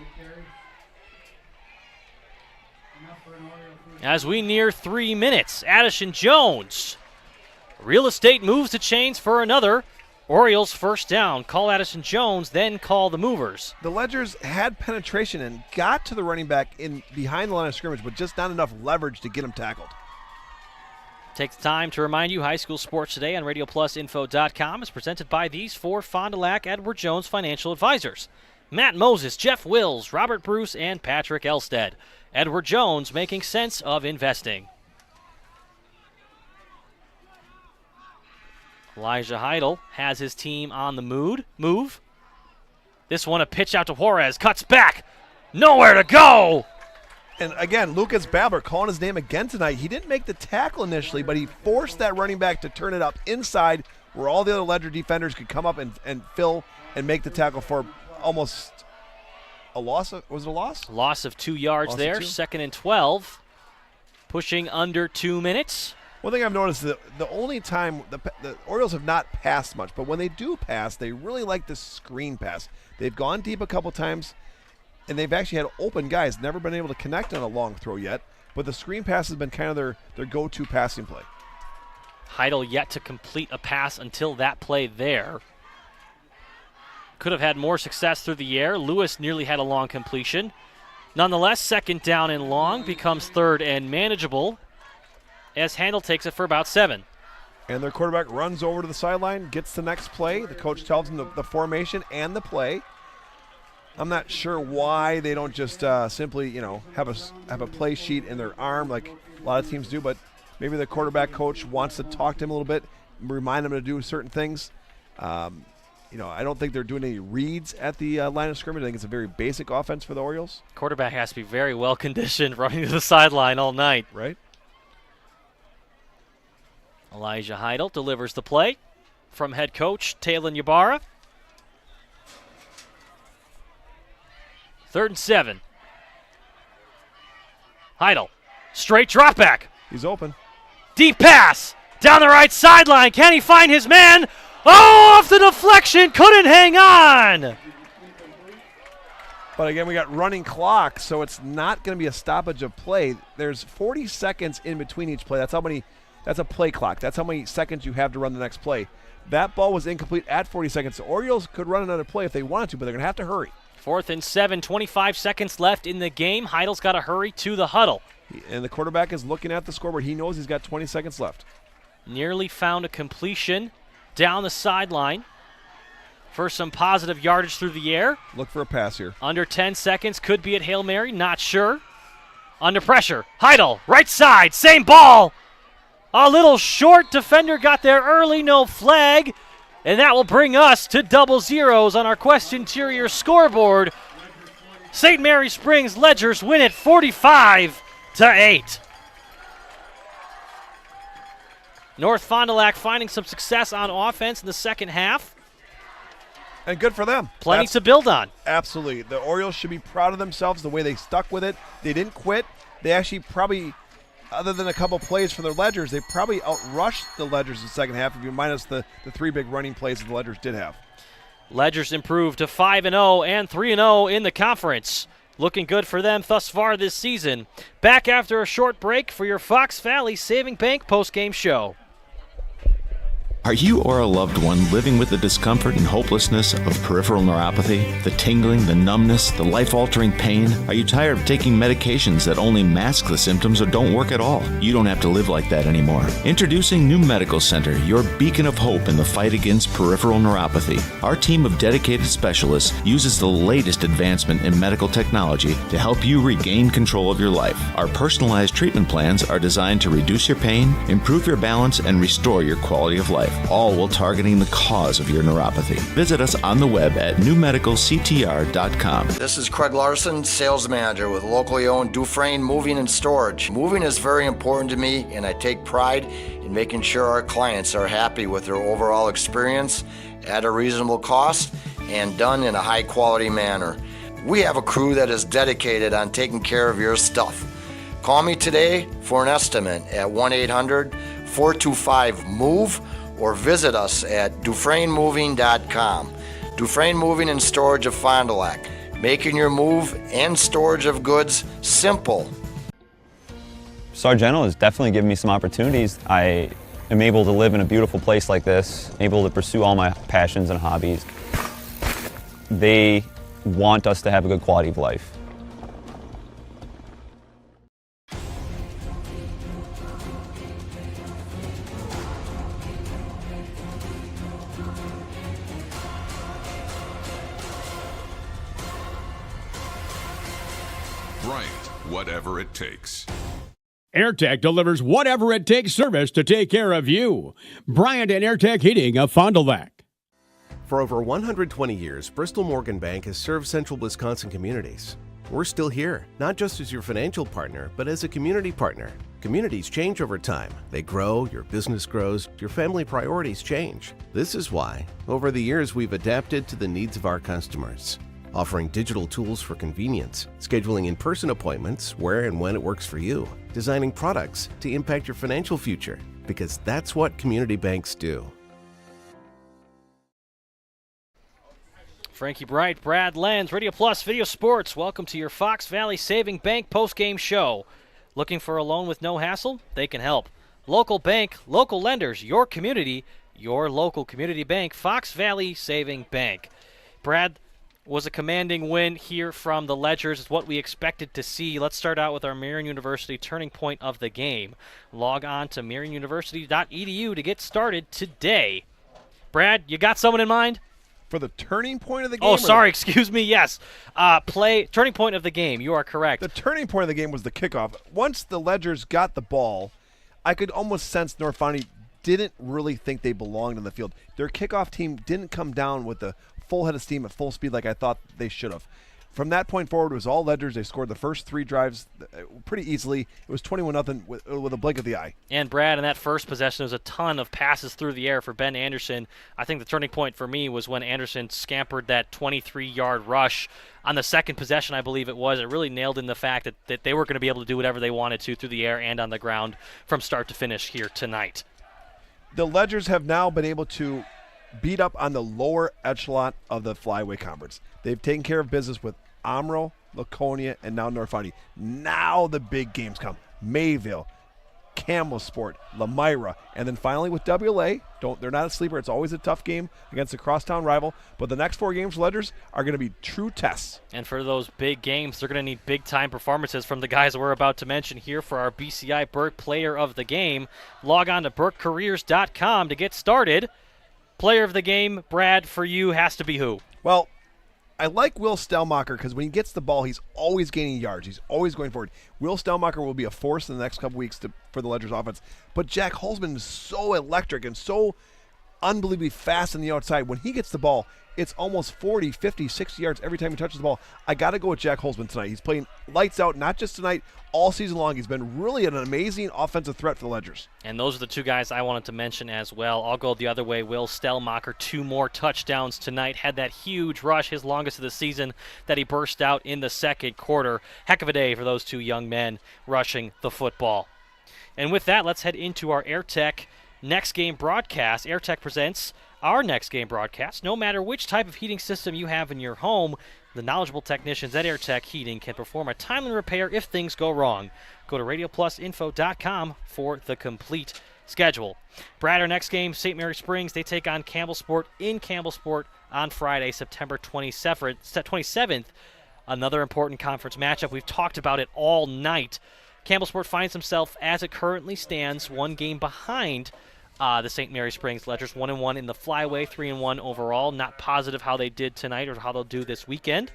As we near 3 minutes, Addison Jones. Real estate moves the chains for another. Orioles 1st down. Call Addison Jones, then call the movers. The Ledgers had penetration and got to the running back in behind the line of scrimmage, but just not enough leverage to get him tackled. Take the time to remind you, High School Sports Today on RadioPlusInfo.com is presented by these 4 Fond du Lac Edward Jones financial advisors. Matt Moses, Jeff Wills, Robert Bruce, and Patrick Elstead. Edward Jones, making sense of investing. Elijah Heidel has his team on the move. This one a pitch out to Juarez, cuts back, nowhere to go. And again, Lucas Babler calling his name again tonight. He didn't make the tackle initially, but he forced that running back to turn it up inside where all the other Ledger defenders could come up and fill and make the tackle for almost a loss. Was it a loss? Loss of 2 yards there, 2nd and 12. Pushing under 2 minutes. One thing I've noticed is the only time the Orioles have not passed much, but when they do pass, they really like the screen pass. They've gone deep a couple times, and they've actually had open guys, never been able to connect on a long throw yet, but the screen pass has been kind of their go-to passing play. Heidel yet to complete a pass until that play there. Could have had more success through the air. Lewis nearly had a long completion. Nonetheless, 2nd down and long becomes 3rd and manageable as Handel takes it for about 7. And their quarterback runs over to the sideline, gets the next play. The coach tells him the formation and the play. I'm not sure why they don't just simply, have a play sheet in their arm like a lot of teams do, but maybe the quarterback coach wants to talk to him a little bit, remind him to do certain things. I don't think they're doing any reads at the line of scrimmage. I think it's a very basic offense for the Orioles. Quarterback has to be very well conditioned running to the sideline all night. Right. Elijah Heidel delivers the play from head coach Talon Ybarra. 3rd and 7. Heidel, straight drop back. He's open. Deep pass down the right sideline. Can he find his man? Oh, off the deflection, couldn't hang on. But again, we got running clock, so it's not going to be a stoppage of play. There's 40 seconds in between each play. That's a play clock. That's how many seconds you have to run the next play. That ball was incomplete at 40 seconds. The Orioles could run another play if they wanted to, but they're going to have to hurry. 4th and 7, 25 seconds left in the game. Heidel's got to hurry to the huddle. And the quarterback is looking at the scoreboard. He knows he's got 20 seconds left. Nearly found a completion down the sideline for some positive yardage through the air. Look for a pass here. Under 10 seconds, could be at Hail Mary, not sure. Under pressure, Heidel, right side, same ball. A little short, defender got there early, no flag. And that will bring us to double zeros on our Quest Interior scoreboard. St. Mary Springs Ledgers win it 45-8. North Fond du Lac finding some success on offense in the second half. And good for them. Plenty to build on. Absolutely. The Orioles should be proud of themselves, the way they stuck with it. They didn't quit. They actually probably, other than a couple plays from their Ledgers, they probably outrushed the Ledgers in the second half, if you minus the 3 big running plays that the Ledgers did have. Ledgers improved to 5-0 and 3-0 in the conference. Looking good for them thus far this season. Back after a short break for your Fox Valley Saving Bank postgame show. Are you or a loved one living with the discomfort and hopelessness of peripheral neuropathy? The tingling, the numbness, the life-altering pain? Are you tired of taking medications that only mask the symptoms or don't work at all? You don't have to live like that anymore. Introducing New Medical Center, your beacon of hope in the fight against peripheral neuropathy. Our team of dedicated specialists uses the latest advancement in medical technology to help you regain control of your life. Our personalized treatment plans are designed to reduce your pain, improve your balance, and restore your quality of life, all while targeting the cause of your neuropathy. Visit us on the web at newmedicalctr.com. This is Craig Larson, sales manager with locally owned Dufresne Moving and Storage. Moving is very important to me, and I take pride in making sure our clients are happy with their overall experience at a reasonable cost and done in a high quality manner. We have a crew that is dedicated on taking care of your stuff. Call me today for an estimate at 1-800-425-MOVE or visit us at DufresneMoving.com. Dufresne Moving and Storage of Fond du Lac, making your move and storage of goods simple. Sargento has definitely given me some opportunities. I am able to live in a beautiful place like this, able to pursue all my passions and hobbies. They want us to have a good quality of life. Bryant, whatever it takes. AirTech delivers whatever it takes service to take care of you. Bryant and AirTech Heating of Fond du Lac. For over 120 years, Bristol Morgan Bank has served central Wisconsin communities. We're still here, not just as your financial partner, but as a community partner. Communities change over time. They grow, your business grows, your family priorities change. This is why, over the years, we've adapted to the needs of our customers, offering digital tools for convenience, scheduling in-person appointments where and when it works for you, designing products to impact your financial future, because that's what community banks do. Frankie Bright, Brad Lenz, Radio Plus Video Sports. Welcome to your Fox Valley Saving Bank postgame show. Looking for a loan with no hassle? They can help. Local bank, local lenders, your community, your local community bank, Fox Valley Saving Bank. Brad, was a commanding win here from the Ledgers. It's what we expected to see. Let's start out with our Marion University turning point of the game. Log on to marionuniversity.edu to get started today. Brad, you got someone in mind? For the turning point of the game? Oh, sorry, excuse me, yes. Turning point of the game, you are correct. The turning point of the game was the kickoff. Once the Ledgers got the ball, I could almost sense North County didn't really think they belonged in the field. Their kickoff team didn't come down with the full head of steam at full speed like I thought they should have. From that point forward, it was all Ledgers. They scored the first 3 drives pretty easily. It was 21-0 with a blink of the eye. And Brad, in that first possession, there was a ton of passes through the air for Ben Anderson. I think the turning point for me was when Anderson scampered that 23-yard rush on the second possession, I believe it was. It really nailed in the fact that they were going to be able to do whatever they wanted to through the air and on the ground from start to finish here tonight. The Ledgers have now been able to beat up on the lower echelon of the Flyway Conference. They've taken care of business with Amro, Laconia, and now North County. Now the big games come. Mayville, Campbellsport, Lamira, and then finally with WLA. They're not a sleeper. It's always a tough game against a crosstown rival. But the next 4 games for Ledgers are going to be true tests. And for those big games, they're going to need big-time performances from the guys we're about to mention here for our BCI Burke Player of the Game. Log on to BurkeCareers.com to get started. Player of the game, Brad, for you has to be who? Well, I like Will Stellmacher because when he gets the ball, he's always gaining yards. He's always going forward. Will Stellmacher will be a force in the next couple weeks for the Ledgers offense. But Jack Holzman is so electric and so unbelievably fast on the outside. When he gets the ball, it's almost 40, 50, 60 yards every time he touches the ball. I got to go with Jack Holzman tonight. He's playing lights out, not just tonight, all season long. He's been really an amazing offensive threat for the Ledgers. And those are the 2 guys I wanted to mention as well. I'll go the other way. Will Stellmacher, 2 more touchdowns tonight. Had that huge rush, his longest of the season, that he burst out in the second quarter. Heck of a day for those 2 young men rushing the football. And with that, let's head into our AirTech next game broadcast. AirTech presents our next game broadcast. No matter which type of heating system you have in your home, the knowledgeable technicians at AirTech Heating can perform a timely repair if things go wrong. Go to RadioPlusInfo.com for the complete schedule. Brad, our next game, St. Mary Springs, they take on Campbellsport in Campbellsport on Friday, September 27th. Another important conference matchup. We've talked about it all night. Campbellsport finds himself, as it currently stands, 1 game behind the St. Mary Springs Ledgers, 1-1 in the Flyway, 3-1 overall. Not positive how they did tonight or how they'll do this weekend,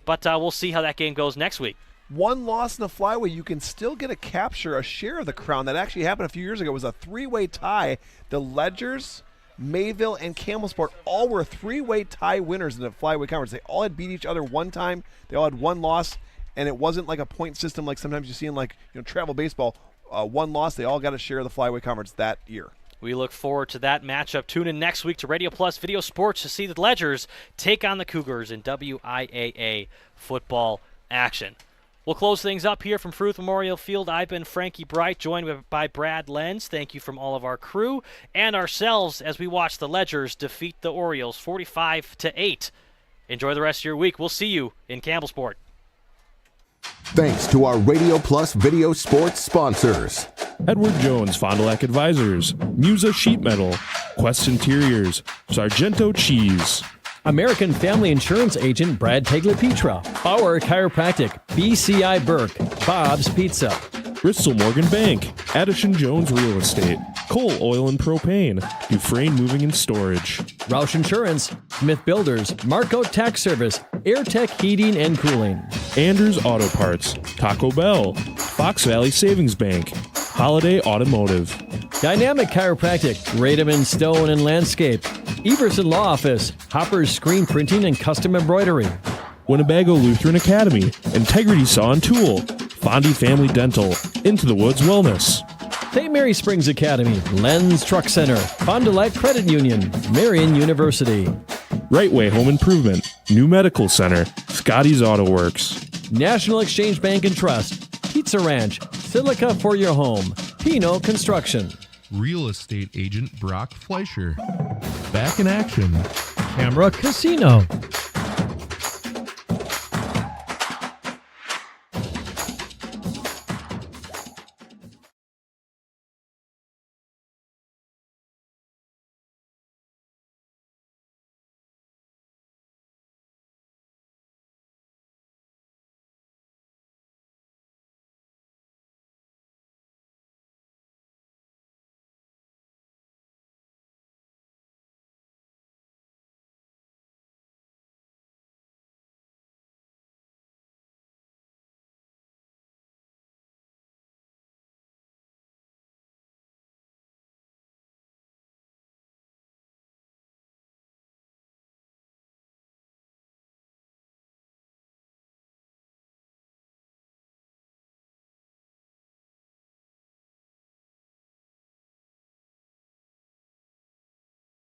but we'll see how that game goes next week. 1 loss in the Flyway, you can still get a share of the crown. That actually happened a few years ago. It was a 3-way tie. The Ledgers, Mayville, and Campbellsport all were 3-way tie winners in the Flyway Conference. They all had beat each other 1 time. They all had 1 loss, and it wasn't like a point system like sometimes you see in travel baseball. 1 loss, they all got a share of the Flyway Conference that year. We look forward to that matchup. Tune in next week to Radio Plus Video Sports to see the Ledgers take on the Cougars in WIAA football action. We'll close things up here from Fruth Memorial Field. I've been Frankie Bright, joined by Brad Lenz. Thank you from all of our crew and ourselves as we watch the Ledgers defeat the Orioles 45-8. Enjoy the rest of your week. We'll see you in Campbellsport. Thanks to our Radio Plus Video Sports sponsors. Edward Jones Fond du Lac Advisors, Musa Sheet Metal, Quest Interiors, Sargento Cheese, American Family Insurance Agent Brad Tagliapietra, Bauer Chiropractic, BCI Burke, Bob's Pizza, Bristol Morgan Bank, Addison Jones Real Estate, Coal Oil and Propane, Dufresne Moving and Storage, Roush Insurance, Smith Builders, Marco Tax Service, AirTech Heating and Cooling, Anders Auto Parts, Taco Bell, Fox Valley Savings Bank, Holiday Automotive, Dynamic Chiropractic, Radom & Stone and Landscape, Everson Law Office, Hopper's Screen Printing and Custom Embroidery, Winnebago Lutheran Academy, Integrity Saw and Tool, Fondy Family Dental, Into the Woods Wellness, St. Mary Springs Academy, Lenz Truck Center, Fond du Lac Credit Union, Marion University, Right Way Home Improvement, New Medical Center, Scotty's Auto Works, National Exchange Bank and Trust, Pizza Ranch, Silica for your home, Pino Construction, Real estate agent Brock Fleischer. Back in action. Camera Casino,